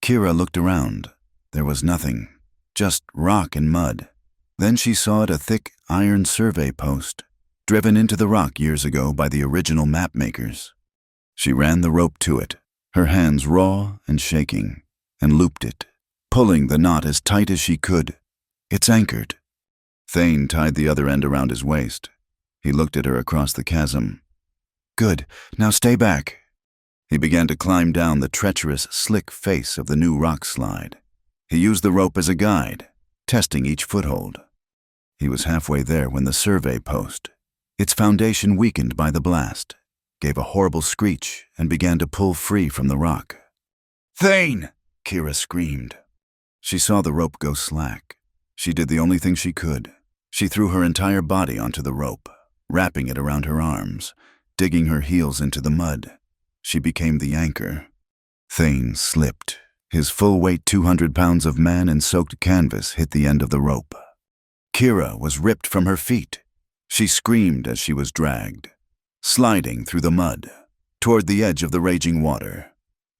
Kira looked around. There was nothing, just rock and mud. Then she saw it a thick iron survey post, driven into the rock years ago by the original map makers. She ran the rope to it, her hands raw and shaking, and looped it, pulling the knot as tight as she could. It's anchored. Thane tied the other end around his waist. He looked at her across the chasm. Good, now stay back. He began to climb down the treacherous, slick face of the new rock slide. He used the rope as a guide, testing each foothold. He was halfway there when the survey post, its foundation weakened by the blast, gave a horrible screech and began to pull free from the rock. Thane! Kira screamed. She saw the rope go slack. She did the only thing she could. She threw her entire body onto the rope, wrapping it around her arms, digging her heels into the mud. She became the anchor. Thane slipped. His full weight 200 pounds of man and soaked canvas hit the end of the rope. Kira was ripped from her feet. She screamed as she was dragged, sliding through the mud, toward the edge of the raging water.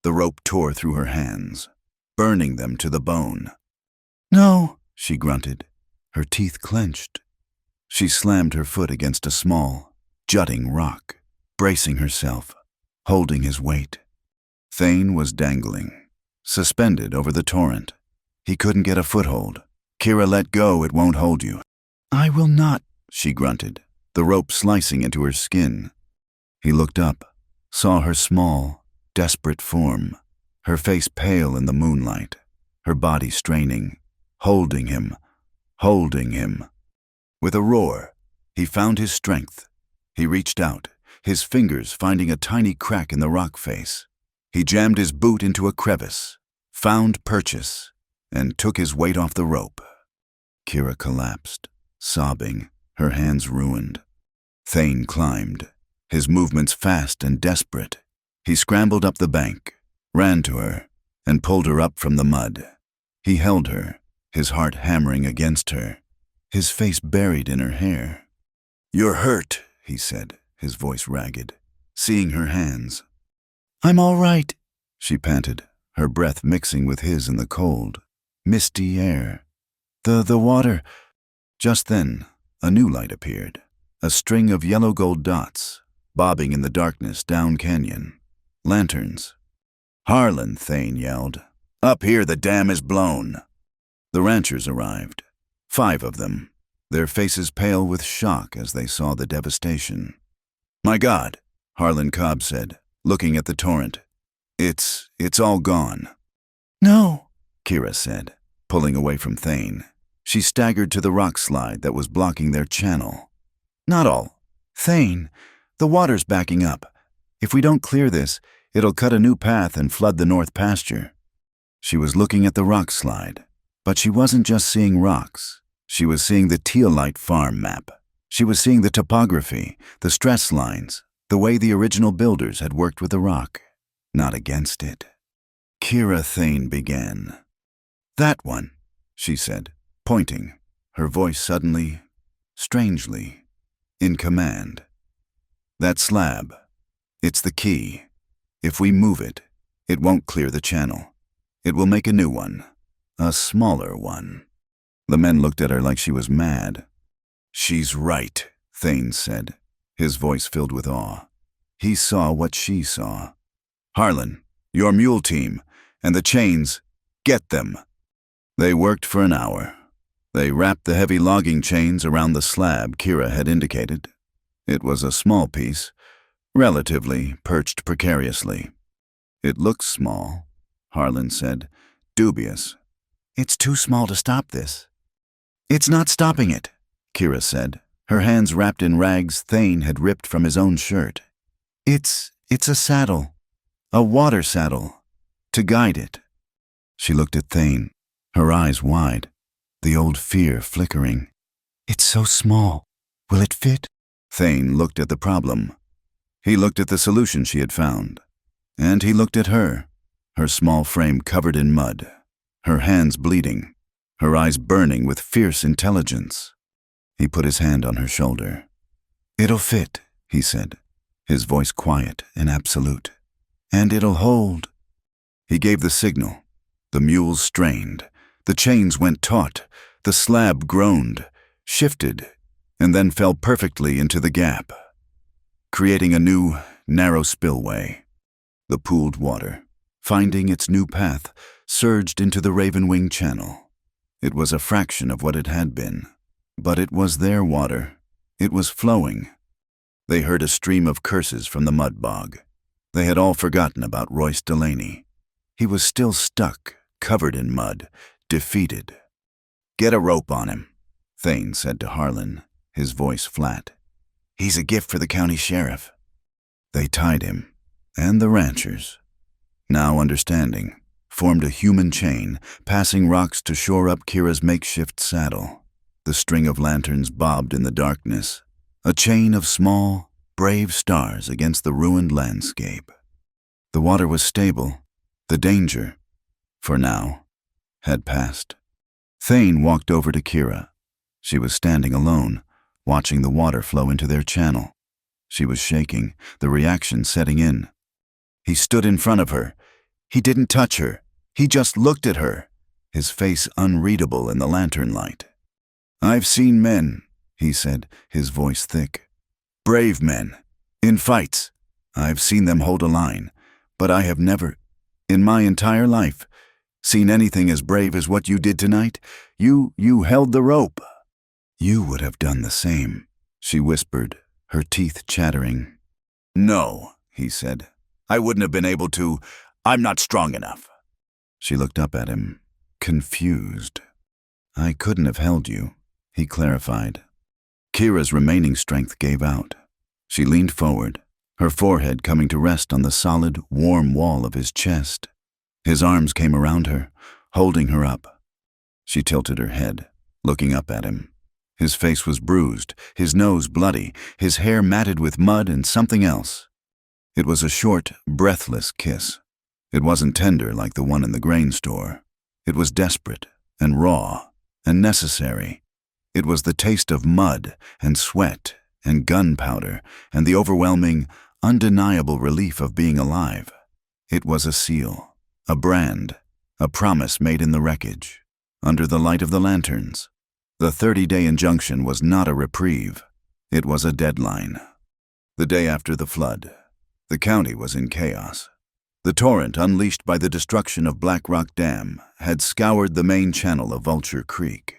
The rope tore through her hands, burning them to the bone. No, she grunted, her teeth clenched. She slammed her foot against a small, jutting rock, bracing herself, holding his weight. Thane was dangling, suspended over the torrent. He couldn't get a foothold. Kira, let go, it won't hold you. I will not, she grunted, the rope slicing into her skin. He looked up, saw her small, desperate form, her face pale in the moonlight, her body straining, holding him. With a roar, he found his strength. He reached out, his fingers finding a tiny crack in the rock face. He jammed his boot into a crevice, found purchase, and took his weight off the rope. Kira collapsed, sobbing, her hands ruined. Thane climbed, his movements fast and desperate. He scrambled up the bank, ran to her, and pulled her up from the mud. He held her, his heart hammering against her, his face buried in her hair. You're hurt, he said, his voice ragged, seeing her hands. I'm all right, she panted, her breath mixing with his in the cold, misty air. The water. Just then, a new light appeared, a string of yellow gold dots, bobbing in the darkness down canyon. Lanterns. Harlan, Thane yelled. Up here, the dam is blown. The ranchers arrived, 5 of them, their faces pale with shock as they saw the devastation. My God, Harlan Cobb said, looking at the torrent. It's all gone. No, Kira said, pulling away from Thane. She staggered to the rock slide that was blocking their channel. Not all. Thane, the water's backing up. If we don't clear this, it'll cut a new path and flood the north pasture. She was looking at the rock slide, but she wasn't just seeing rocks. She was seeing the teolite farm map. She was seeing the topography, the stress lines, the way the original builders had worked with the rock, not against it. Kira Thane began. "That one," she said, pointing, her voice suddenly, strangely, in command. "That slab. It's the key. If we move it, it won't clear the channel. It will make a new one. A smaller one." The men looked at her like she was mad. "She's right," Thane said, his voice filled with awe. He saw what she saw. "Harlan, your mule team, and the chains, get them." They worked for an hour. They wrapped the heavy logging chains around the slab Kira had indicated. It was a small piece, relatively perched precariously. "It looks small," Harlan said, dubious. "It's too small to stop this." "It's not stopping it," Kira said, her hands wrapped in rags Thane had ripped from his own shirt. It's a saddle. A water saddle. To guide it." She looked at Thane, her eyes wide, the old fear flickering. "It's so small. Will it fit?" Thane looked at the problem. He looked at the solution she had found. And he looked at her small frame covered in mud, her hands bleeding, her eyes burning with fierce intelligence. He put his hand on her shoulder. "It'll fit," he said, his voice quiet and absolute. "And it'll hold." He gave the signal. The mules strained. The chains went taut. The slab groaned, shifted, and then fell perfectly into the gap, creating a new, narrow spillway. The pooled water, finding its new path, surged into the Ravenwing Channel. It was a fraction of what it had been, but it was their water. It was flowing. They heard a stream of curses from the mud bog. They had all forgotten about Royce Delaney. He was still stuck, covered in mud, defeated. "Get a rope on him," Thane said to Harlan, his voice flat. "He's a gift for the county sheriff." They tied him, and the ranchers, now understanding, formed a human chain, passing rocks to shore up Kira's makeshift saddle. The string of lanterns bobbed in the darkness, a chain of small, brave stars against the ruined landscape. The water was stable. The danger, for now, had passed. Thane walked over to Kira. She was standing alone, watching the water flow into their channel. She was shaking, the reaction setting in. He stood in front of her. He didn't touch her. He just looked at her, his face unreadable in the lantern light. "I've seen men," he said, his voice thick. "Brave men. In fights. I've seen them hold a line, but I have never, in my entire life, seen anything as brave as what you did tonight. You held the rope." "You would have done the same," she whispered, her teeth chattering. "No," he said. "I wouldn't have been able to. I'm not strong enough." She looked up at him, confused. "I couldn't have held you," he clarified. Kira's remaining strength gave out. She leaned forward, her forehead coming to rest on the solid, warm wall of his chest. His arms came around her, holding her up. She tilted her head, looking up at him. His face was bruised, his nose bloody, his hair matted with mud and something else. It was a short, breathless kiss. It wasn't tender like the one in the grain store. It was desperate and raw and necessary. It was the taste of mud and sweat and gunpowder and the overwhelming, undeniable relief of being alive. It was a seal, a brand, a promise made in the wreckage, under the light of the lanterns. The 30-day injunction was not a reprieve. It was a deadline. The day after the flood, the county was in chaos. The torrent unleashed by the destruction of Black Rock Dam had scoured the main channel of Vulture Creek,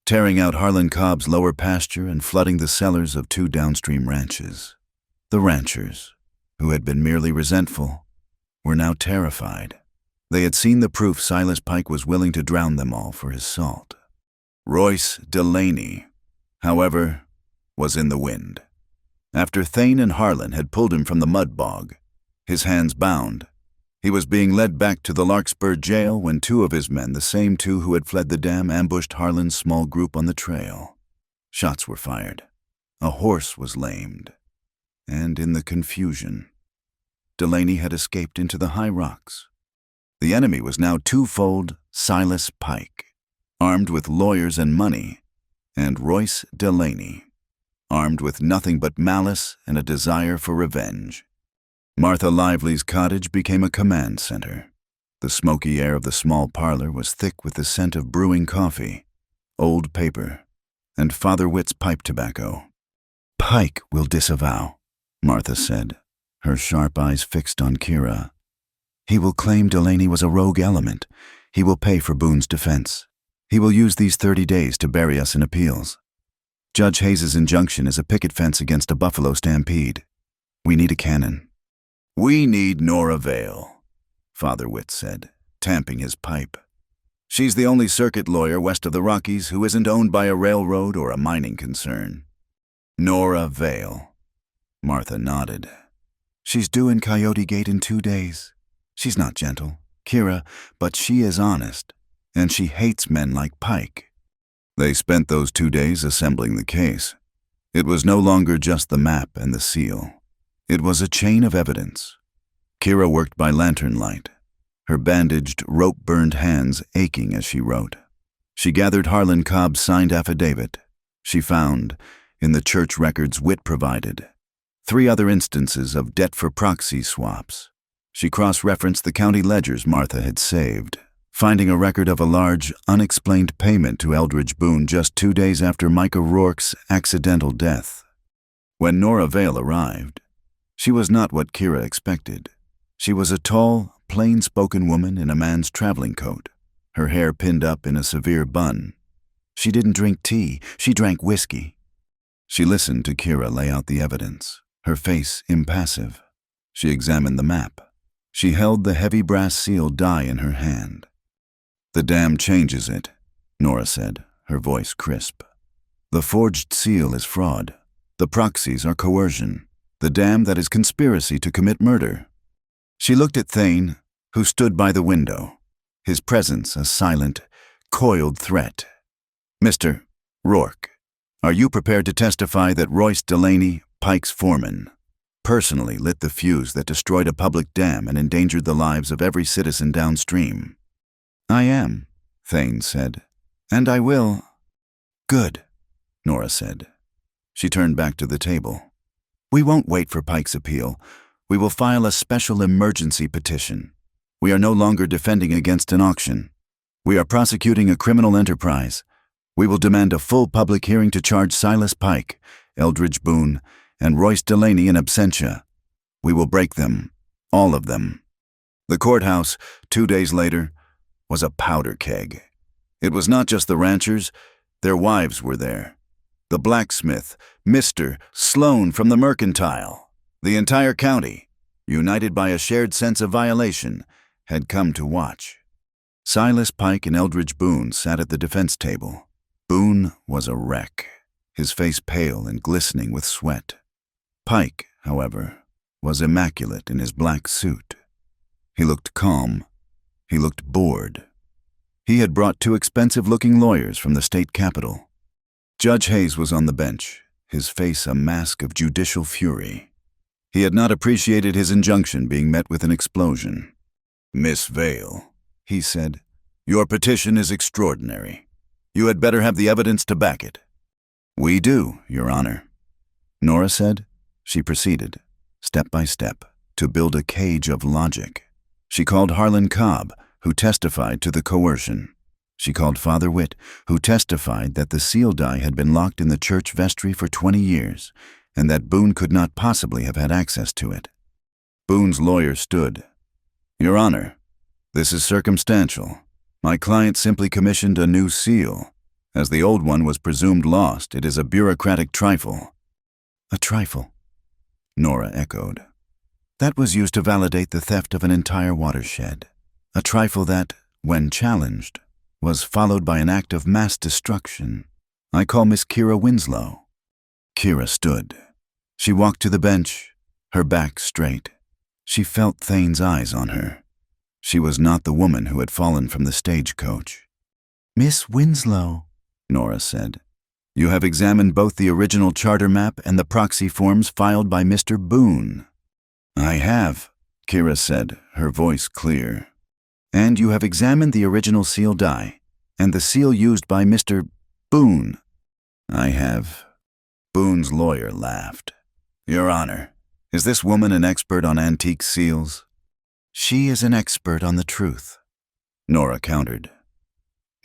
tearing out Harlan Cobb's lower pasture and flooding the cellars of 2 downstream ranches. The ranchers, who had been merely resentful, were now terrified. They had seen the proof Silas Pike was willing to drown them all for his salt. Royce Delaney, however, was in the wind. After Thane and Harlan had pulled him from the mud bog, his hands bound, He was being led back to the Larkspur jail when two of his men, the same two who had fled the dam, ambushed Harlan's small group on the trail. Shots were fired. A horse was lamed. And in the confusion, Delaney had escaped into the high rocks. The enemy was now twofold: Silas Pike, armed with lawyers and money, and Royce Delaney, armed with nothing but malice and a desire for revenge. Martha Lively's cottage became a command center. The smoky air of the small parlor was thick with the scent of brewing coffee, old paper, and Father Witt's pipe tobacco. "Pike will disavow," Martha said, her sharp eyes fixed on Kira. "He will claim Delaney was a rogue element. He will pay for Boone's defense. He will use these 30 days to bury us in appeals. Judge Hayes's injunction is a picket fence against a buffalo stampede. We need a cannon." "We need Nora Vale," Father Witt said, tamping his pipe. "She's the only circuit lawyer west of the Rockies who isn't owned by a railroad or a mining concern." "Nora Vale." Martha nodded. "She's due in Coyote Gate in 2 days. She's not gentle, Kira, but she is honest, and she hates men like Pike." They spent those 2 days assembling the case. It was no longer just the map and the seal. It was a chain of evidence. Kira worked by lantern light, her bandaged, rope-burned hands aching as she wrote. She gathered Harlan Cobb's signed affidavit. She found, in the church records Witt provided, 3 other instances of debt for proxy swaps. She cross-referenced the county ledgers Martha had saved, finding a record of a large, unexplained payment to Eldridge Boone just 2 days after Micah Rourke's accidental death. When Nora Vale arrived, she was not what Kira expected. She was a tall, plain-spoken woman in a man's traveling coat, her hair pinned up in a severe bun. She didn't drink tea, she drank whiskey. She listened to Kira lay out the evidence, her face impassive. She examined the map. She held the heavy brass seal die in her hand. "The dam changes it," Nora said, her voice crisp. "The forged seal is fraud. The proxies are coercion. The dam that is conspiracy to commit murder." She looked at Thane, who stood by the window, his presence a silent, coiled threat. "Mr. Rourke, are you prepared to testify that Royce Delaney, Pike's foreman, personally lit the fuse that destroyed a public dam and endangered the lives of every citizen downstream?" "I am," Thane said, "and I will." "Good," Nora said. She turned back to the table. "We won't wait for Pike's appeal. We will file a special emergency petition. We are no longer defending against an auction. We are prosecuting a criminal enterprise. We will demand a full public hearing to charge Silas Pike, Eldridge Boone, and Royce Delaney in absentia. We will break them, all of them." The courthouse, 2 days later, was a powder keg. It was not just the ranchers, their wives were there. The blacksmith, Mr. Sloan from the Mercantile, the entire county, united by a shared sense of violation, had come to watch. Silas Pike and Eldridge Boone sat at the defense table. Boone was a wreck, his face pale and glistening with sweat. Pike, however, was immaculate in his black suit. He looked calm. He looked bored. He had brought 2 expensive-looking lawyers from the state capitol. Judge Hayes was on the bench, his face a mask of judicial fury. He had not appreciated his injunction being met with an explosion. "Miss Vale," he said, "your petition is extraordinary. You had better have the evidence to back it." "We do, Your Honor," Nora said. She proceeded, step by step, to build a cage of logic. She called Harlan Cobb, who testified to the coercion. She called Father Witt, who testified that the seal die had been locked in the church vestry for 20 years, and that Boone could not possibly have had access to it. Boone's lawyer stood. "Your Honor, this is circumstantial. My client simply commissioned a new seal. As the old one was presumed lost, it is a bureaucratic trifle." "A trifle," Nora echoed. "That was used to validate the theft of an entire watershed. A trifle that, when challenged, was followed by an act of mass destruction. I call Miss Kira Winslow." Kira stood. She walked to the bench, her back straight. She felt Thane's eyes on her. She was not the woman who had fallen from the stagecoach. Miss Winslow, Nora said. You have examined both the original charter map and the proxy forms filed by Mr. Boone. I have, Kira said, her voice clear. And you have examined the original seal die and the seal used by Mr. Boone. I have. Boone's lawyer laughed. Your Honor, is this woman an expert on antique seals? She is an expert on the truth, Nora countered.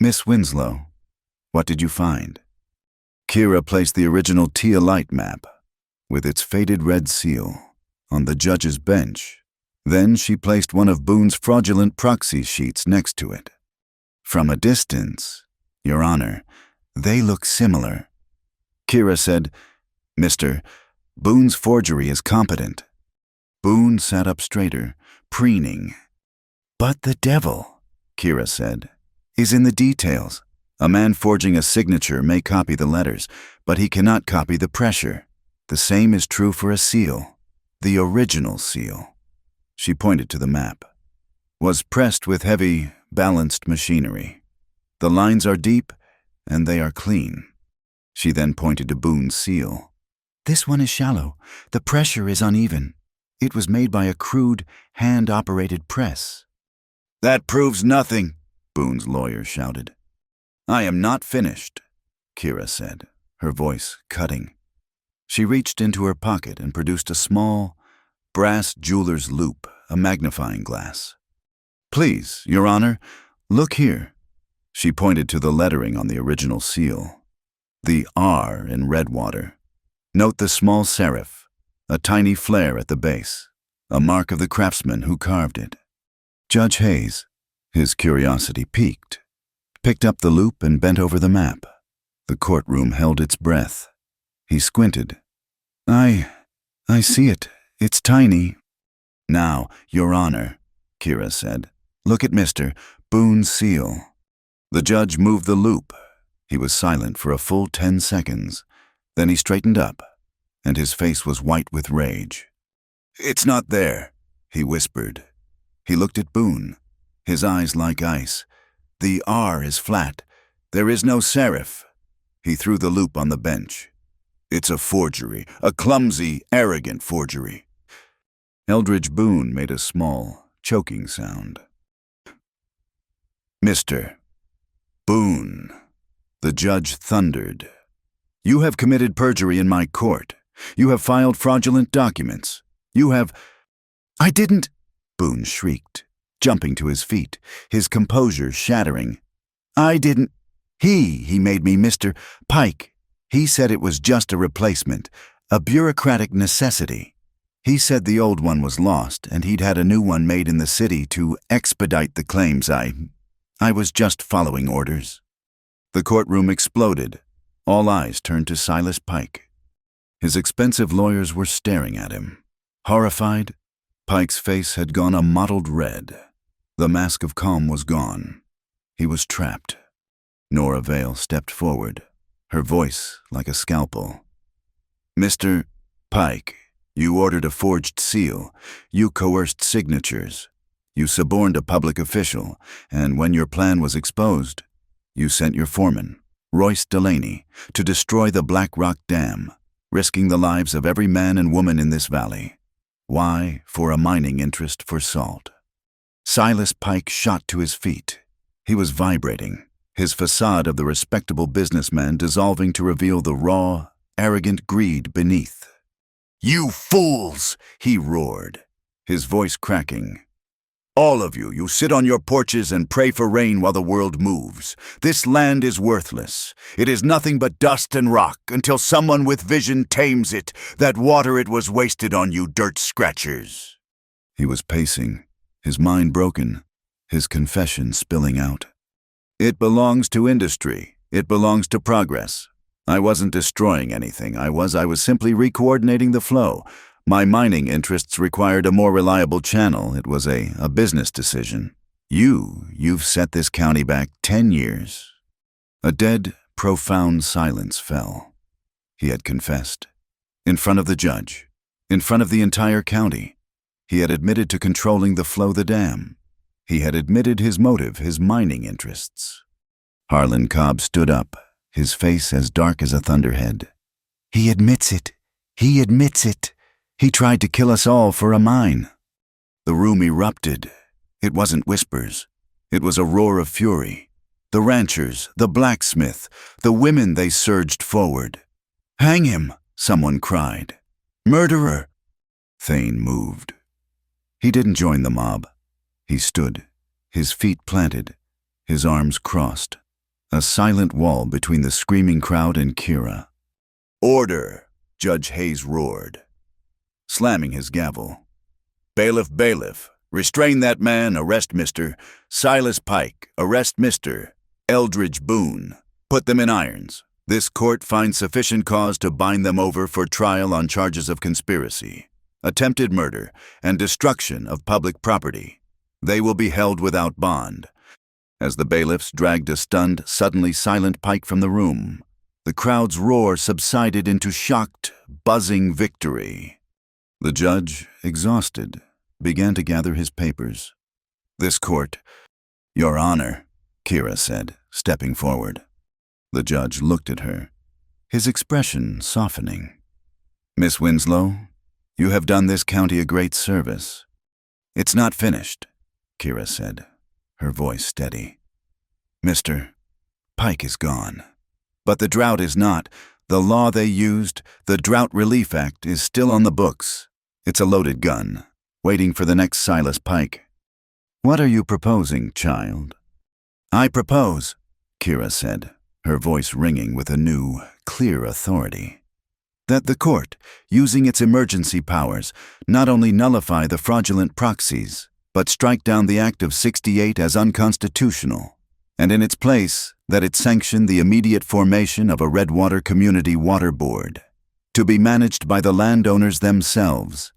Miss Winslow, what did you find? Kira placed the original Teolite map, with its faded red seal, on the judge's bench. Then she placed one of Boone's fraudulent proxy sheets next to it. From a distance, Your Honor, they look similar. Kira said, Mr. Boone's forgery is competent. Boone sat up straighter, preening. But the devil, Kira said, is in the details. A man forging a signature may copy the letters, but he cannot copy the pressure. The same is true for a seal. The original seal, she pointed to the map, was pressed with heavy, balanced machinery. The lines are deep, and they are clean. She then pointed to Boone's seal. This one is shallow. The pressure is uneven. It was made by a crude, hand-operated press. That proves nothing, Boone's lawyer shouted. I am not finished, Kira said, her voice cutting. She reached into her pocket and produced a small, brass jeweler's loupe, a magnifying glass. Please, Your Honor, look here. She pointed to the lettering on the original seal. The R in Redwater. Note the small serif, a tiny flare at the base, a mark of the craftsman who carved it. Judge Hayes, his curiosity piqued, picked up the loupe and bent over the map. The courtroom held its breath. He squinted. I see it. It's tiny. Now, Your Honor, Kira said, look at Mr. Boone's seal. The judge moved the loupe. He was silent for a full 10 seconds. Then he straightened up, and his face was white with rage. It's not there, he whispered. He looked at Boone, his eyes like ice. The R is flat. There is no serif. He threw the loupe on the bench. It's a forgery, a clumsy, arrogant forgery. Eldridge Boone made a small, choking sound. Mr. Boone, the judge thundered. You have committed perjury in my court. You have filed fraudulent documents. You have— I didn't, Boone shrieked, jumping to his feet, his composure shattering. I didn't— He made me Mr. Pike. He said it was just a replacement, a bureaucratic necessity. He said the old one was lost and he'd had a new one made in the city to expedite the claims. I was just following orders. The courtroom exploded. All eyes turned to Silas Pike. His expensive lawyers were staring at him. Horrified, Pike's face had gone a mottled red. The mask of calm was gone. He was trapped. Nora Vale stepped forward, her voice like a scalpel. Mr. Pike, you ordered a forged seal. You coerced signatures. You suborned a public official, and when your plan was exposed, you sent your foreman, Royce Delaney, to destroy the Black Rock Dam, risking the lives of every man and woman in this valley. Why? For a mining interest for salt. Silas Pike shot to his feet. He was vibrating, his facade of the respectable businessman dissolving to reveal the raw, arrogant greed beneath. You fools! He roared, his voice cracking. All of you, you sit on your porches and pray for rain while the world moves. This land is worthless. It is nothing but dust and rock until someone with vision tames it. That water it was wasted on you dirt scratchers. He was pacing, his mind broken, his confession spilling out. It belongs to industry. It belongs to progress. I wasn't destroying anything. I was simply recoordinating the flow. My mining interests required a more reliable channel. It was a business decision. You've set this county back 10 years. A dead, profound silence fell. He had confessed. In front of the judge. In front of the entire county. He had admitted to controlling the flow of the dam. He had admitted his motive, his mining interests. Harlan Cobb stood up, his face as dark as a thunderhead. He admits it. He admits it. He tried to kill us all for a mine. The room erupted. It wasn't whispers. It was a roar of fury. The ranchers, the blacksmith, the women, they surged forward. "Hang him!" someone cried. "Murderer!" Thane moved. He didn't join the mob. He stood, his feet planted, his arms crossed, a silent wall between the screaming crowd and Kira. "Order!" Judge Hayes roared, slamming his gavel. "Bailiff, bailiff, restrain that man, arrest Mr. Silas Pike, arrest Mr. Eldridge Boone. Put them in irons. This court finds sufficient cause to bind them over for trial on charges of conspiracy, attempted murder, and destruction of public property. They will be held without bond." As the bailiffs dragged a stunned, suddenly silent Pike from the room, the crowd's roar subsided into shocked, buzzing victory. The judge, exhausted, began to gather his papers. "This court, Your Honor," Kira said, stepping forward. The judge looked at her, his expression softening. "Miss Winslow, you have done this county a great service." "It's not finished," Kira said, her voice steady. "Mr. Pike is gone. But the drought is not. The law they used, the Drought Relief Act, is still on the books. It's a loaded gun, waiting for the next Silas Pike. What are you proposing, child?" "I propose," Kira said, her voice ringing with a new, clear authority, "that the court, using its emergency powers, not only nullify the fraudulent proxies, but strike down the Act of '68 as unconstitutional, and in its place, that it sanction the immediate formation of a Redwater Community Water Board, to be managed by the landowners themselves,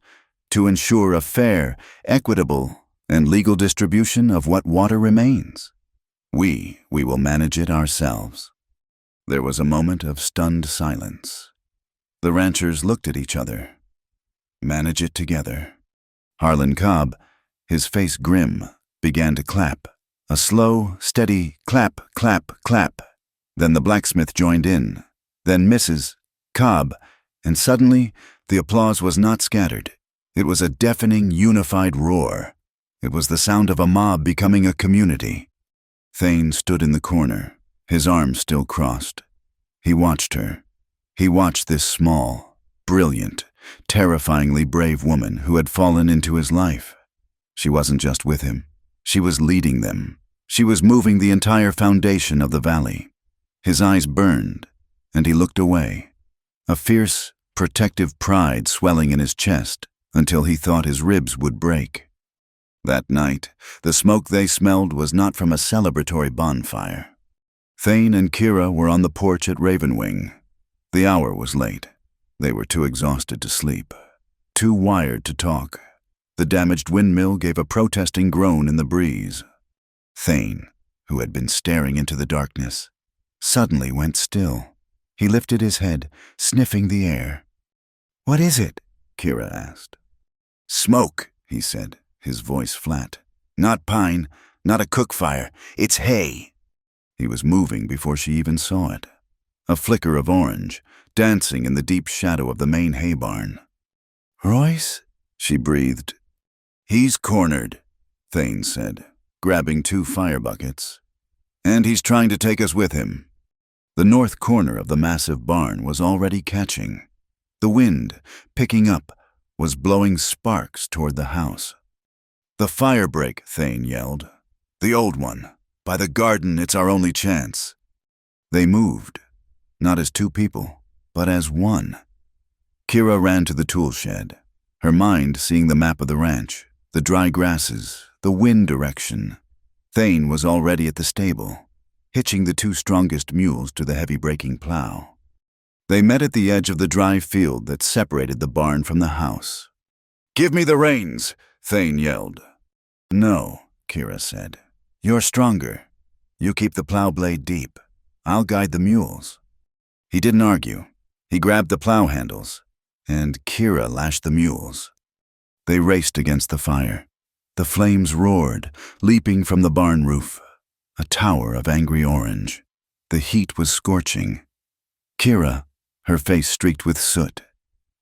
to ensure a fair, equitable, and legal distribution of what water remains. We will manage it ourselves." There was a moment of stunned silence. The ranchers looked at each other. Manage it together. Harlan Cobb, his face grim, began to clap. A slow, steady clap, clap, clap. Then the blacksmith joined in. Then Mrs. Cobb, and suddenly the applause was not scattered. It was a deafening, unified roar. It was the sound of a mob becoming a community. Thane stood in the corner, his arms still crossed. He watched her. He watched this small, brilliant, terrifyingly brave woman who had fallen into his life. She wasn't just with him. She was leading them. She was moving the entire foundation of the valley. His eyes burned, and he looked away, a fierce, protective pride swelling in his chest until he thought his ribs would break. That night, the smoke they smelled was not from a celebratory bonfire. Thane and Kira were on the porch at Ravenwing. The hour was late. They were too exhausted to sleep, too wired to talk. The damaged windmill gave a protesting groan in the breeze. Thane, who had been staring into the darkness, suddenly went still. He lifted his head, sniffing the air. "What is it?" Kira asked. "Smoke," he said, his voice flat. "Not pine, not a cook fire. It's hay." He was moving before she even saw it. A flicker of orange, dancing in the deep shadow of the main hay barn. "Royce?" she breathed. "He's cornered," Thane said, grabbing 2 fire buckets. "And he's trying to take us with him." The north corner of the massive barn was already catching. The wind, picking up, was blowing sparks toward the house. "The fire break," Thane yelled. "The old one. By the garden, it's our only chance." They moved, not as 2 people, but as one. Kira ran to the tool shed, her mind seeing the map of the ranch, the dry grasses, the wind direction. Thane was already at the stable, hitching the 2 strongest mules to the heavy braking plow. They met at the edge of the dry field that separated the barn from the house. "Give me the reins," Thane yelled. "No," Kira said. "You're stronger. You keep the plow blade deep. I'll guide the mules." He didn't argue. He grabbed the plow handles, and Kira lashed the mules. They raced against the fire. The flames roared, leaping from the barn roof, a tower of angry orange. The heat was scorching. Kira, her face streaked with soot,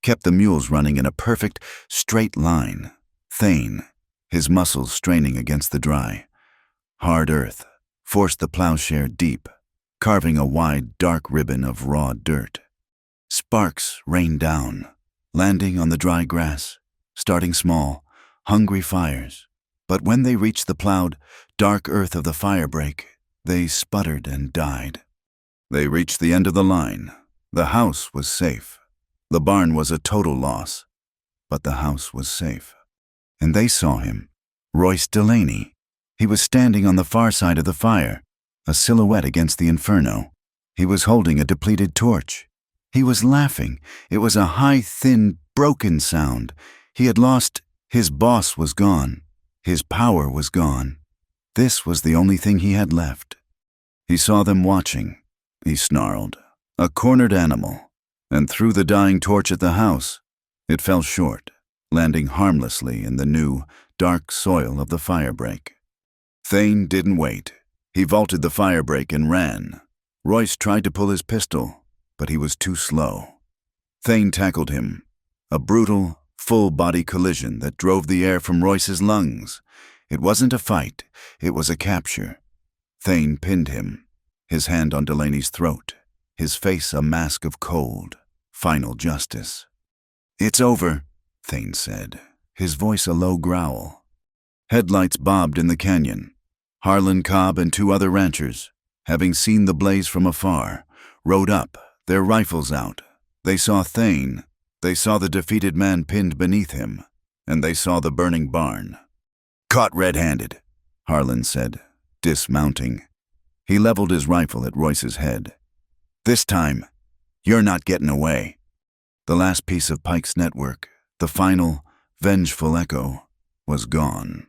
kept the mules running in a perfect, straight line. Thane, his muscles straining against the dry, hard earth, forced the plowshare deep, carving a wide, dark ribbon of raw dirt. Sparks rained down, landing on the dry grass, starting small, hungry fires. But when they reached the plowed, dark earth of the firebreak, they sputtered and died. They reached the end of the line. The house was safe. The barn was a total loss, but the house was safe. And they saw him, Royce Delaney. He was standing on the far side of the fire, a silhouette against the inferno. He was holding a depleted torch. He was laughing. It was a high, thin, broken sound. He had lost. His boss was gone. His power was gone. This was the only thing he had left. He saw them watching. He snarled, a cornered animal, and threw the dying torch at the house. It fell short, landing harmlessly in the new, dark soil of the firebreak. Thane didn't wait. He vaulted the firebreak and ran. Royce tried to pull his pistol, but he was too slow. Thane tackled him, a brutal, full-body collision that drove the air from Royce's lungs. It wasn't a fight, it was a capture. Thane pinned him, his hand on Delaney's throat, his face a mask of cold, final justice. "It's over," Thane said, his voice a low growl. Headlights bobbed in the canyon. Harlan Cobb and two other ranchers, having seen the blaze from afar, rode up, their rifles out. They saw Thane. They saw the defeated man pinned beneath him, and they saw the burning barn. "Caught red-handed," Harlan said, dismounting. He leveled his rifle at Royce's head. "This time, you're not getting away." The last piece of Pike's network, the final, vengeful echo, was gone.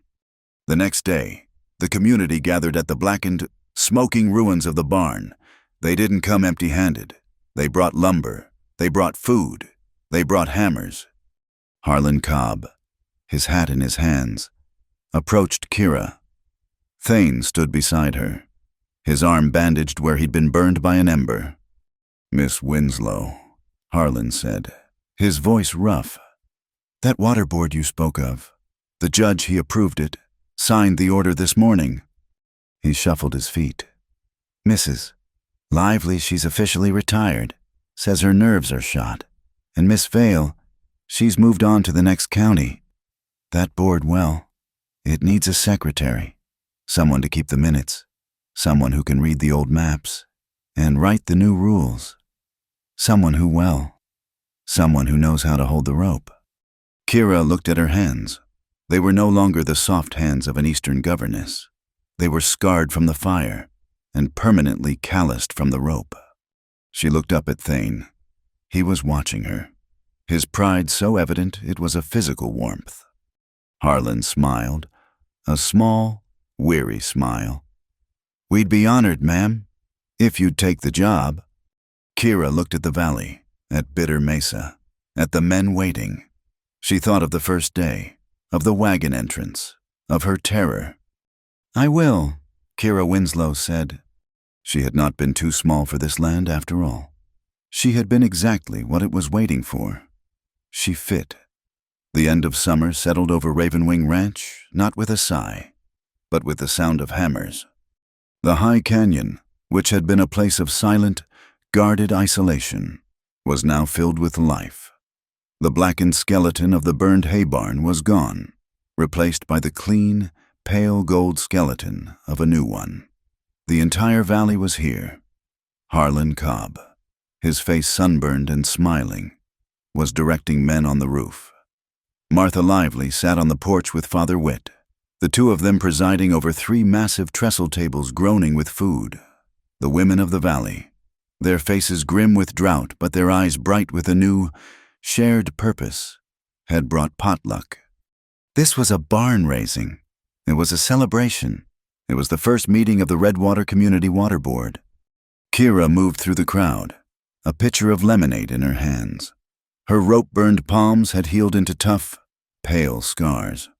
The next day, the community gathered at the blackened, smoking ruins of the barn. They didn't come empty-handed. They brought lumber. They brought food. They brought hammers. Harlan Cobb, his hat in his hands, approached Kira. Thane stood beside her, his arm bandaged where he'd been burned by an ember. "Miss Winslow," Harlan said, his voice rough. "That water board you spoke of, the judge, he approved it, signed the order this morning." He shuffled his feet. "Mrs. Lively, she's officially retired, says her nerves are shot. And Miss Vale, she's moved on to the next county. That board, well, it needs a secretary, someone to keep the minutes, someone who can read the old maps and write the new rules, someone who knows how to hold the rope." Kira looked at her hands. They were no longer the soft hands of an Eastern governess. They were scarred from the fire and permanently calloused from the rope. She looked up at Thane. He was watching her, his pride so evident it was a physical warmth. Harlan smiled, a small, weary smile. "We'd be honored, ma'am, if you'd take the job." Kira looked at the valley, at Bitter Mesa, at the men waiting. She thought of the first day, of the wagon entrance, of her terror. "I will," Kira Winslow said. She had not been too small for this land after all. She had been exactly what it was waiting for. She fit. The end of summer settled over Ravenwing Ranch, not with a sigh, but with the sound of hammers. The high canyon, which had been a place of silent, guarded isolation, was now filled with life. The blackened skeleton of the burned hay barn was gone, replaced by the clean, pale gold skeleton of a new one. The entire valley was here. Harlan Cobb, his face sunburned and smiling, was directing men on the roof. Martha Lively sat on the porch with Father Witt, the two of them presiding over 3 massive trestle tables groaning with food. The women of the valley, their faces grim with drought but their eyes bright with a new, shared purpose, had brought potluck. This was a barn raising. It was a celebration. It was the first meeting of the Redwater Community Water Board. Kira moved through the crowd, a pitcher of lemonade in her hands. Her rope-burned palms had healed into tough, pale scars.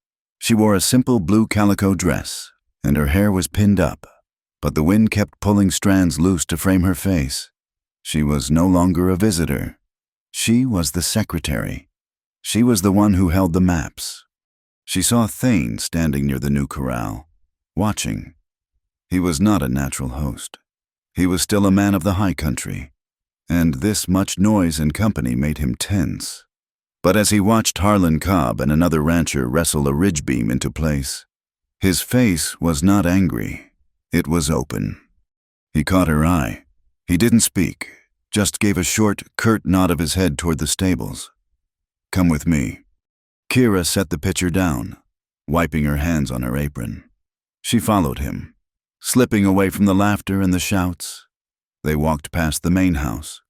She wore a simple blue calico dress, and her hair was pinned up, but the wind kept pulling strands loose to frame her face. She was no longer a visitor. She was the secretary. She was the one who held the maps. She saw Thane standing near the new corral, watching. He was not a natural host. He was still a man of the high country, and this much noise and company made him tense. But as he watched Harlan Cobb and another rancher wrestle a ridge beam into place, his face was not angry. It was open. He caught her eye. He didn't speak, just gave a short, curt nod of his head toward the stables. "Come with me." Kira set the pitcher down, wiping her hands on her apron. She followed him, slipping away from the laughter and the shouts. They walked past the main house,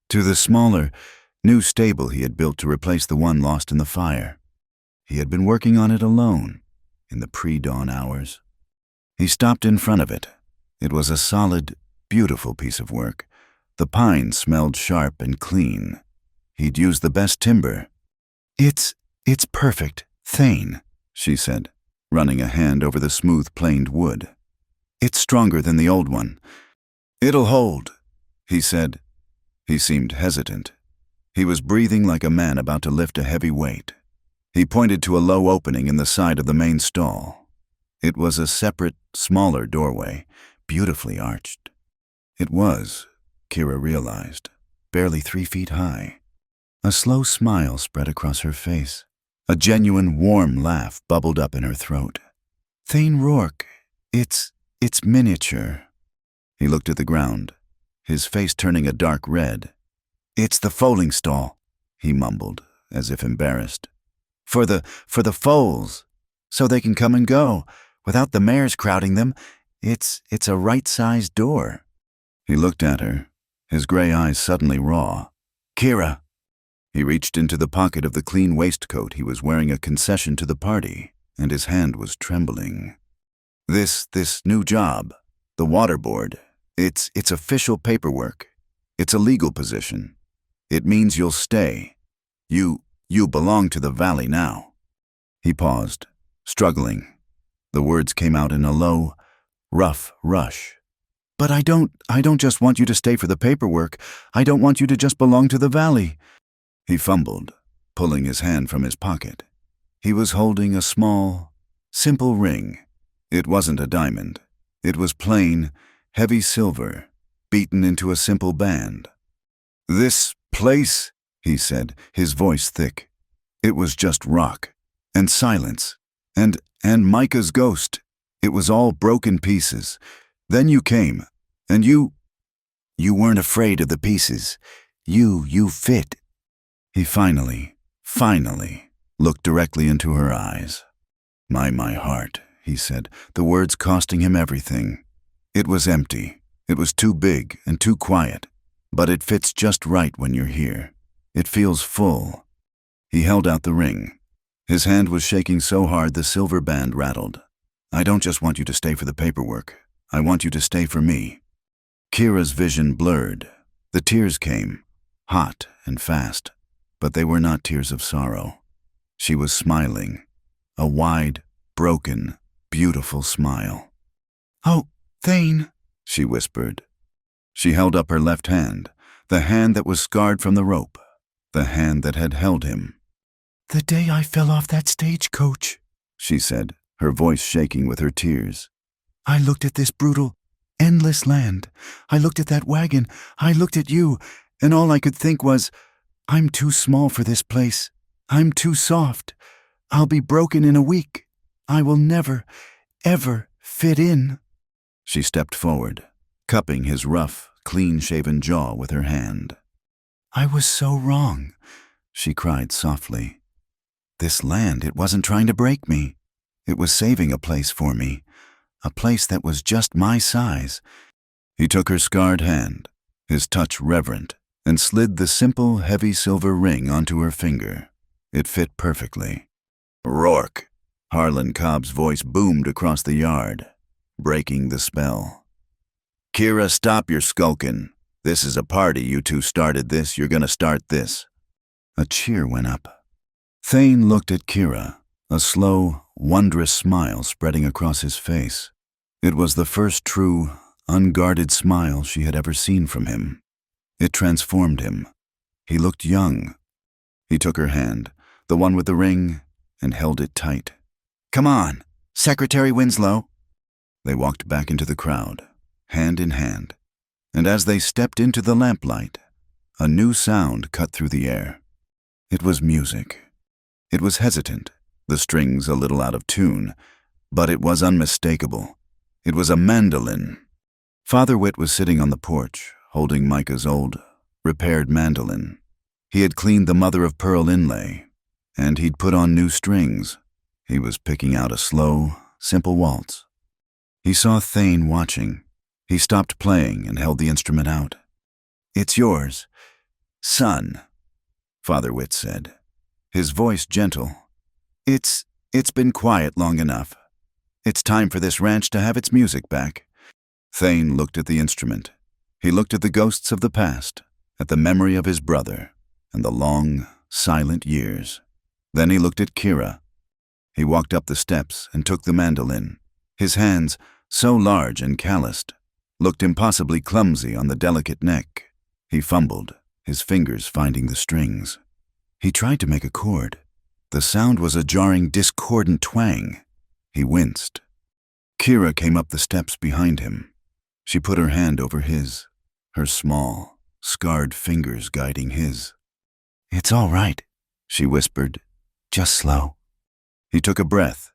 to the smaller, new stable he had built to replace the one lost in the fire. He had been working on it alone, in the pre-dawn hours. He stopped in front of it. It was a solid, beautiful piece of work. The pine smelled sharp and clean. He'd used the best timber. It's perfect, Thane," she said, running a hand over the smooth planed wood. "It's stronger than the old one." "It'll hold," he said. He seemed hesitant. He was breathing like a man about to lift a heavy weight. He pointed to a low opening in the side of the main stall. It was a separate, smaller doorway, beautifully arched. It was, Kira realized, barely 3 feet high. A slow smile spread across her face. A genuine, warm laugh bubbled up in her throat. "Thane Rourke, it's miniature." He looked at the ground, his face turning a dark red. "It's the foaling stall," he mumbled, as if embarrassed. For the foals, so they can come and go, without the mares crowding them. It's a right-sized door." He looked at her, his gray eyes suddenly raw. "Kira." He reached into the pocket of the clean waistcoat he was wearing, a concession to the party, and his hand was trembling. This new job, the water board, it's official paperwork. It's a legal position. It means you'll stay. You belong to the valley now." He paused, struggling. The words came out in a low, rough rush. "But I don't just want you to stay for the paperwork. I don't want you to just belong to the valley." He fumbled, pulling his hand from his pocket. He was holding a small, simple ring. It wasn't a diamond. It was plain, heavy silver, beaten into a simple band. "This place," he said, his voice thick. "It was just rock, and silence, and Micah's ghost. It was all broken pieces. Then you came, and you weren't afraid of the pieces. You fit." He finally looked directly into her eyes. My heart," he said, the words costing him everything. "It was empty. It was too big and too quiet. But it fits just right when you're here. It feels full." He held out the ring. His hand was shaking so hard the silver band rattled. "I don't just want you to stay for the paperwork. I want you to stay for me." Kira's vision blurred. The tears came, hot and fast, but they were not tears of sorrow. She was smiling, a wide, broken, beautiful smile. "Oh, Thane," she whispered. She held up her left hand, the hand that was scarred from the rope, the hand that had held him. "The day I fell off that stagecoach," she said, her voice shaking with her tears. "I looked at this brutal, endless land. I looked at that wagon. I looked at you, and all I could think was, I'm too small for this place. I'm too soft. I'll be broken in a week. I will never, ever fit in." She stepped forward, cupping his rough, clean-shaven jaw with her hand. "I was so wrong," she cried softly. "This land, it wasn't trying to break me. It was saving a place for me, a place that was just my size." He took her scarred hand, his touch reverent, and slid the simple, heavy silver ring onto her finger. It fit perfectly. "Rourke," Harlan Cobb's voice boomed across the yard, breaking the spell. "Kira, stop your skulking. This is a party. You two started this. You're gonna start this." A cheer went up. Thane looked at Kira, a slow, wondrous smile spreading across his face. It was the first true, unguarded smile she had ever seen from him. It transformed him. He looked young. He took her hand, the one with the ring, and held it tight. Come on, Secretary Winslow. They walked back into the crowd, hand in hand, and as they stepped into the lamplight, a new sound cut through the air. It was music. It was hesitant, the strings a little out of tune, but it was unmistakable. It was a mandolin. Father Whit was sitting on the porch, holding Micah's old, repaired mandolin. He had cleaned the mother-of-pearl inlay, and he'd put on new strings. He was picking out a slow, simple waltz. He saw Thane watching. He stopped playing and held the instrument out. It's yours, son, Father Whit said, his voice gentle. It's been quiet long enough. It's time for this ranch to have its music back. Thane looked at the instrument. He looked at the ghosts of the past, at the memory of his brother, and the long, silent years. Then he looked at Kira. He walked up the steps and took the mandolin. His hands, so large and calloused, looked impossibly clumsy on the delicate neck. He fumbled, his fingers finding the strings. He tried to make a chord. The sound was a jarring, discordant twang. He winced. Kira came up the steps behind him. She put her hand over his, her small, scarred fingers guiding his. It's all right, she whispered. Just slow. He took a breath.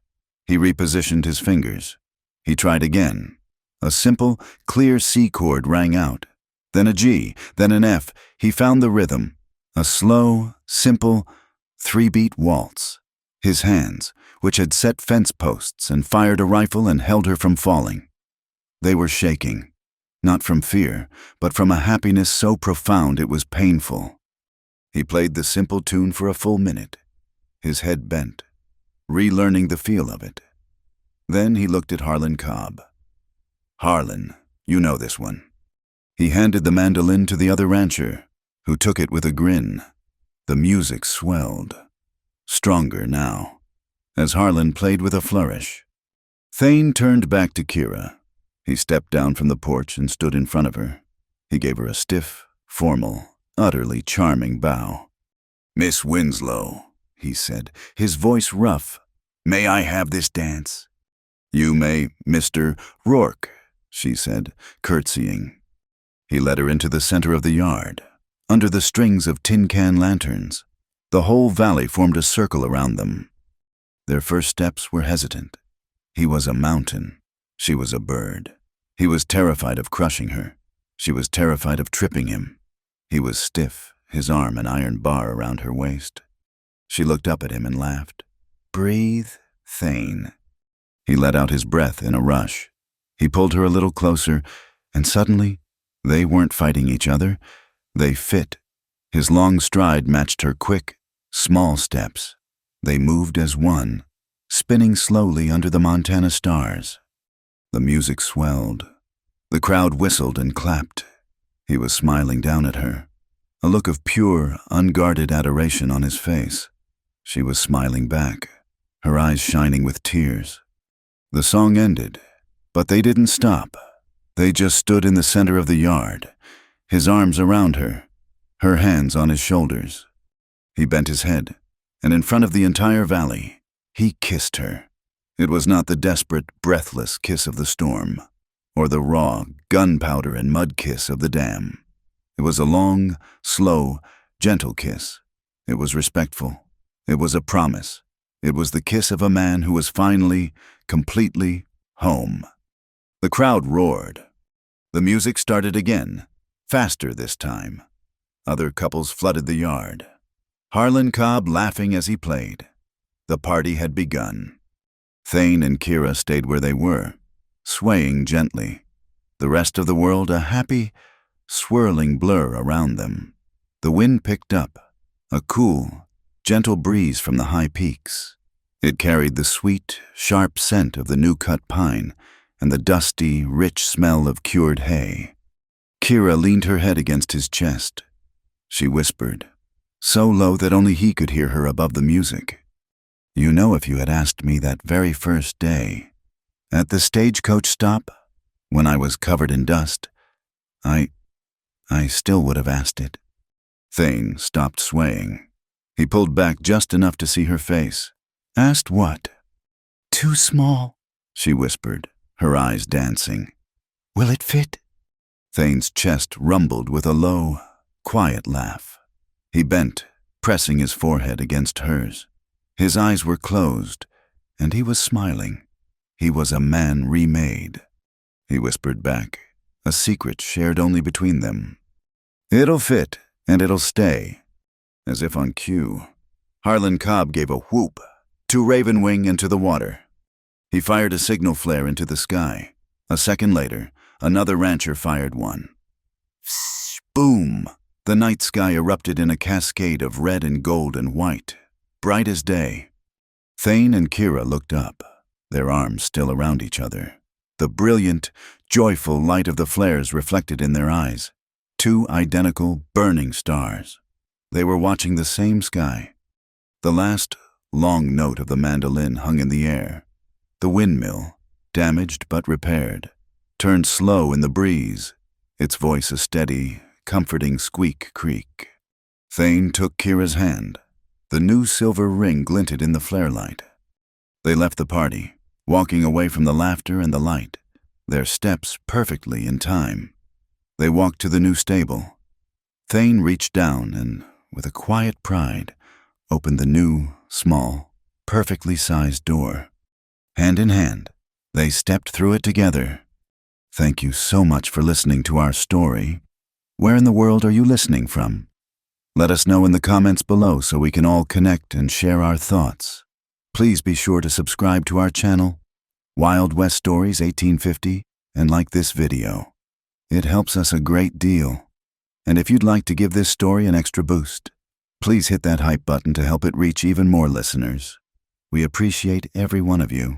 He repositioned his fingers. He tried again. A simple, clear C chord rang out. Then a G, then an F. He found the rhythm. A slow, simple, 3-beat waltz. His hands, which had set fence posts and fired a rifle and held her from falling. They were shaking, not from fear, but from a happiness so profound it was painful. He played the simple tune for a full minute, his head bent, relearning the feel of it. Then he looked at Harlan Cobb. Harlan, you know this one. He handed the mandolin to the other rancher, who took it with a grin. The music swelled, stronger now, as Harlan played with a flourish. Thane turned back to Kira. He stepped down from the porch and stood in front of her. He gave her a stiff, formal, utterly charming bow. Miss Winslow, he said, his voice rough. May I have this dance? You may, Mr. Rourke, she said, curtsying. He led her into the center of the yard, under the strings of tin can lanterns. The whole valley formed a circle around them. Their first steps were hesitant. He was a mountain. She was a bird. He was terrified of crushing her. She was terrified of tripping him. He was stiff, his arm an iron bar around her waist. She looked up at him and laughed. Breathe, Thane. He let out his breath in a rush. He pulled her a little closer, and suddenly, they weren't fighting each other. They fit. His long stride matched her quick, small steps. They moved as one, spinning slowly under the Montana stars. The music swelled. The crowd whistled and clapped. He was smiling down at her, a look of pure, unguarded adoration on his face. She was smiling back, her eyes shining with tears. The song ended, but they didn't stop. They just stood in the center of the yard, his arms around her, her hands on his shoulders. He bent his head, and in front of the entire valley, he kissed her. It was not the desperate, breathless kiss of the storm, or the raw, gunpowder and mud kiss of the dam. It was a long, slow, gentle kiss. It was respectful. It was a promise. It was the kiss of a man who was finally, completely home. The crowd roared. The music started again, faster this time. Other couples flooded the yard. Harlan Cobb laughing as he played. The party had begun. Thane and Kira stayed where they were, swaying gently. The rest of the world a happy, swirling blur around them. The wind picked up, a cool, gentle breeze from the high peaks. It carried the sweet, sharp scent of the new-cut pine and the dusty, rich smell of cured hay. Kira leaned her head against his chest. She whispered, so low that only he could hear her above the music. You know, if you had asked me that very first day, at the stagecoach stop, when I was covered in dust, I still would have asked it. Thane stopped swaying. He pulled back just enough to see her face. Asked what? Too small, she whispered, her eyes dancing. Will it fit? Thane's chest rumbled with a low, quiet laugh. He bent, pressing his forehead against hers. His eyes were closed, and he was smiling. He was a man remade. He whispered back, a secret shared only between them. It'll fit, and it'll stay. As if on cue, Harlan Cobb gave a whoop, to Ravenwing and to the water. He fired a signal flare into the sky. A second later, another rancher fired one. Boom! The night sky erupted in a cascade of red and gold and white, bright as day. Thane and Kira looked up, their arms still around each other. The brilliant, joyful light of the flares reflected in their eyes. Two identical, burning stars. They were watching the same sky. The last, long note of the mandolin hung in the air. The windmill, damaged but repaired, turned slow in the breeze, its voice a steady, comforting squeak creak. Thane took Kira's hand. The new silver ring glinted in the flare light. They left the party, walking away from the laughter and the light, their steps perfectly in time. They walked to the new stable. Thane reached down and, with a quiet pride, opened the new, small, perfectly sized door. Hand in hand, they stepped through it together. Thank you so much for listening to our story. Where in the world are you listening from? Let us know in the comments below so we can all connect and share our thoughts. Please be sure to subscribe to our channel, Wild West Stories 1850, and like this video. It helps us a great deal. And if you'd like to give this story an extra boost, please hit that hype button to help it reach even more listeners. We appreciate every one of you.